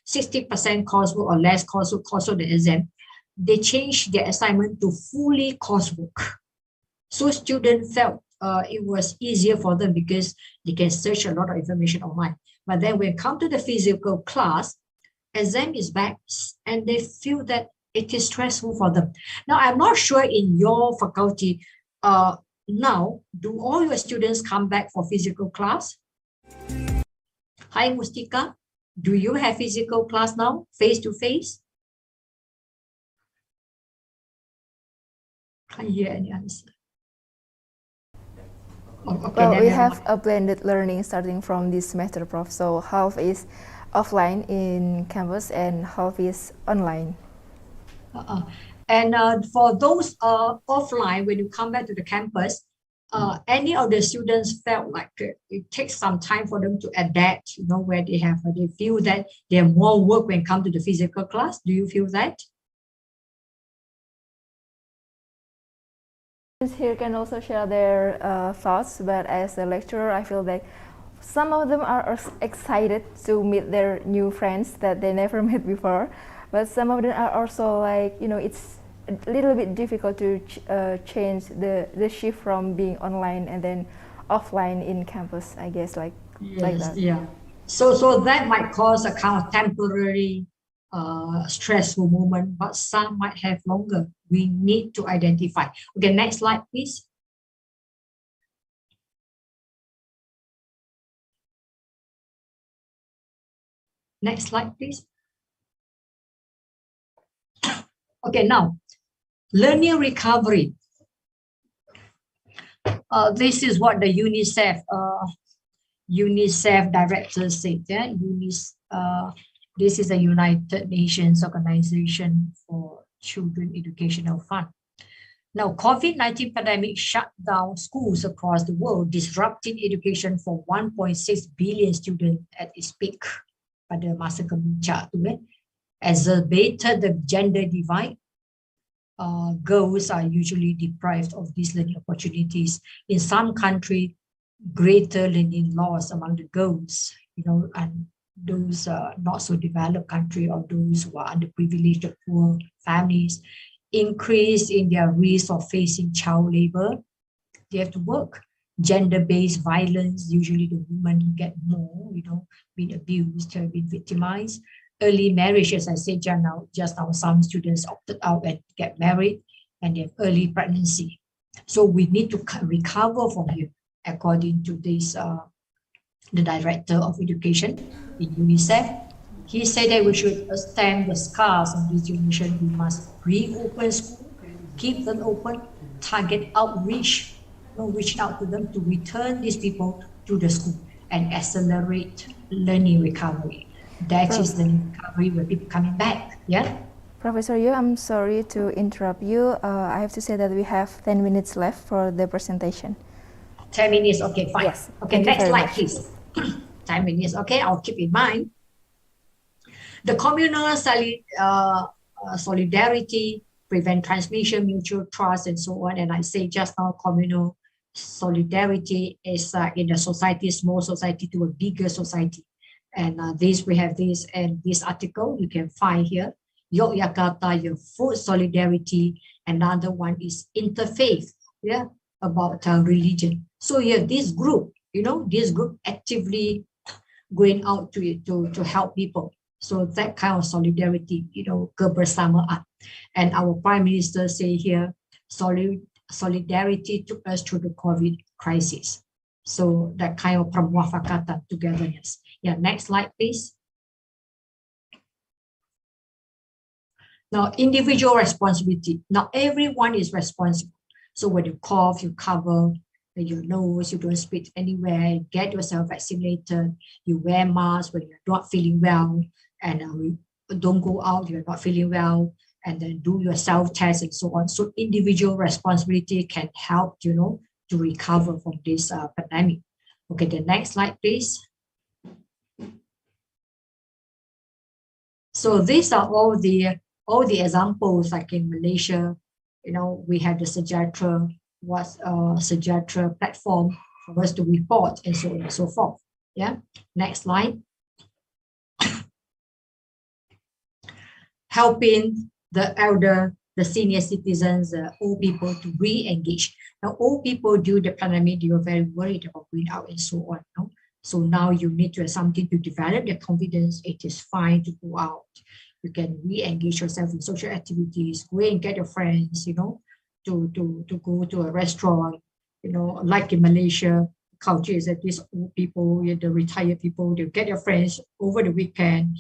60% coursework or less coursework the exam. They changed their assignment to fully coursework. So students felt it was easier for them because they can search a lot of information online. But then when it comes to the physical class, exam is back, and they feel that it is stressful for them. Now, I'm not sure in your faculty, now, do all your students come back for physical class? Hi, Mustika. Do you have physical class now, face-to-face? Can't hear any answer. Okay, well, we have a blended learning starting from this semester, Prof. So half is offline in campus and half is online. And for those offline, when you come back to the campus, any of the students felt like it takes some time for them to adapt, where they feel that they have more work when it comes to the physical class. Do you feel that? Here can also share their thoughts, but as a lecturer, I feel like some of them are excited to meet their new friends that they never met before, but some of them are also like, it's a little bit difficult to change the shift from being online and then offline in campus, I guess, like that. Yeah. So that might cause a kind of temporary stressful moment, but some might have longer. We need to identify. Okay, next slide, please. Next slide, please. Okay, now, learning recovery. This is what the UNICEF director said. Yeah? This is the United Nations Organization for Children Educational Fund. Now, COVID-19 pandemic shut down schools across the world, disrupting education for 1.6 billion students at its peak. Pada masa kemuncak tu, exacerbated the gender divide. Girls are usually deprived of these learning opportunities. In some countries, greater learning loss among the girls, and those not so developed countries or those who are underprivileged or poor families, increase in their risk of facing child labor. They have to work. Gender-based violence, usually the women get more, being abused, being victimized. Early marriage, as I said just now, some students opted out and get married, and they have early pregnancy. So we need to recover from here, according to this, the director of education in UNICEF. He said that we should stem the scars of this generation. We must reopen school, keep them open, target outreach, reaching out to them to return these people to the school and accelerate learning recovery. That is the recovery where people coming back. Yeah. Professor Yu, I'm sorry to interrupt you. I have to say that we have 10 minutes left for the presentation. 10 minutes, okay, fine. Yes. Okay, next slide, please. 10 minutes, okay, I'll keep in mind. The communal solidarity, prevent transmission, mutual trust, and so on. And I say just now, communal solidarity is in a society, small society to a bigger society. And we have this, and this article you can find here. Yogyakarta, your food solidarity. Another one is interfaith, about religion. So you have this group, this group actively going out to help people. So that kind of solidarity, kebersamaan. And our Prime Minister say here, solidarity took us through the COVID crisis. So that kind of permuafakatan, togetherness. Yeah, next slide, please. Now, individual responsibility. Now, everyone is responsible. So when you cough, you cover your nose, you don't spit anywhere, you get yourself vaccinated, you wear masks when you're not feeling well, and don't go out, you're not feeling well, and then do your self-test and so on. So individual responsibility can help, to recover from this pandemic. Okay, the next slide, please. So these are all the examples, like in Malaysia, we have the Sejahtera, Sejahtera platform for us to report, and so on and so forth. Yeah, next slide. Helping the elder, the senior citizens, the old people to re-engage. Now, old people during the pandemic, they were very worried about going out and so on. So now you need to have something to develop their confidence. It is fine to go out. You can re-engage yourself in social activities, go and get your friends, to go to a restaurant, like in Malaysia, culture is that these old people, the retired people, they get their friends over the weekend.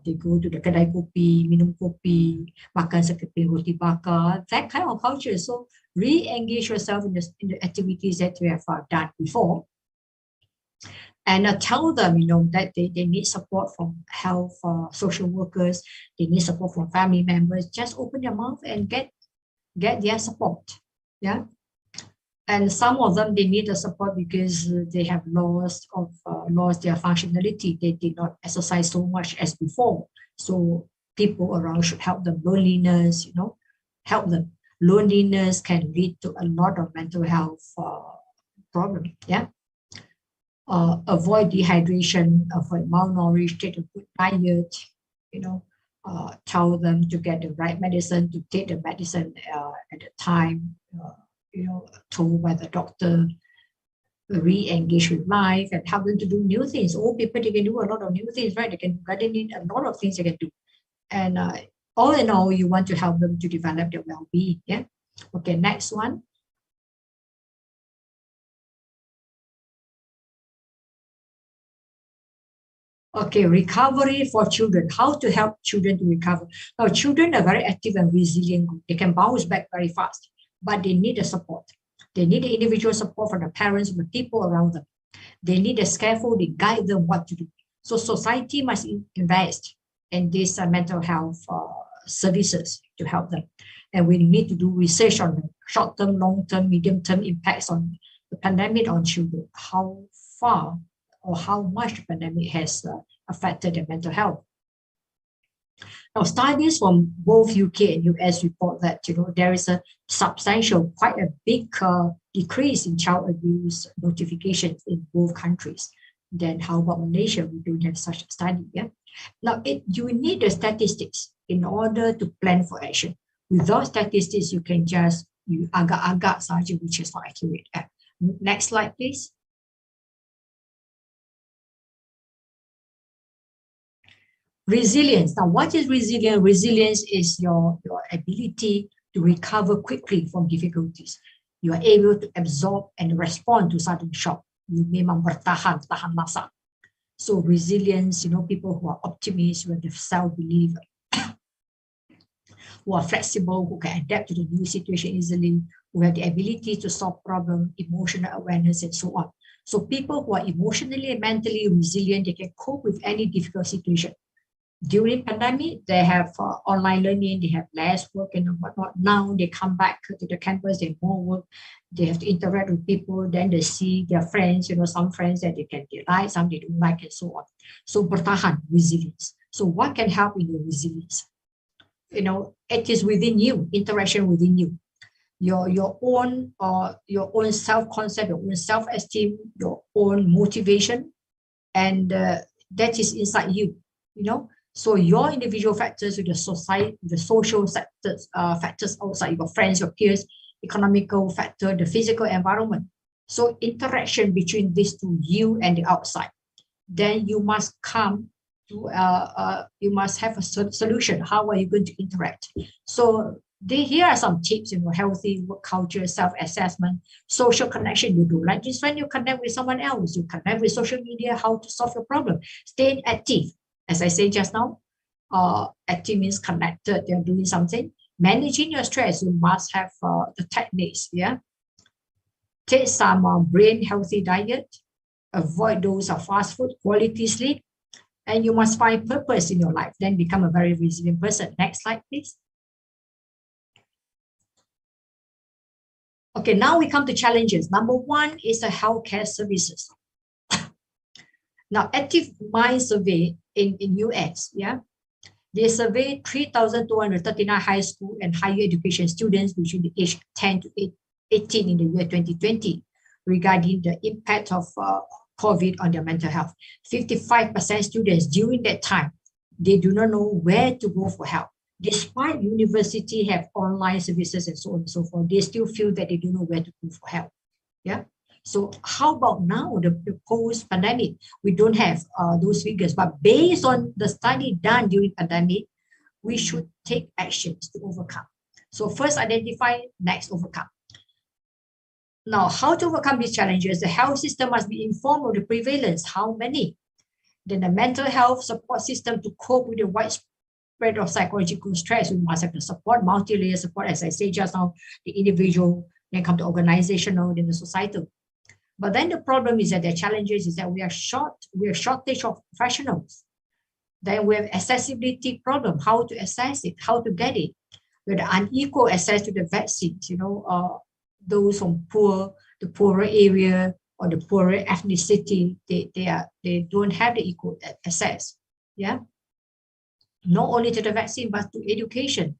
They go to the kedai kopi, minum kopi, makan sekeping roti bakar, that kind of culture. So re-engage yourself in the activities that you have done before. And tell them, that they need support from health social workers, they need support from family members. Just open their mouth and get their support. Yeah. And some of them, they need the support because they have lost their functionality. They did not exercise so much as before. So people around should help them. Loneliness, help them. Loneliness can lead to a lot of mental health problems. Yeah. Avoid dehydration, avoid malnourished, take a good diet, tell them to get the right medicine, to take the medicine at the time, told by the doctor, re-engage with life, and help them to do new things. Old people, they can do a lot of new things, right? They can gardening, a lot of things they can do. And all in all, you want to help them to develop their well-being. Yeah. Okay, next one. Okay, recovery for children. How to help children to recover. Now, children are very active and resilient. They can bounce back very fast, but they need the support. They need the individual support from the parents, from the people around them. They need a scaffolding, guide them what to do. So society must invest in these mental health services to help them. And we need to do research on the short-term, long-term, medium-term impacts on the pandemic on children, how far or how much the pandemic has affected their mental health. Now, studies from both UK and US report that there is a substantial, quite a big decrease in child abuse notifications in both countries. Then how about Malaysia? We don't have such a study. Yeah. Now, you need the statistics in order to plan for action. Without statistics, you can just agak-agak saja, which is not accurate. Next slide, please. Resilience. Now, what is resilience? Resilience is your ability to recover quickly from difficulties. You are able to absorb and respond to sudden shock. You memang bertahan, tahan masa. So resilience, people who are optimists, who have the self-belief, who are flexible, who can adapt to the new situation easily, who have the ability to solve problems, emotional awareness, and so on. So people who are emotionally and mentally resilient, they can cope with any difficult situation. During pandemic, they have online learning, they have less work and whatnot. Now they come back to the campus, they have more work, they have to interact with people, then they see their friends, some friends that they like, some they don't like, and so on. So bertahan, resilience. So what can help in your resilience? It is within you, interaction within you. Your own self-concept, your own self-esteem, your own motivation, and that is inside you, So your individual factors with the society, the social factors outside, your friends, your peers, economical factor, the physical environment. So interaction between these two, you and the outside. Then you must come to, you must have a solution. How are you going to interact? So here are some tips, healthy work culture, self-assessment, social connection. You do like this when you connect with someone else, you connect with social media, how to solve your problem. Stay active. As I said just now, active means connected, they're doing something. Managing your stress, you must have the techniques, yeah? Take some brain healthy diet, avoid those fast food, quality sleep, and you must find purpose in your life, then become a very resilient person. Next slide, please. Okay, now we come to challenges. Number one is the healthcare services. Now, Active Mind survey in US, yeah, they surveyed 3,239 high school and higher education students between the age 10 to 18 in the year 2020 regarding the impact of COVID on their mental health. 55% students during that time, they do not know where to go for help. Despite university have online services and so on and so forth, they still feel that they don't know where to go for help. Yeah. So how about now, the post-pandemic? We don't have those figures, but based on the study done during pandemic, we should take actions to overcome. So first identify, next overcome. Now, how to overcome these challenges? The health system must be informed of the prevalence, how many? Then the mental health support system to cope with the widespread of psychological stress. We must have the support, multi-layer support, as I said just now, the individual, then come to organizational, then the societal. But then the problem is that the challenges is that we are shortage of professionals. Then we have accessibility problem, how to access it, how to get it. We have the unequal access to the vaccines, those from the poorer area or the poorer ethnicity, they don't have the equal access. Yeah. Not only to the vaccine, but to education.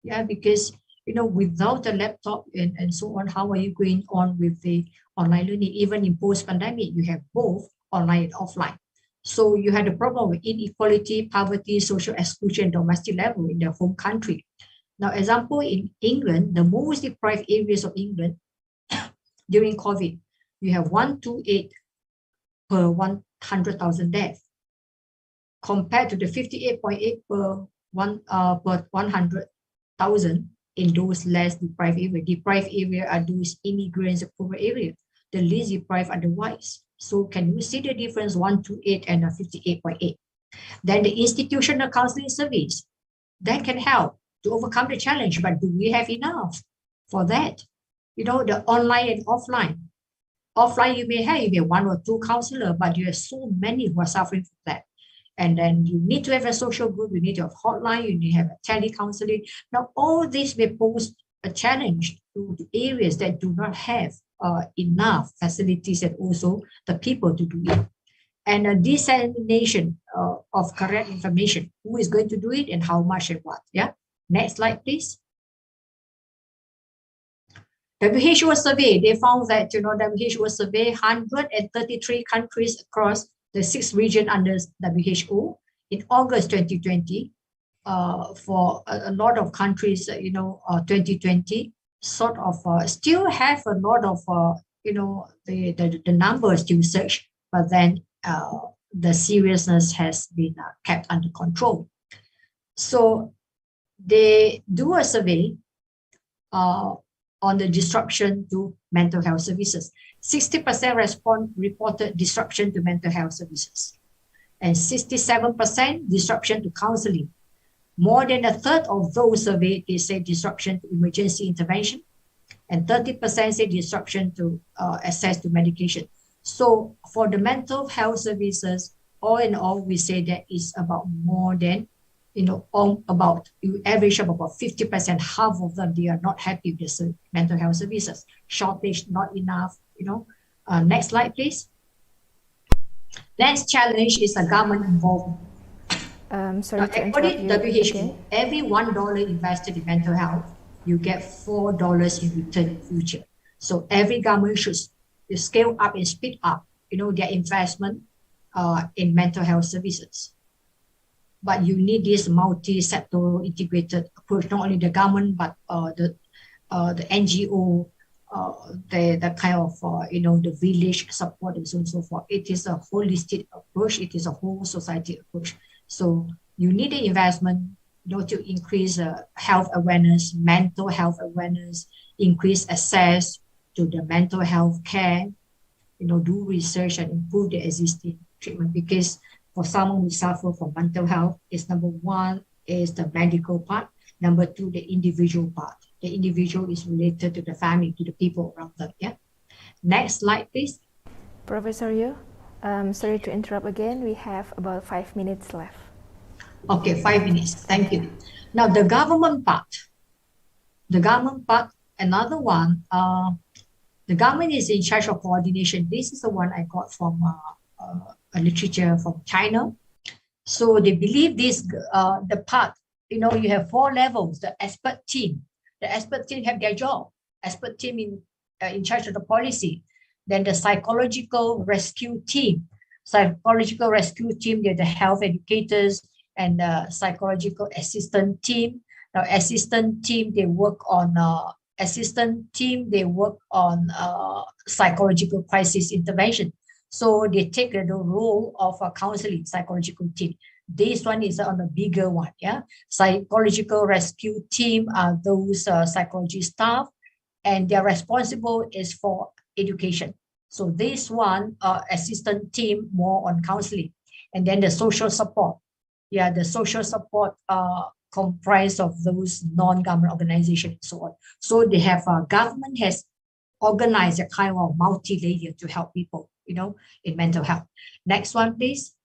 Yeah, because without a laptop and so on, how are you going on with the online learning? Even in post-pandemic, you have both online and offline. So you had a problem with inequality, poverty, social exclusion, domestic level in their home country. Now, example, in England, the most deprived areas of England during COVID, you have 128 per 100,000 deaths, compared to the 58.8 per 100,000 in those less deprived areas. Deprived area are those immigrants, the poorer area. The least deprived are the whites. So can you see the difference, 128 and 58.8? Then the institutional counseling service, that can help to overcome the challenge, but do we have enough for that? The online and offline. Offline, you may have one or two counselors, but you have so many who are suffering from that. And then you need to have a social group, you need to have hotline, you need to have a tele-counseling. Now, all this may pose a challenge to the areas that do not have enough facilities and also the people to do it. And a dissemination of correct information. Who is going to do it and how much and what? Yeah. Next slide, please. WHO survey, they found that, WHO survey 133 countries across the 6 regions under WHO in August 2020. For a lot of countries, 2020 sort of still have a lot of, the numbers to search, but then the seriousness has been kept under control. So they do a survey on the disruption to mental health services. 60% reported disruption to mental health services, and 67% disruption to counseling. More than a third of those surveyed, they say disruption to emergency intervention, and 30% say disruption to access to medication. So for the mental health services, all in all, we say that is about more than, about you average of about 50%, half of them, they are not happy with the mental health services. Shortage, not enough, Next slide, please. Next challenge is the government involvement. Sorry to according interrupt to you. WHO, Okay. every $1 invested in mental health, you get $4 in return in future. So every government should scale up and speed up, their investment in mental health services. But you need this multi-sectoral integrated approach, not only the government, but the NGO, the kind of, the village support and so on and so forth. It is a holistic approach. It is a whole society approach. So you need the investment, to increase health awareness, mental health awareness, increase access to the mental health care, do research and improve the existing treatment. Because for someone who suffer from mental health, is number one is the medical part. Number two, the individual part. The individual is related to the family, to the people around them. Yeah. Next slide, please. Professor Yu, sorry to interrupt again. We have about 5 minutes left. Okay, 5 minutes. Thank you. Now the government part. Another one. The government is in charge of coordination. This is the one I got from a literature from China. So they believe this, the part, you have 4 levels. The expert team have their job. Expert team in charge of the policy. Then the psychological rescue team. They're the health educators and the psychological assistant team. Now, assistant team, they work on psychological crisis intervention. So they take the role of a counseling psychological team. This one is on a bigger one. Yeah, psychological rescue team are those psychology staff, and their responsible is for education. So this one, assistant team, more on counseling. And then the social support. Yeah, the social support comprised of those non-government organizations and so on. So they have, government has organized a kind of multi-layer to help people, in mental health. Next one, please.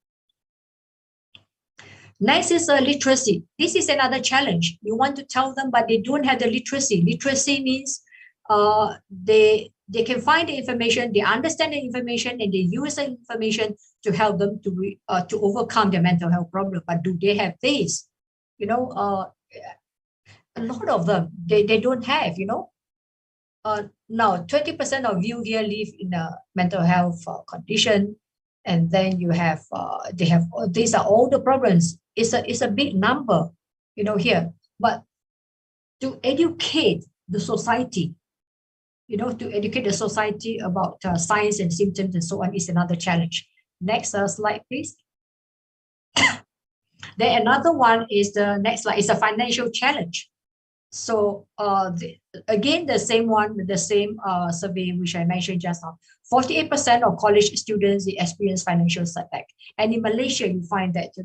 Next is literacy. This is another challenge. You want to tell them, but they don't have the literacy. Literacy means they can find the information, they understand the information, and they use the information to help them to overcome their mental health problem. But do they have this? A lot of them, they don't have, Now, 20% of you here live in a mental health condition, and then you have, these are all the problems. It's a big number, here. But to educate the society, about signs and symptoms and so on is another challenge. Next slide, please. Then another one is the next slide, is a financial challenge. So again, the same survey which I mentioned just now. 48% of college students, they experience financial setback. And in Malaysia, you find that,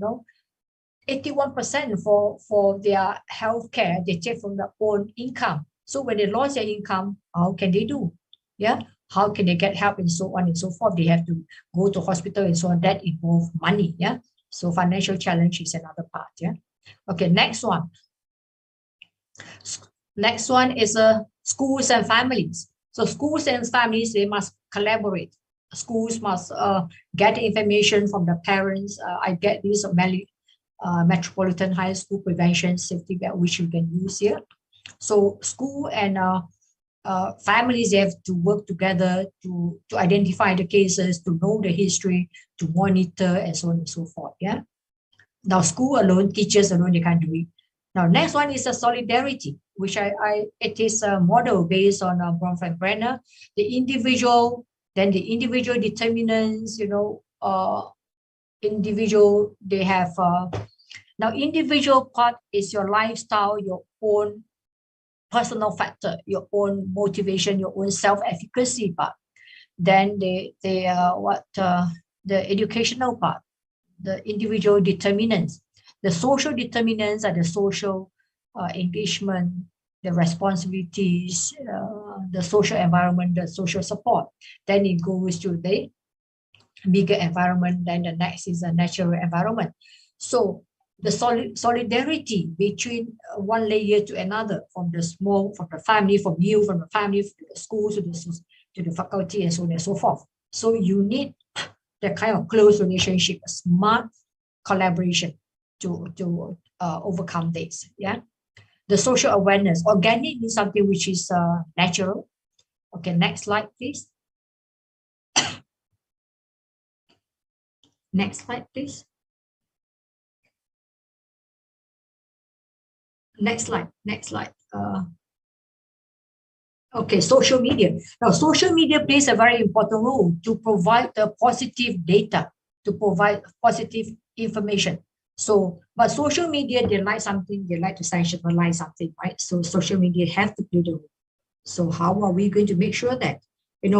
81% for their healthcare, they take from their own income. So when they lost their income, how can they do? Yeah. how can they get help, and so on and so forth. They have to go to hospital and so on. That involves money. Yeah. So financial challenge is another part. Yeah. Okay. Next one. Next one is schools and families. So schools and families, they must collaborate. Schools must get information from the parents. I get this Metropolitan High School Prevention Safety Belt, which you can use here. So school and families, they have to work together to identify the cases, to know the history, to monitor, and so on and so forth. Yeah. Now, school alone, teachers alone, they can't do it. Now, next one is a solidarity, which it is a model based on Bromf and Brenner. The individual determinants, individual, they have, now individual part is your lifestyle, your own personal factor, your own motivation, your own self-efficacy part. Then the educational part, the individual determinants. The social determinants are the social engagement, the responsibilities, the social environment, the social support. Then it goes to the bigger environment. Then the next is the natural environment. So the solidarity between one layer to another, from the family, from you, from the family, from the school to the faculty, and so on and so forth. So you need that kind of close relationship, a smart collaboration to overcome this. Yeah. The social awareness. Organic means something which is natural. Okay, next slide, please. Next slide, please. Next slide. Okay, social media. Now, social media plays a very important role to provide the positive data, to provide positive information. So, but social media, they like something, they like to sensationalize something, right? So social media have to play the role. So how are we going to make sure that,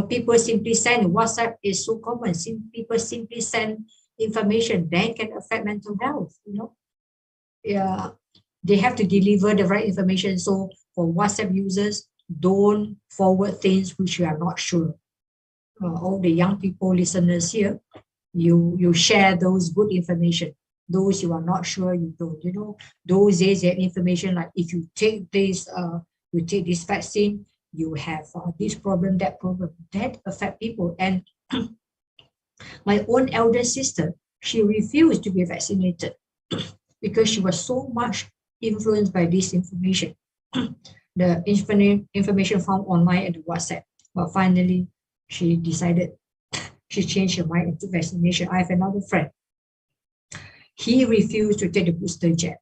people simply send, WhatsApp is so common, people simply send information that can affect mental health, Yeah, they have to deliver the right information. So for WhatsApp users, don't forward things which you are not sure. All the young people, listeners here, you share those good information. Those you are not sure, you don't. Those days you have information like, if you take this vaccine, you have this problem, that problem. That affect people. And my own elder sister, she refused to be vaccinated because she was so much influenced by this information. The information found online at the WhatsApp. But finally, she decided, she changed her mind into vaccination. I have another friend. He refused to take the booster jab,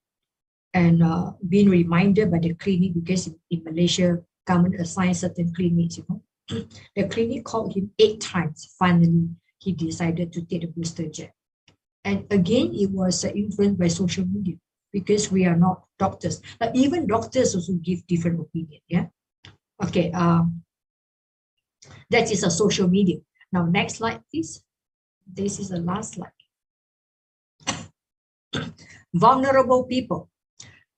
and being reminded by the clinic, because in Malaysia, government assigns certain clinics, The clinic called him 8 times. Finally, he decided to take the booster jab. And again, it was influenced by social media, because we are not doctors. But even doctors also give different opinion. Yeah. Okay. That is a social media. Now, next slide, please. This is the last slide. Vulnerable people.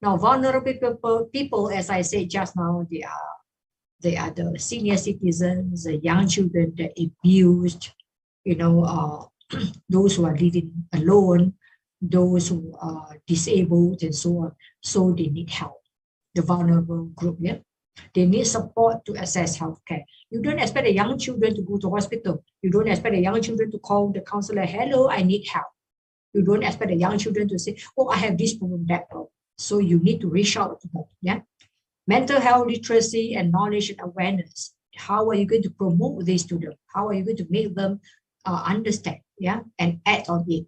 Now, vulnerable people, as I said just now, they are the senior citizens, the young children, the abused, those who are living alone, those who are disabled, and so on. So they need help. The vulnerable group, yeah. They need support to access healthcare. You don't expect the young children to go to hospital. You don't expect the young children to call the counselor, hello, I need help. You don't expect the young children to say, oh, I have this problem, that problem. So you need to reach out to them. Yeah. Mental health literacy and knowledge and awareness. How are you going to promote this to them? How are you going to make them understand, yeah, and act on it?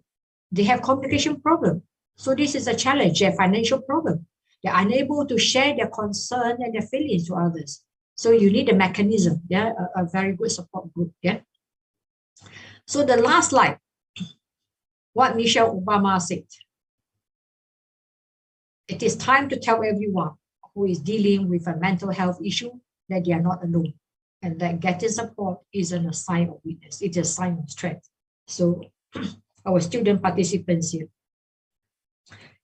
They have communication problem. So this is a challenge, a financial problem. They're unable to share their concern and their feelings to others. So you need a mechanism, yeah, a very good support group, yeah. So the last slide, what Michelle Obama said. It is time to tell everyone who is dealing with a mental health issue that they are not alone, and that getting support isn't a sign of weakness, it's a sign of strength. So our student participants here,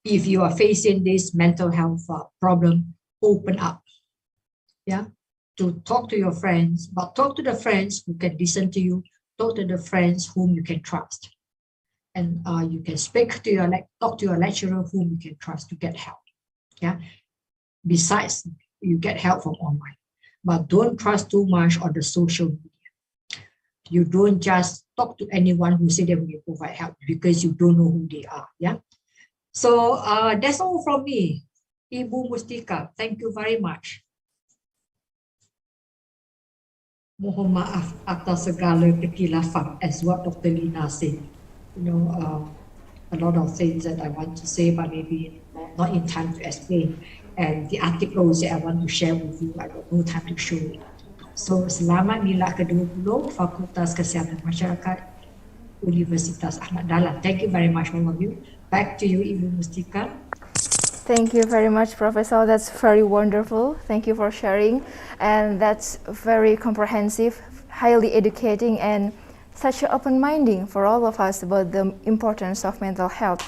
if you are facing this mental health problem, open up. Yeah, to talk to your friends, but talk to the friends who can listen to you, talk to the friends whom you can trust. And you can speak to talk to your lecturer whom you can trust to get help. Yeah. Besides, you get help from online, but don't trust too much on the social media. You don't just talk to anyone who say they will provide help because you don't know who they are. Yeah. So that's all from me. Ibu Mustika, thank you very much. Mohon maaf atas segala kekilafan, as what Dr. Lina said. A lot of things that I want to say, but maybe not in time to explain. And the articles that I want to share with you, I got no time to show it. So, selamat Milad ke-20 Fakultas Kesehatan Masyarakat Universitas Ahmad Dahlan. Thank you very much, all of you. Back to you, Ibu Mustika. Thank you very much, Professor. That's very wonderful. Thank you for sharing. And that's very comprehensive, highly educating, and such an open-minding for all of us about the importance of mental health,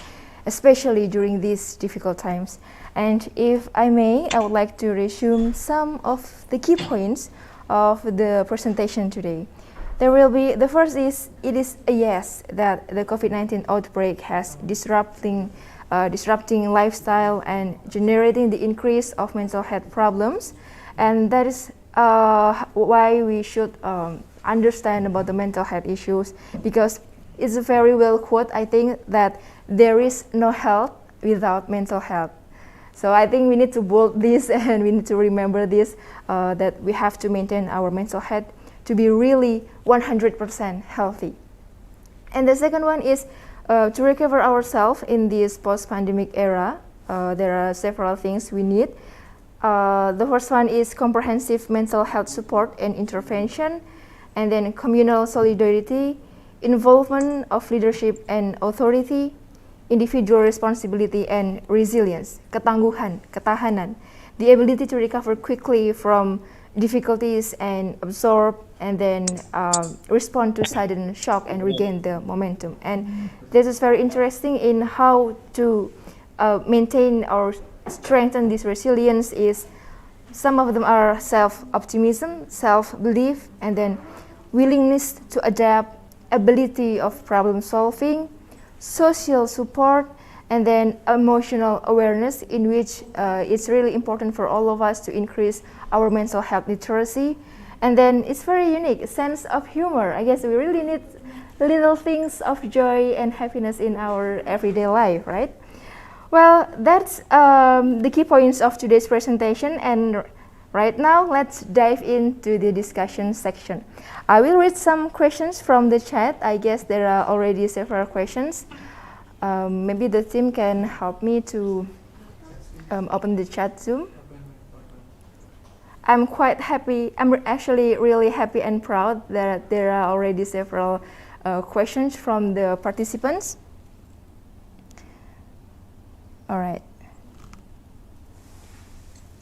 especially during these difficult times. And if I may, I would like to resume some of the key points of the presentation today. The first is, it is a yes that the COVID-19 outbreak has disrupting lifestyle and generating the increase of mental health problems, and that is why we should understand about the mental health issues, because it's a very well quote, I think, that there is no health without mental health. So I think we need to bold this and we need to remember this, that we have to maintain our mental health to be really 100% healthy. And the second one is to recover ourselves in this post-pandemic era. There are several things we need. The first one is comprehensive mental health support and intervention, and then communal solidarity, involvement of leadership and authority, individual responsibility and resilience, ketangguhan, ketahanan, the ability to recover quickly from difficulties and absorb and then respond to sudden shock and regain the momentum. And this is very interesting in how to maintain or strengthen this resilience. Is some of them are self-optimism, self-belief, and then willingness to adapt, ability of problem solving, social support, and then emotional awareness, in which it's really important for all of us to increase our mental health literacy. And then it's very unique, a sense of humor. I guess we really need little things of joy and happiness in our everyday life, right? Well, that's the key points of today's presentation, and right now let's dive into the discussion section. I will read some questions from the chat. I guess there are already several questions. Maybe the team can help me to open the chat Zoom. I'm quite happy. I'm actually really happy and proud that there are already several questions from the participants. All right.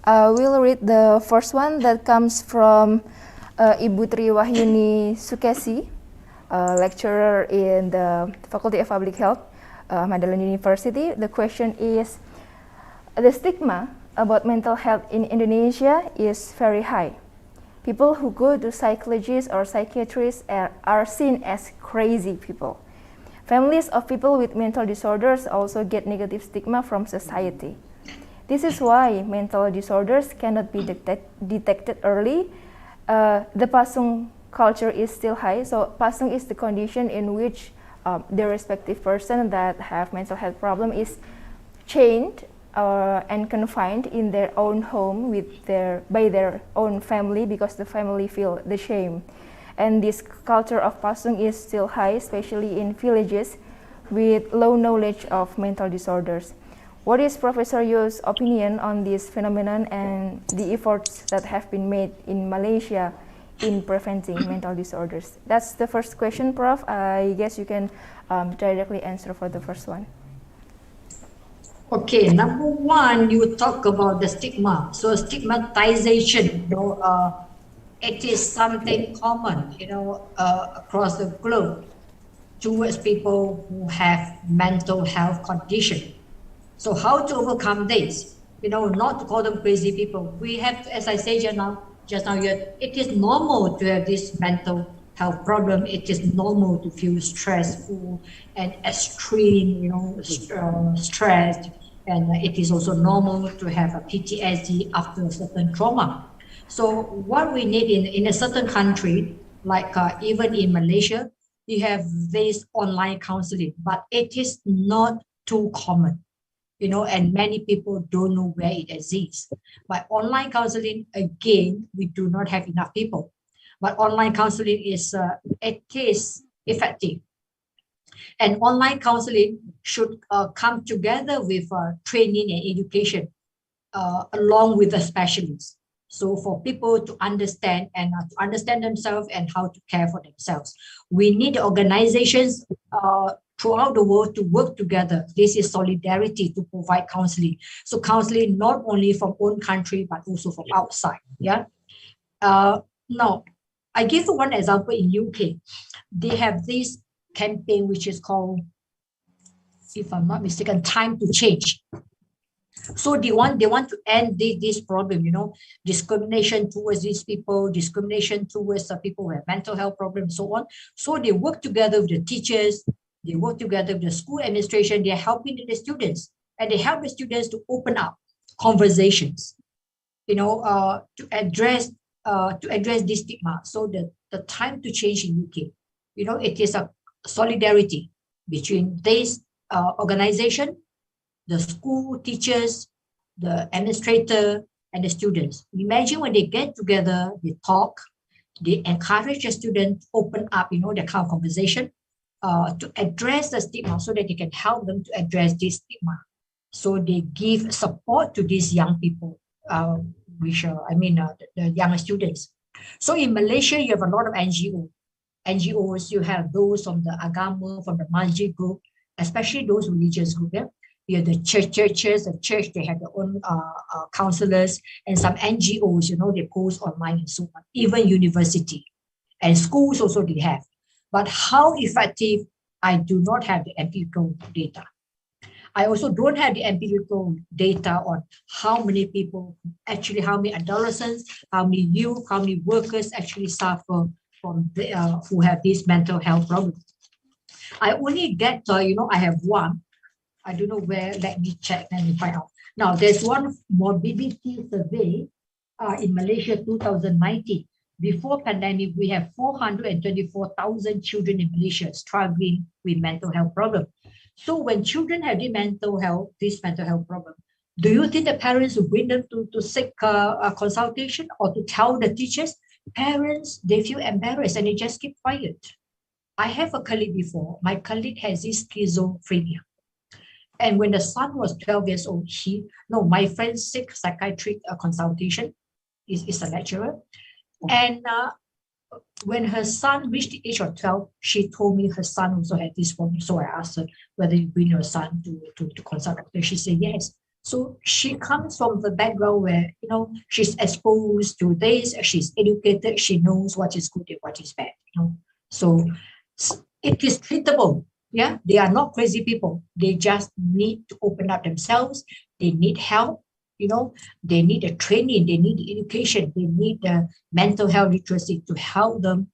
We'll read the first one that comes from Ibu Tri Wahyuni Sukesi, lecturer in the Faculty of Public Health, Ahmad Dahlan University. The question is, the stigma about mental health in Indonesia is very high. People who go to psychologists or psychiatrists are seen as crazy people. Families of people with mental disorders also get negative stigma from society. This is why mental disorders cannot be detected early. The pasung culture is still high. So pasung is the condition in which the respective person that have mental health problem is chained and confined in their own home by their own family, because the family feel the shame. And this culture of pasung is still high, especially in villages with low knowledge of mental disorders. What is Professor Yo's opinion on this phenomenon and the efforts that have been made in Malaysia in preventing mental disorders? That's the first question, Prof. I guess you can directly answer for the first one. Okay, number one, you talk about the stigma. So stigmatization, it is something common, across the globe towards people who have mental health condition. So how to overcome this? Not to call them crazy people. We have to, as I said just now, just now, it is normal to have this mental health problem. It is normal to feel stressful and extreme, stressed. And it is also normal to have a PTSD after a certain trauma. So what we need in a certain country, like even in Malaysia, you have this online counseling, but it is not too common, and many people don't know where it exists. But online counseling, again, we do not have enough people. But online counseling is effective. And online counseling should come together with training and education along with the specialists. So for people to understand and to understand themselves and how to care for themselves, we need organizations throughout the world to work together. This is solidarity to provide counseling. So counseling not only from own country but also from outside. Yeah. Now, I give one example in UK. They have this campaign which is called, if I'm not mistaken, Time to Change. So they want to end this problem, discrimination towards these people, discrimination towards the people who have mental health problems, so on. So they work together with the teachers, they work together with the school administration, they're helping the students, and they help the students to open up conversations, to address this stigma. So the Time to Change in UK, it is a solidarity between this organization, the school teachers, the administrator, and the students. Imagine when they get together, they talk, they encourage the students to open up, their kind of conversation to address the stigma so that they can help them to address this stigma. So they give support to these young people, the young students. So in Malaysia, you have a lot of NGOs, you have those from the Agama, from the Masjid group, especially those religious groups. Yeah? You have the churches, they have their own counselors, and some NGOs, they post online and so on. Even university and schools also they have. But how effective, I do not have the empirical data. I also don't have the empirical data on how many people, actually how many adolescents, how many youth, how many workers actually suffer from who have this mental health problem. I only get, I have one. I don't know where, let me check and find out. Now, there's one morbidity survey in Malaysia 2019. Before pandemic, we have 424,000 children in Malaysia struggling with mental health problems. So when children have this mental health problem, do you think the parents will bring them to seek a consultation or to tell the teachers? Parents, they feel embarrassed and they just keep quiet. I have a colleague before. My colleague has this schizophrenia. And when the son was 12 years old, my friend seek psychiatric consultation, is a lecturer. And when her son reached the age of 12, she told me her son also had this problem. So I asked her whether you bring your son to consult doctor. She said yes. So she comes from the background where, she's exposed to this, she's educated, she knows what is good and what is bad. So it is treatable. Yeah, they are not crazy people. They just need to open up themselves. They need help. They need a training. They need education. They need the mental health literacy to help them,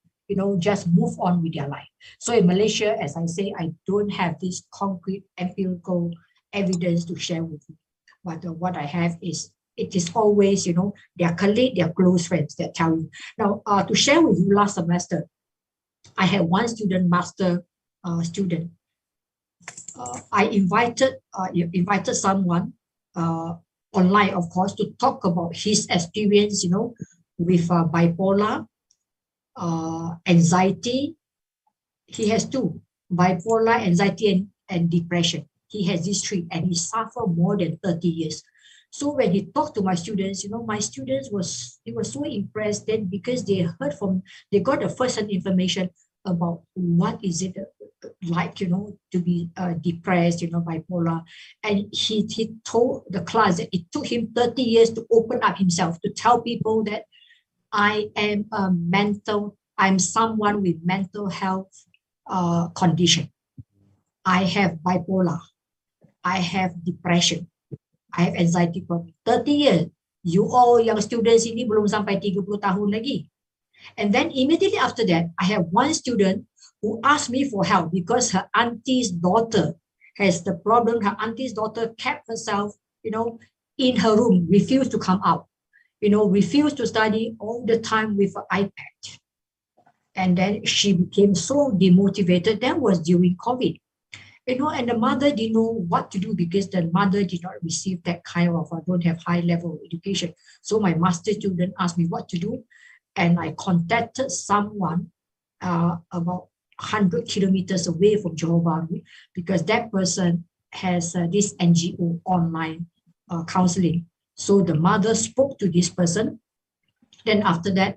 just move on with their life. So in Malaysia, as I say, I don't have this concrete empirical evidence to share with you. But what I have is, it is always, their colleagues, their close friends that tell you. Now, to share with you, last semester, I had one student, master student. I invited someone online, of course, to talk about his experience, with bipolar, anxiety. He has two, bipolar, anxiety, and depression. He has these three, and he suffered more than 30 years. So when he talked to my students, my students were so impressed then, because they got the first-hand information about what is it like, to be depressed, bipolar. And he told the class that it took him 30 years to open up himself, to tell people that I'm someone with mental health condition. I have bipolar. I have depression. I have anxiety problem. 30 years. You all young students ini belum sampai 30 tahun lagi. And then immediately after that, I have one student who asked me for help because her auntie's daughter has the problem. Her auntie's daughter kept herself, in her room, refused to come out, refused to study all the time with an iPad. And then she became so demotivated. That was during COVID. And the mother didn't know what to do because the mother did not receive that kind of, don't have high level of education. So my master student asked me what to do. And I contacted someone about 100 kilometers away from Johor Bahru because that person has this NGO online counseling. So the mother spoke to this person. Then after that,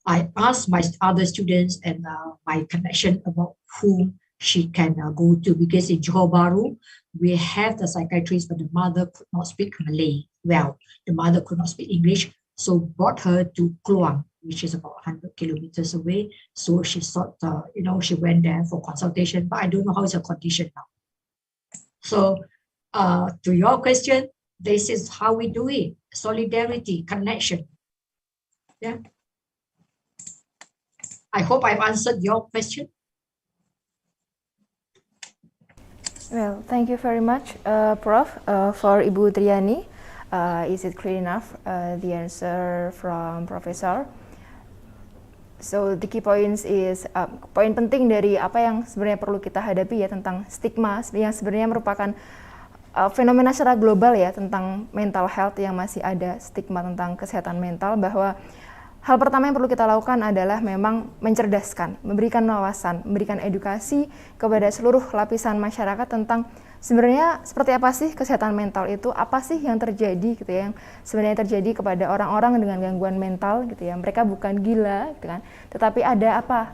I asked my other students and my connection about whom she can go to, because in Johor Bahru, we have the psychiatrist, but the mother could not speak Malay well. The mother could not speak English, so brought her to Kluang, which is about 100 kilometers away. So she thought, she went there for consultation, but I don't know how is her condition now. So to your question, this is how we do it. Solidarity, connection. Yeah. I hope I've answered your question. Well, thank you very much, Prof, for Ibu Triani. Is it clear enough, the answer from Professor? So the key points is, poin penting dari apa yang sebenarnya perlu kita hadapi ya tentang stigma yang sebenarnya merupakan fenomena secara global ya tentang mental health, yang masih ada stigma tentang kesehatan mental, bahwa hal pertama yang perlu kita lakukan adalah memang mencerdaskan, memberikan wawasan, memberikan edukasi kepada seluruh lapisan masyarakat tentang sebenarnya seperti apa sih kesehatan mental itu, apa sih yang terjadi gitu ya, yang sebenarnya terjadi kepada orang-orang dengan gangguan mental gitu ya. Mereka bukan gila gitu kan, tetapi ada apa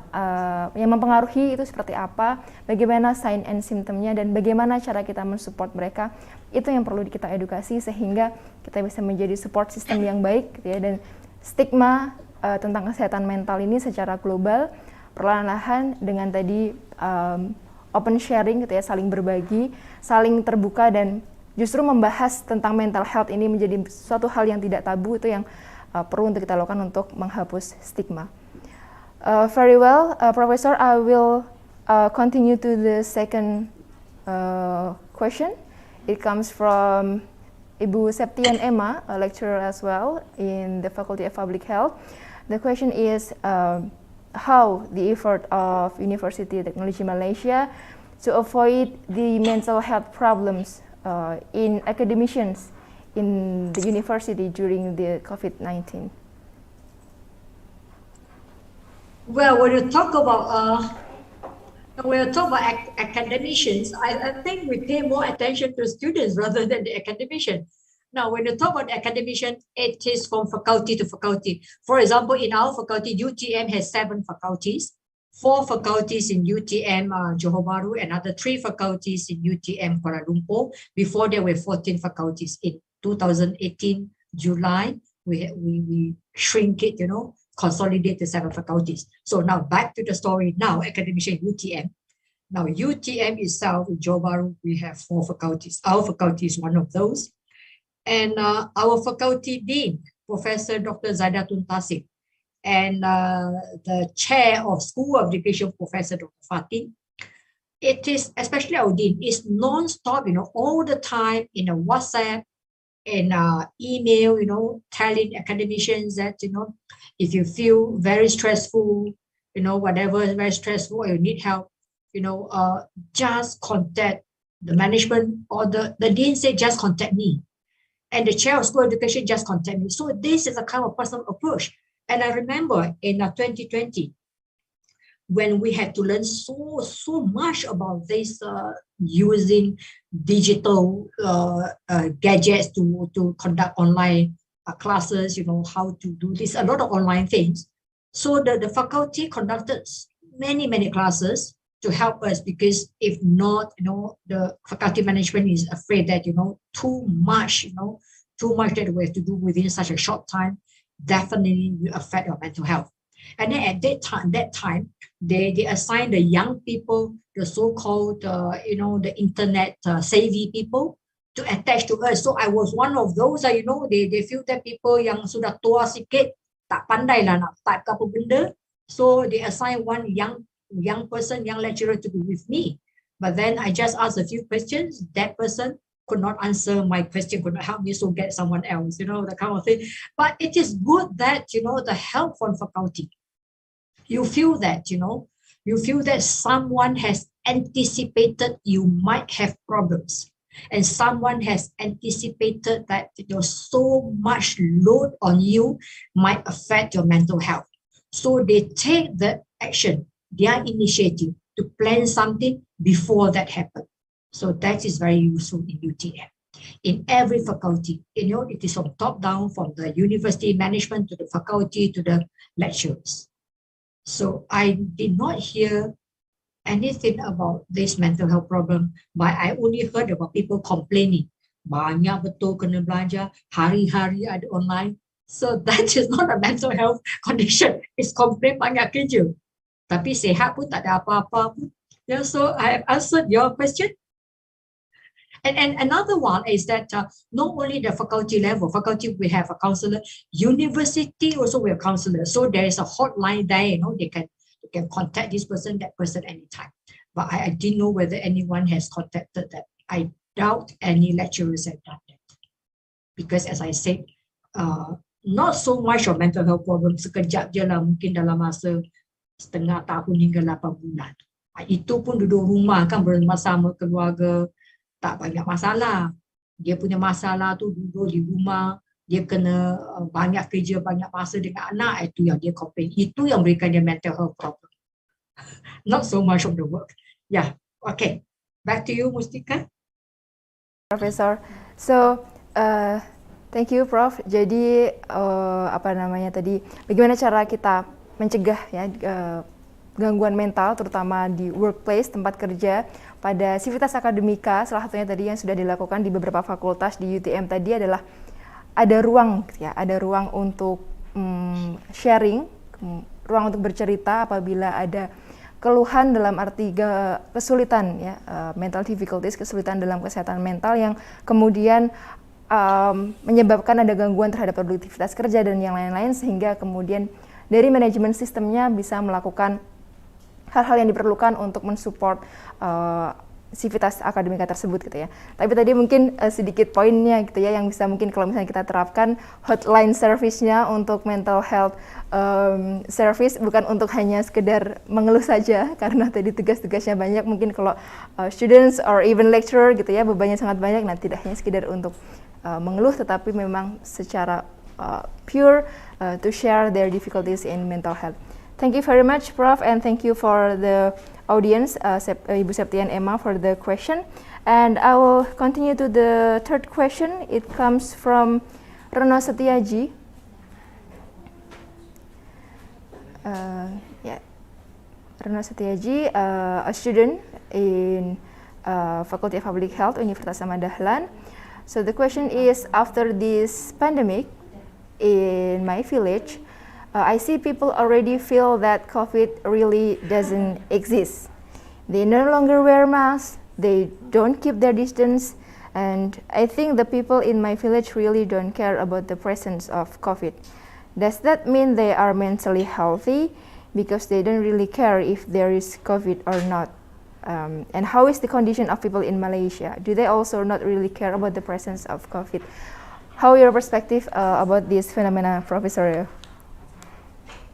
yang mempengaruhi itu seperti apa, bagaimana sign and symptomnya, dan bagaimana cara kita mensupport mereka. Itu yang perlu kita edukasi sehingga kita bisa menjadi support system yang baik gitu ya. Dan stigma tentang kesehatan mental ini secara global perlahan-lahan dengan tadi open sharing gitu ya, saling berbagi, saling terbuka, dan justru membahas tentang mental health ini menjadi suatu hal yang tidak tabu, itu yang perlu untuk kita lakukan untuk menghapus stigma. Very well, Professor, I will continue to the second question. It comes from Ibu Septian Emma, a lecturer as well in the Faculty of Public Health. The question is how the effort of University of Technology Malaysia to avoid the mental health problems in academicians in the university during the COVID-19. Well, when you talk about academicians, I think we pay more attention to students rather than the academician. Now, when you talk about academician, it is from faculty to faculty. For example, in our faculty, UTM has 7 faculties, 4 faculties in UTM Johor Bahru, another 3 faculties in UTM Kuala Lumpur. Before there were 14 faculties. In 2018 July, we shrink it, consolidate the 7 faculties. So now back to the story. Now academician UTM. Now UTM itself in Johor Bahru, we have 4 faculties. Our faculty is one of those. And our faculty dean, Professor Dr. Zaidatun Tasik, and the chair of School of Education, Professor Dr. Fatin. It is, especially our dean, is non-stop, all the time in a WhatsApp, in email, telling academicians that, if you feel very stressful, whatever is very stressful, or you need help, just contact the management, or the dean said, just contact me. And the chair of school education just contact me. So this is a kind of personal approach. And I remember in 2020, when we had to learn so much about this using digital gadgets to conduct online classes, how to do this, a lot of online things. So the faculty conducted many classes to help us, because if not, the faculty management is afraid that, too much that we have to do within such a short time definitely will affect your mental health. And then at that time, they assigned the young people, the so-called, the internet savvy people, to attach to us. So I was one of those, you know, they feel that people yang sudah tua sikit, tak pandai lah nak type ke apa benda. So they assign one young person, young lecturer to be with me. But then I just asked a few questions. That person could not answer my question, could not help me, so get someone else, you know, that kind of thing. But it is good that, you know, the help from faculty. You feel that, you know, you feel that someone has anticipated you might have problems. And someone has anticipated that, you know, so much load on you might affect your mental health. So they take the action, their initiative to plan something before that happens. So that is very useful in UTM. In every faculty, you know, it is from top down, from the university management to the faculty to the lecturers. So I did not hear anything about this mental health problem, but I only heard about people complaining. Banyak betul kena belajar, hari-hari ada online. So that is not a mental health condition. It's complain banyak kerja. Tapi sehat pun tak ada apa-apa pun. Yeah, so I have answered your question. And another one is that not only the faculty level, faculty we have a counselor, university also we have counselor. So there is a hotline there, you know, they can contact this person, that person anytime. But I didn't know whether anyone has contacted that. I doubt any lecturers have done that. Because as I said, not so much of mental health problem, sekejap je lah, mungkin dalam masa setengah tahun hingga 8 bulan. Itu pun duduk rumah kan, bersama keluarga, tak banyak masalah. Dia punya masalah tu duduk di rumah, dia kena banyak kerja, banyak masa dengan anak, itu yang dia complain. Itu yang berikan dia mental health problem. Not so much of the work. Yeah, okay. Back to you, Mustika. Profesor. So, thank you, Prof. Jadi, apa namanya tadi, bagaimana cara kita mencegah ya gangguan mental, terutama di workplace, tempat kerja, pada sivitas akademika. Salah satunya tadi yang sudah dilakukan di beberapa fakultas di UTM tadi adalah ada ruang, ya, ada ruang untuk sharing, ruang untuk bercerita apabila ada keluhan dalam arti kesulitan, ya, mental difficulties, kesulitan dalam kesehatan mental yang kemudian menyebabkan ada gangguan terhadap produktivitas kerja dan yang lain-lain, sehingga kemudian dari manajemen sistemnya bisa melakukan hal-hal yang diperlukan untuk mensupport sivitas akademika tersebut gitu ya. Tapi tadi mungkin sedikit poinnya gitu ya yang bisa mungkin kalau misalnya kita terapkan hotline service-nya untuk mental health service, bukan untuk hanya sekedar mengeluh saja karena tadi tugas-tugasnya banyak, mungkin kalau students or even lecturer gitu ya bebannya sangat banyak. Nah, tidak hanya sekedar untuk mengeluh, tetapi memang secara pure to share their difficulties in mental health. Thank you very much, Prof, and thank you for the audience, Ibu Septi and Emma, for the question. And I will continue to the third question. It comes from Reno Setiaji. Reno Setiaji, a student in Faculty of Public Health, Universitas Ahmad Dahlan. So the question is, after this pandemic in my village, I see people already feel that COVID really doesn't exist. They no longer wear masks, they don't keep their distance, and I think the people in my village really don't care about the presence of COVID. Does that mean they are mentally healthy because they don't really care if there is COVID or not? And how is the condition of people in Malaysia? Do they also not really care about the presence of COVID? How your perspective about this phenomena, Professor?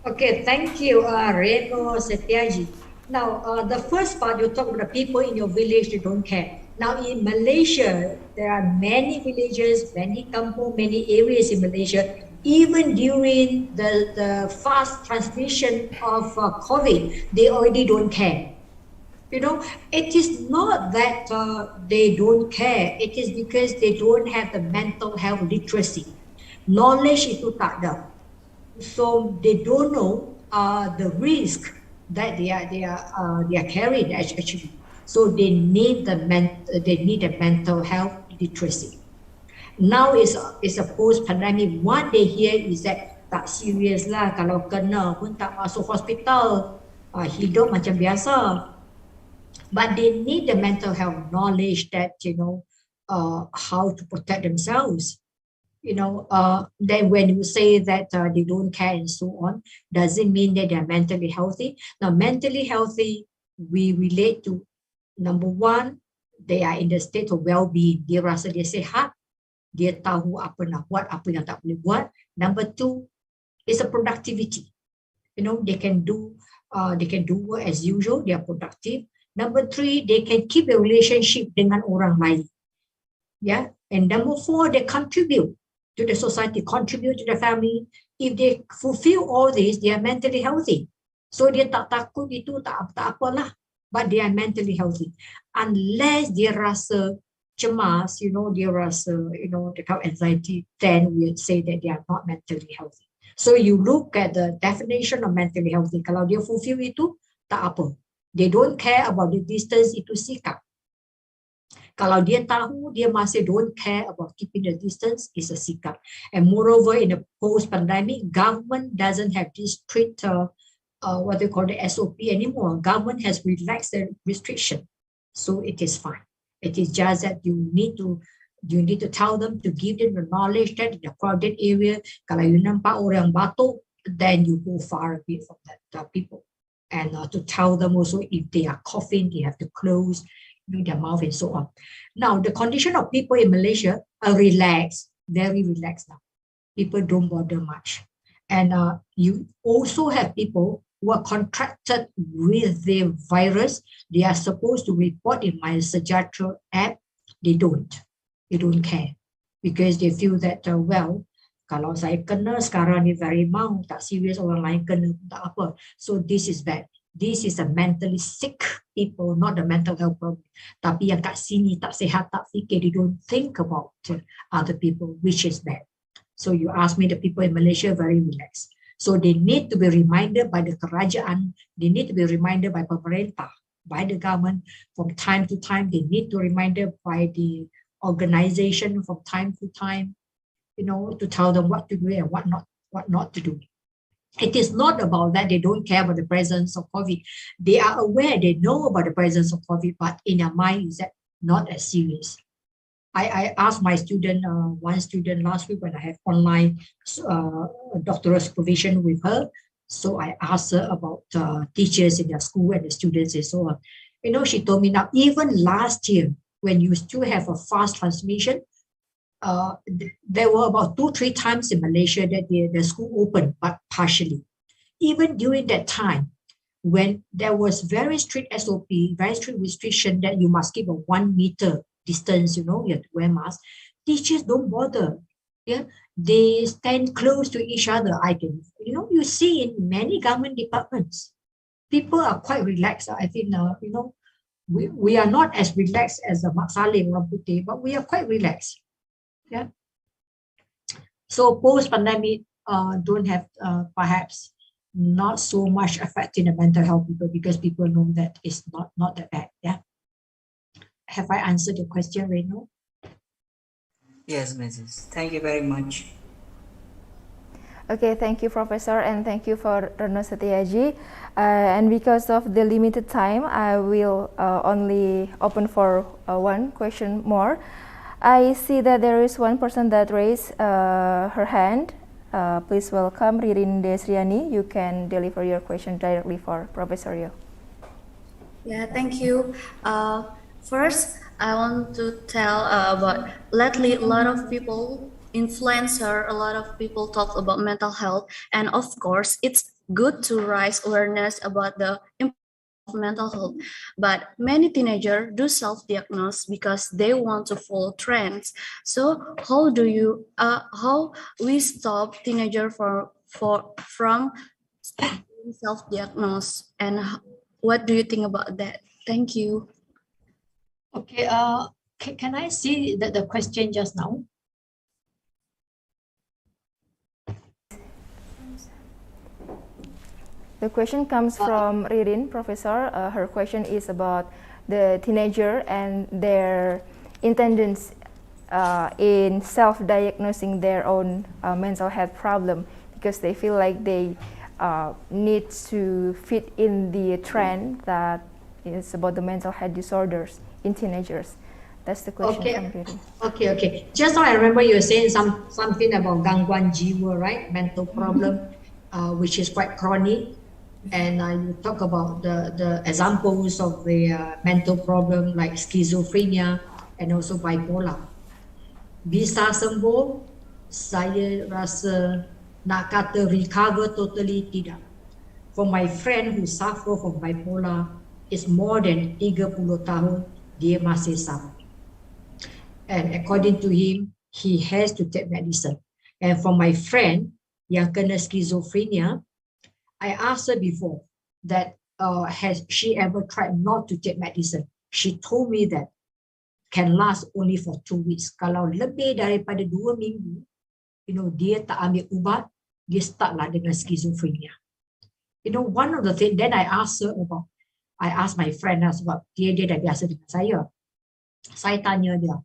Okay, thank you, Reno Setiaji. Now, the first part, you talk about the people in your village, they don't care. Now, in Malaysia, there are many villages, many kampung, many areas in Malaysia. Even during the fast transmission of COVID, they already don't care. You know, it is not that they don't care. It is because they don't have the mental health literacy. Knowledge itu tak ada. So they don't know the risk that they are carrying actually. So they need a mental health literacy. Now is a post-pandemic. What they hear is that tak serius lah, kalau kena pun tak masuk hospital, hidup macam biasa. But they need the mental health knowledge that, you know, how to protect themselves. Then when you say that they don't care and so on, does it mean that they are mentally healthy? Now, mentally healthy, we relate to, number one, they are in the state of well-being. Dia rasa dia sihat, dia tahu apa nak buat, apa yang tak boleh buat. Number two is a productivity. They can do work as usual, they are productive. Number three, they can keep a relationship dengan orang lain. Yeah. And number four, they contribute to the society, contribute to the family. If they fulfill all this, they are mentally healthy. So dia tak takut itu, tak apalah. But they are mentally healthy. Unless dia rasa cemas, dia rasa, the kind of anxiety, then we would say that they are not mentally healthy. So you look at the definition of mentally healthy. Kalau dia fulfill itu, tak apa. They don't care about the distance, itu sikap. Kalau dia tahu, dia masih don't care about keeping the distance, is a sikap. And moreover, in the post-pandemic, government doesn't have this strict, what they call the SOP anymore. Government has relaxed the restriction. So it is fine. It is just that you need to tell them, to give them the knowledge that in the crowded area, kalau you nampak orang batuk, then you go far a bit from that people. And to tell them also, if they are coughing, they have to close their mouth and so on. Now, the condition of people in Malaysia are relaxed, very relaxed now. People don't bother much. And you also have people who are contracted with the virus. They are supposed to report in My Sejahtera app. They don't. They don't care. Because they feel that, kalau saya kena sekarang ni very mild, tak serious, orang lain kena, tak apa. So this is bad. This is a mentally sick people, not the mental health problem. Tapi yang kat sini tak sihat, tak fikir, they don't think about other people, which is bad. So you ask me, the people in Malaysia very relaxed. So they need to be reminded by the kerajaan, they need to be reminded by pemerintah, by the government from time to time. They need to reminded by the organization from time to time, to tell them what to do and what not to do. It is not about that they don't care about the presence of COVID. They are aware, they know about the presence of COVID, but in their mind is that not as serious. I asked my student, one student last week when I had online doctoral supervision with her. So I asked her about teachers in their school and the students and so on. She told me now, even last year, when you still have a fast transmission, there were about 2-3 times in Malaysia that the school opened, but partially. Even during that time, when there was very strict SOP, very strict restriction that you must keep a 1 meter distance, you have to wear masks, teachers don't bother. Yeah, they stand close to each other. You see in many government departments, people are quite relaxed. I think, we are not as relaxed as the Mak Salim Rambuti, but we are quite relaxed. Yeah. So post-pandemic don't have perhaps not so much affecting the mental health people, because people know that it's not that bad. Yeah. Have I answered your question, Reno? Yes, Mrs. Thank you very much. Okay, thank you, Professor, and thank you for Reno Setiaji. And because of the limited time, I will only open for one question more. I see that there is one person that raised her hand. Please welcome Ririn Desriani. You can deliver your question directly for Professor Yo. Yeah, thank you. First, I want to tell about lately a lot of people, influencer, a lot of people talk about mental health, and of course, it's good to raise awareness about the importance of mental health. But many teenagers do self-diagnose because they want to follow trends. So, how we stop teenagers from self-diagnose, and what do you think about that? Thank you. Okay, can I see the question just now? The question comes from Ririn, Professor. Her question is about the teenager and their intendance in self-diagnosing their own mental health problem, because they feel like they need to fit in the trend that is about the mental health disorders in teenagers. That's the question Okay. from Riri. Okay. Just now I remember you were saying something about gangguan jiwa, right? Mental problem, which is quite chronic. And you talk about the examples of the mental problem like schizophrenia and also bipolar. Bisa sembuh, saya rasa nak kata recover totally tidak. For my friend who suffer from bipolar, it's more than 30 tahun dia masih sama. And according to him, he has to take medicine. And for my friend yang kena schizophrenia, I asked her before that has she ever tried not to take medicine? She told me that can last only for 2 weeks. Kalau lebih daripada 2 minggu, dia tak ambil ubat, dia start lah dengan schizophrenia. One of the things, then I asked my friend sebab dia dah biasa dengan saya. Saya tanya dia,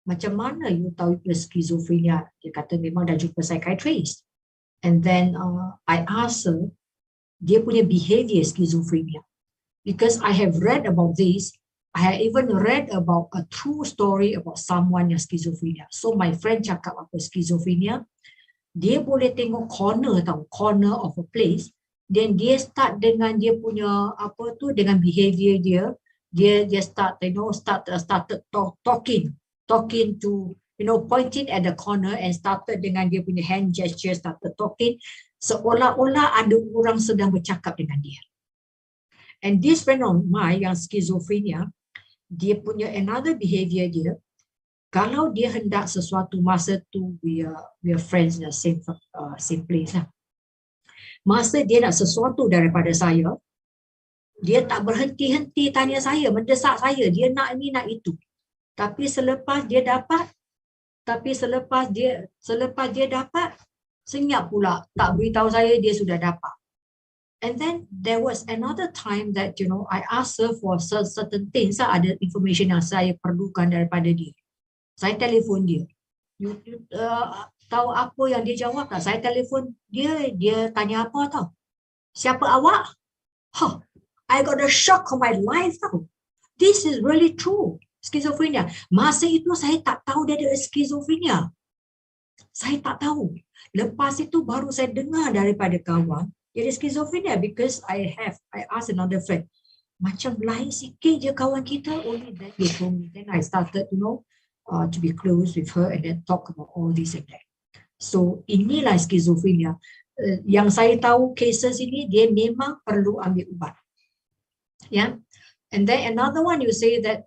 macam mana you tahu itu schizophrenia? Dia kata memang dah jumpa psychiatrist. And then I asked her, dia punya behavior schizophrenia. Because I have read about this, I have even read about a true story about someone yang schizophrenia. So my friend cakap apa schizophrenia, dia boleh tengok corner of a place, then dia start dengan dia punya dengan behavior dia started talking to, pointing at the corner and started dengan dia punya hand gesture, started talking seolah-olah ada orang sedang bercakap dengan dia. And this friend of mine yang schizophrenia, dia punya another behavior dia, kalau dia hendak sesuatu masa tu we are friends in the same place lah. Masa dia nak sesuatu daripada saya, dia tak berhenti-henti tanya saya, mendesak saya, dia nak ini nak itu. Tapi selepas dia dapat, senyap pula, tak beritahu saya dia sudah dapat. And then there was another time that I asked her for certain things, ada information yang saya perlukan daripada dia. Saya telefon dia. Tahu apa yang dia jawab tak? Saya telefon dia tanya apa tau? Siapa awak? I got a shock of my life tau. This is really true. Schizophrenia. Masa itu saya tak tahu dia ada schizophrenia. Saya tak tahu. Lepas itu baru saya dengar daripada kawan dia ada schizophrenia, because I asked another friend, macam lain sikit je kawan kita, only then they told me. Then I started to be close with her and then talk about all this and that. So inilah schizophrenia. Yang saya tahu cases ini dia memang perlu ambil ubat. Yeah. And then another one you say that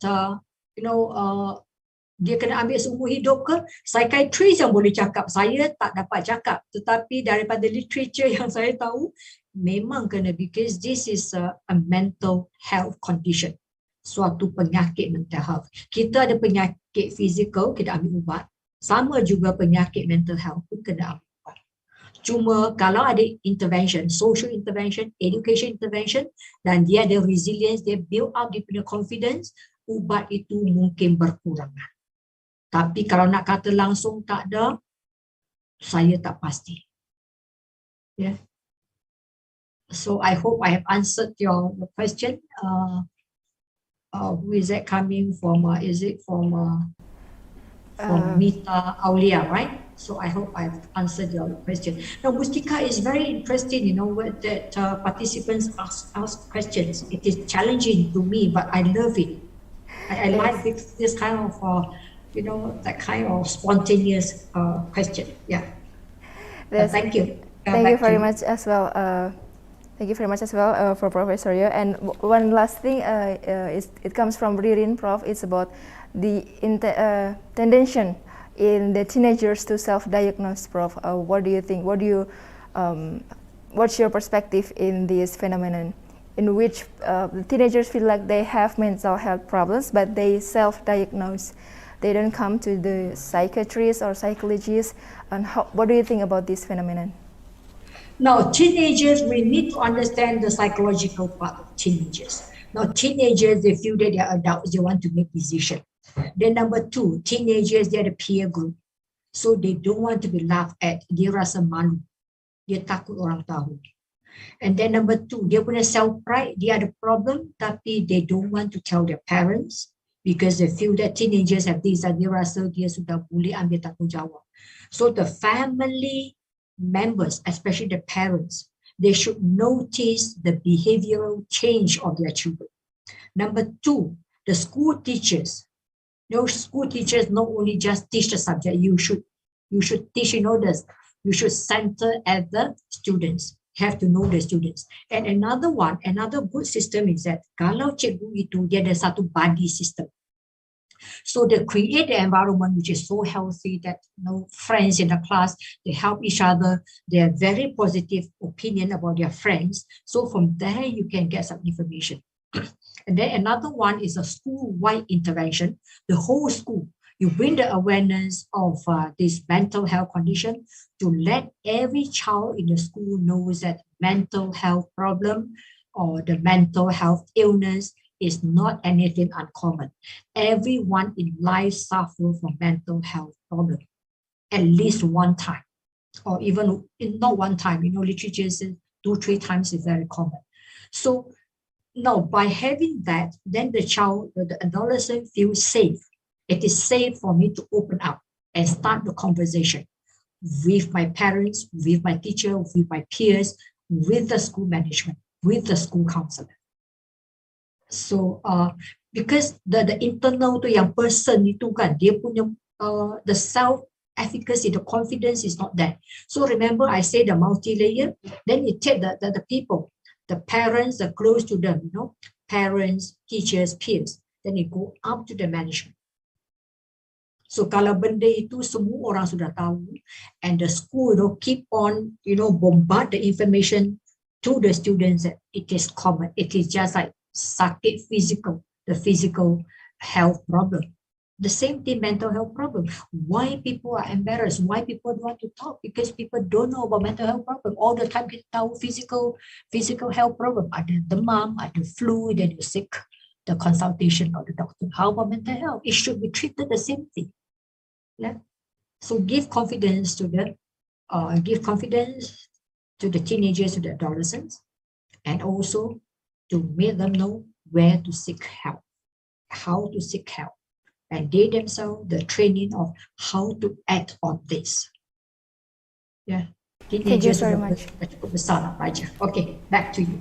dia kena ambil seumur hidup ke? Psychiatrist yang boleh cakap, saya tak dapat cakap. Tetapi daripada literature yang saya tahu, memang kena, because this is a mental health condition. Suatu penyakit mental health. Kita ada penyakit fizikal, kita ambil ubat. Sama juga penyakit mental health pun kena ambil ubat. Cuma kalau ada intervention, social intervention, education intervention, dan dia ada resilience, dia build up dia punya confidence, ubat itu mungkin berkurang. Tapi kalau nak kata langsung tak ada, saya tak pasti. Yeah. So I hope I have answered your question. Who is that coming from? Is it from Mita Aulia, right? So I hope I've answered your question. Now, Mustika is very interesting, that participants ask questions. It is challenging to me, but I love it. I like this kind of, that kind of spontaneous question. Yeah. Thank you. Thank you very much as well. Thank you very much as well for Professor Yo. And one last thing, it comes from Ririn, Prof. It's about the tendency in the teenagers to self-diagnose, Prof. What do you think? What's your perspective in this phenomenon, in which the teenagers feel like they have mental health problems, but they self-diagnose? They don't come to the psychiatrist or psychologist. And what do you think about this phenomenon? Now, teenagers, we need to understand the psychological part of teenagers. Now, teenagers, they feel that they are adults, they want to make decisions. Then number two, teenagers, they are the peer group. So they don't want to be laughed at. Dia rasa malu. Dia takut orang tahu. And then number two, dia punya self-pride, dia ada problem, tapi they don't want to tell their parents. because they feel that teenagers have this dan dia rasa dia sudah boleh ambil tanggungjawab. So the family members, especially the parents, they should notice the behavioral change of their children. Number two, the school teachers. School teachers not only just teach the subject, you should teach, you should center at the students. Have to know the students. And another good system is that kalau cikgu itu dia ada satu buddy system. So they create the environment which is so healthy that friends in the class, they help each other. They have very positive opinion about their friends. So from there you can get some information. And then another one is a school-wide intervention. The whole school, you bring the awareness of this mental health condition to let every child in the school knows that mental health problem or the mental health illness is not anything uncommon. Everyone in life suffers from mental health problem at least one time, or even not one time. Literature says 2-3 times is very common. So now by having that, then the child, the adolescent feels safe. It is safe for me to open up and start the conversation with my parents, with my teacher, with my peers, with the school management, with the school counselor. So because the internal to yang person itu kan, dia punya the self-efficacy, the confidence is not there. So remember I say the multi-layer, then you take the people, the parents, the close to them, parents, teachers, peers, then you go up to the management. So kalau benda itu semua orang sudah tahu, and the school keep on bombard the information to the students that it is common, it is just like sakit physical, the physical health problem. The same thing, mental health problem. Why people are embarrassed? Why people don't want to talk? Because people don't know about mental health problem. All the time kita tahu physical health problem. Ada demam, ada flu, then you sick. The consultation of the doctor. How about mental health? It should be treated the same thing. Yeah. So give confidence to the teenagers, to the adolescents, and also to make them know where to seek help, how to seek help, and they themselves the training of how to act on this. Yeah. Thank you very much. Okay, back to you.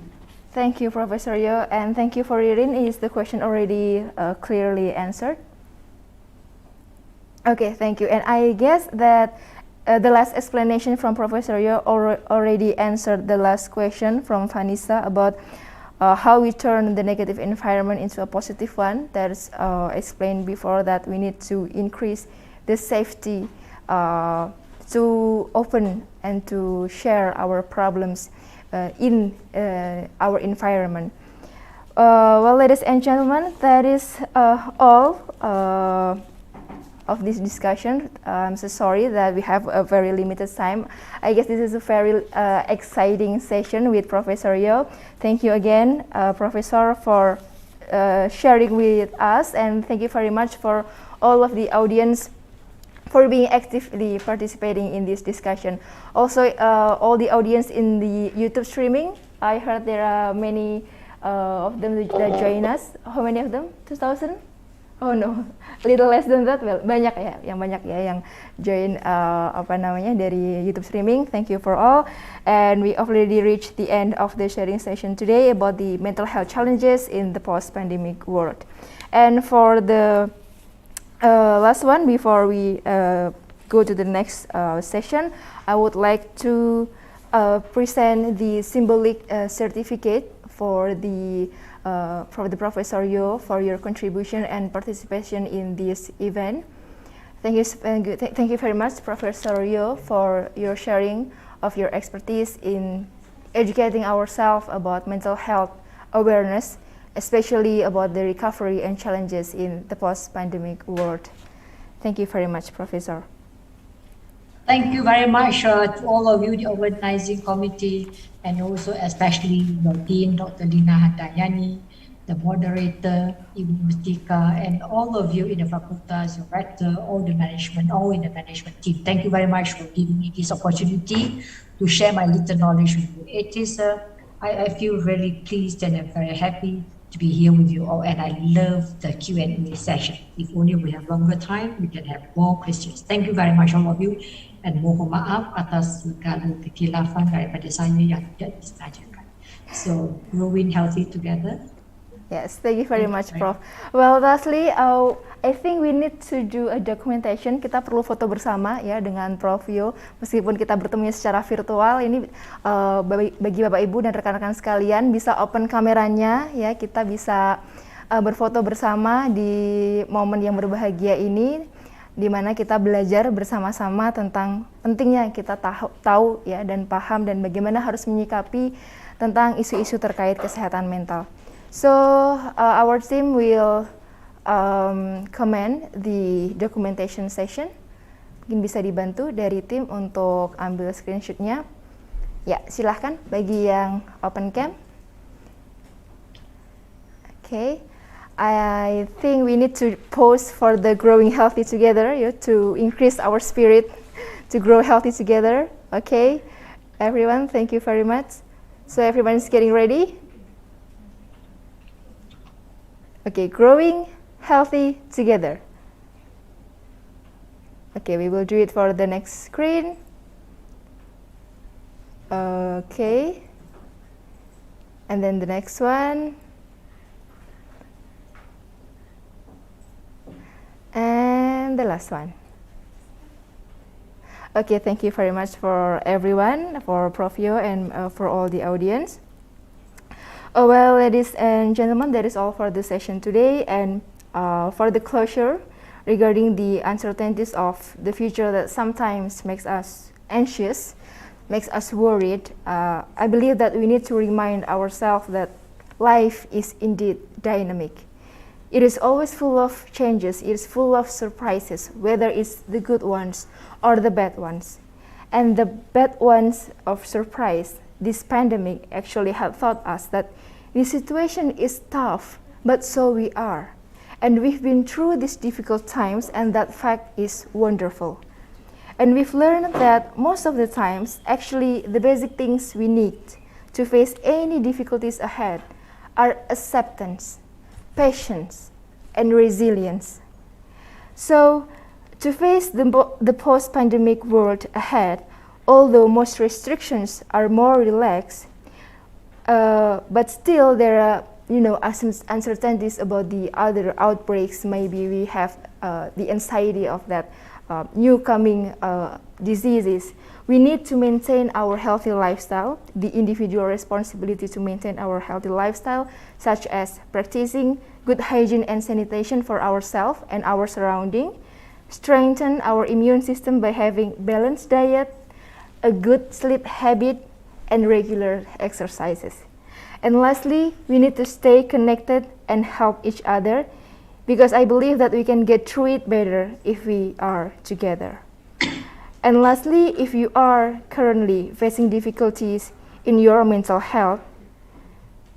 Thank you, Professor Yo, and thank you for Ririn. Is the question already clearly answered? Okay, thank you. And I guess that the last explanation from Professor Yo already answered the last question from Vanessa about how we turn the negative environment into a positive one. That's explained before, that we need to increase the safety to open and to share our problems in our environment. Well, ladies and gentlemen, that is all of this discussion. I'm so sorry that we have a very limited time. I guess this is a very exciting session with Professor Yo. Thank you again, Professor, for sharing with us, and thank you very much for all of the audience for being actively participating in this discussion. Also, all the audience in the YouTube streaming, I heard there are many of them that join us. How many of them? 2,000? Oh no, little less than that. Well, banyak ya yang join dari YouTube streaming. Thank you for all. And we already reached the end of the sharing session today about the mental health challenges in the post-pandemic world. And for the last one, before we go to the next session, I would like to present the symbolic certificate for the Professor Yo for your contribution and participation in this event. Thank you very much, Professor Yo, for your sharing of your expertise in educating ourselves about mental health awareness, especially about the recovery and challenges in the post-pandemic world. Thank you very much, Professor. Thank you very much to all of you, the organizing committee, and also especially your dean, Dr. Lina Handayani, the moderator, Ibu Mustika, and all of you in the Fakultas, your rector, all in the management team. Thank you very much for giving me this opportunity to share my little knowledge with you. It is, I feel really pleased and I'm very happy to be here with you all, and I love the Q&A session. If only we have longer time, we can have more questions. Thank you very much all of you, and mohon maaf atas segala kekhilafan daripada saya yang tidak disengajakan. So, growing healthy together. Yes, thank you very much, Prof. Well, lastly, I think we need to do a documentation. Kita perlu foto bersama ya dengan Prof Yo, meskipun kita bertemu secara virtual. Ini bagi Bapak Ibu dan rekan-rekan sekalian bisa open kameranya ya, kita bisa berfoto bersama di momen yang berbahagia ini, di mana kita belajar bersama-sama tentang pentingnya kita tahu ya dan paham dan bagaimana harus menyikapi tentang isu-isu terkait kesehatan mental. So our team will comment the documentation session. Mungkin bisa dibantu dari tim untuk ambil screenshotnya. Ya, silahkan bagi yang open cam. Okay, I think we need to pause for the growing healthy together, ya, to increase our spirit to grow healthy together. Okay, everyone, thank you very much. So everyone is getting ready. Okay, growing healthy together. Okay, we will do it for the next screen. Okay, and then the next one. And the last one. Okay, thank you very much for everyone, for Prof Yo and for all the audience. Oh, well, ladies and gentlemen, that is all for the session today. And for the closure regarding the uncertainties of the future that sometimes makes us anxious, makes us worried, I believe that we need to remind ourselves that life is indeed dynamic. It is always full of changes, it is full of surprises, whether it's the good ones or the bad ones. And the bad ones of surprise, this pandemic actually have taught us that the situation is tough, but so we are. And we've been through these difficult times, and that fact is wonderful. And we've learned that most of the times, actually, the basic things we need to face any difficulties ahead are acceptance, patience, and resilience. So, to face the post-pandemic world ahead, although most restrictions are more relaxed, but still there are, uncertainties about the other outbreaks. Maybe we have the anxiety of that new coming diseases. We need to maintain our healthy lifestyle, the individual responsibility to maintain our healthy lifestyle, such as practicing good hygiene and sanitation for ourselves and our surrounding, strengthen our immune system by having balanced diet, a good sleep habit, and regular exercises. And lastly, we need to stay connected and help each other, because I believe that we can get through it better if we are together. And lastly, if you are currently facing difficulties in your mental health,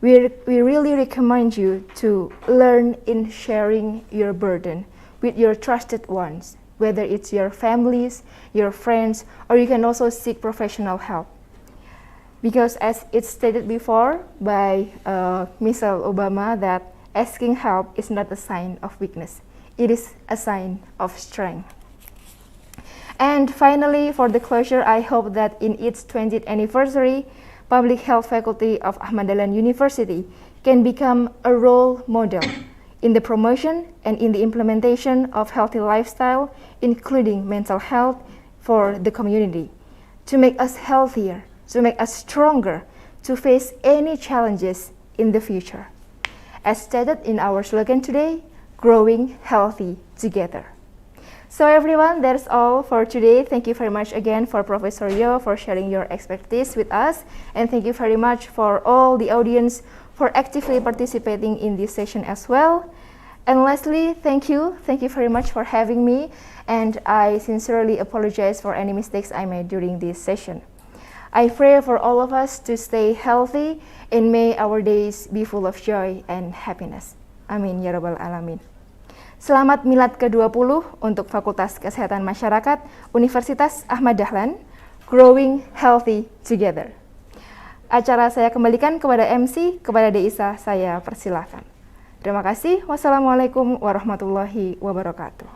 we really recommend you to learn in sharing your burden with your trusted ones, whether it's your families, your friends, or you can also seek professional help. Because as it's stated before by Michelle Obama, that asking help is not a sign of weakness, it is a sign of strength. And finally, for the closure, I hope that in its 20th anniversary, Public Health Faculty of Ahmad Dahlan University can become a role model in the promotion and in the implementation of healthy lifestyle, including mental health for the community, to make us healthier, to make us stronger, to face any challenges in the future. As stated in our slogan today, growing healthy together. So everyone, that's all for today. Thank you very much again for Professor Yo for sharing your expertise with us. And thank you very much for all the audience for actively participating in this session as well. And lastly, thank you very much for having me. And I sincerely apologize for any mistakes I made during this session. I pray for all of us to stay healthy and may our days be full of joy and happiness. Amin ya rabbal alamin. Selamat Milad ke-20 untuk Fakultas Kesehatan Masyarakat Universitas Ahmad Dahlan, Growing Healthy Together. acara saya kembalikan kepada MC, kepada Deisa, saya persilahkan. Terima kasih. Wassalamualaikum warahmatullahi wabarakatuh.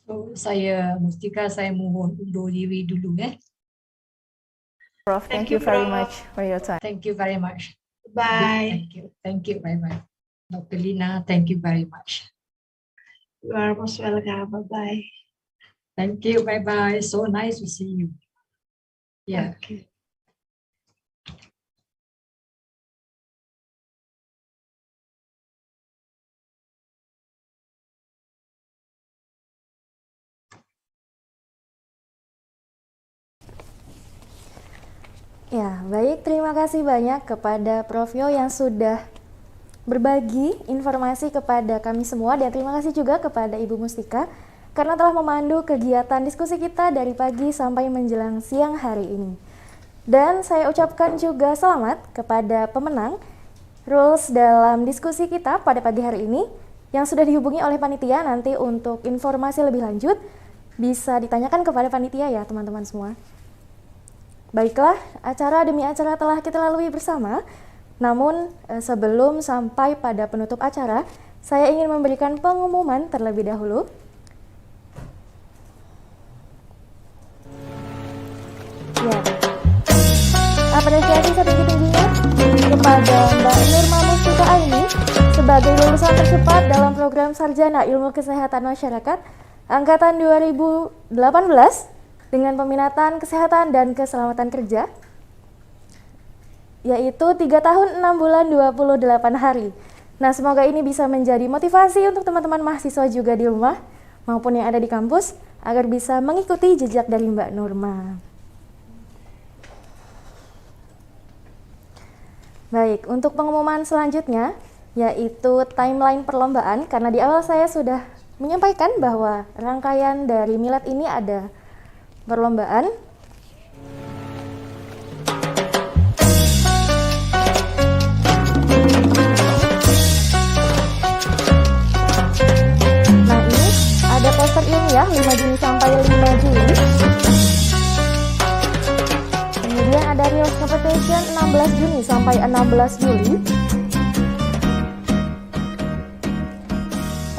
So, saya Mustika, saya mohon undur diri dulu Prof, thank you very much for your time. Thank you very much. Bye. Thank you very much. Dr. Lina, thank you very much. You are most welcome. Bye-bye. Thank you. Bye-bye. So nice to see you. Yeah. Okay. Ya, baik. Terima kasih banyak kepada Prof. Yo yang sudah berbagi informasi kepada kami semua, dan terima kasih juga kepada Ibu Mustika karena telah memandu kegiatan diskusi kita dari pagi sampai menjelang siang hari ini. Dan saya ucapkan juga selamat kepada pemenang rules dalam diskusi kita pada pagi hari ini yang sudah dihubungi oleh panitia. Nanti untuk informasi lebih lanjut bisa ditanyakan kepada panitia ya teman-teman semua. Baiklah, acara demi acara telah kita lalui bersama. Namun sebelum sampai pada penutup acara, saya ingin memberikan pengumuman terlebih dahulu. Ya, apresiasi setinggi-tingginya kepada Mbak Nurma Mustika Aini sebagai lulusan tercepat dalam program Sarjana Ilmu Kesehatan Masyarakat Angkatan 2018 dengan peminatan Kesehatan dan Keselamatan Kerja, yaitu 3 tahun 6 bulan 28 hari. Nah, semoga ini bisa menjadi motivasi untuk teman-teman mahasiswa juga di rumah maupun yang ada di kampus agar bisa mengikuti jejak dari Mbak Nurma. Baik, untuk pengumuman selanjutnya yaitu timeline perlombaan, karena di awal saya sudah menyampaikan bahwa rangkaian dari Milad ini ada perlombaan. Nah, ini ada poster ilmiah 5 Juni sampai 5 Juli. Kemudian ada Real Competition 16 Juni sampai 16 Juli.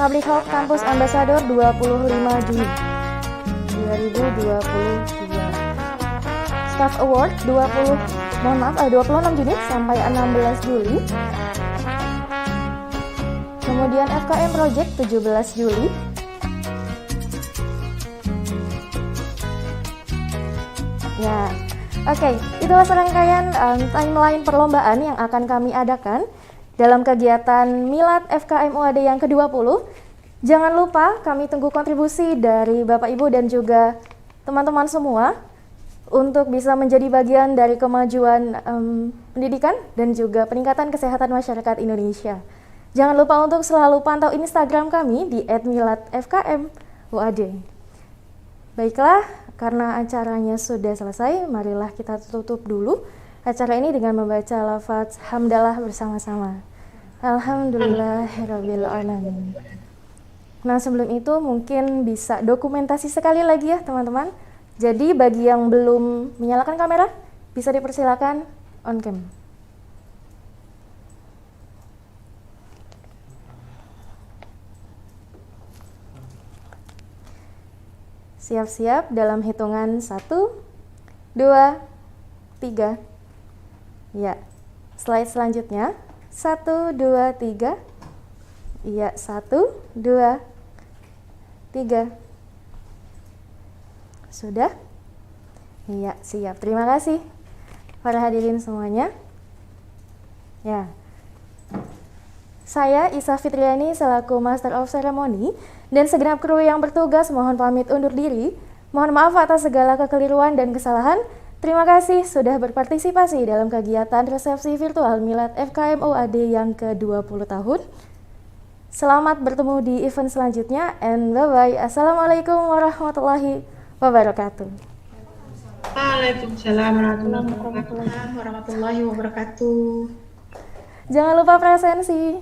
Public Health Campus Ambassador 25 Juni 2022. Staff Award 26 Juni sampai 16 Juli. Kemudian FKM Project 17 Juli. Ya, oke, itulah serangkaian timeline perlombaan yang akan kami adakan dalam kegiatan Milad FKM UAD yang ke-20. Jangan lupa kami tunggu kontribusi dari Bapak Ibu dan juga teman-teman semua untuk bisa menjadi bagian dari kemajuan pendidikan dan juga peningkatan kesehatan masyarakat Indonesia. Jangan lupa untuk selalu pantau Instagram kami di @miladfkmuad. Baiklah, karena acaranya sudah selesai, marilah kita tutup dulu acara ini dengan membaca lafaz hamdalah bersama-sama. Alhamdulillahirabbil alamin. Nah, sebelum itu mungkin bisa dokumentasi sekali lagi ya teman-teman. Jadi bagi yang belum menyalakan kamera, bisa dipersilakan on cam. Siap-siap dalam hitungan 1, 2, 3. Ya, slide selanjutnya. 1, 2, 3. Iya, 1, 2, 3. Sudah? Iya, siap. Terima kasih para hadirin semuanya. Ya. Saya Isa Fitriani selaku Master of Ceremony dan segenap kru yang bertugas mohon pamit undur diri. Mohon maaf atas segala kekeliruan dan kesalahan. Terima kasih sudah berpartisipasi dalam kegiatan resepsi virtual Milad FKM UAD yang ke-20 tahun. Selamat bertemu di event selanjutnya and bye-bye. Assalamualaikum warahmatullahi wabarakatuh. Waalaikumsalam warahmatullahi wabarakatuh. Jangan lupa presensi.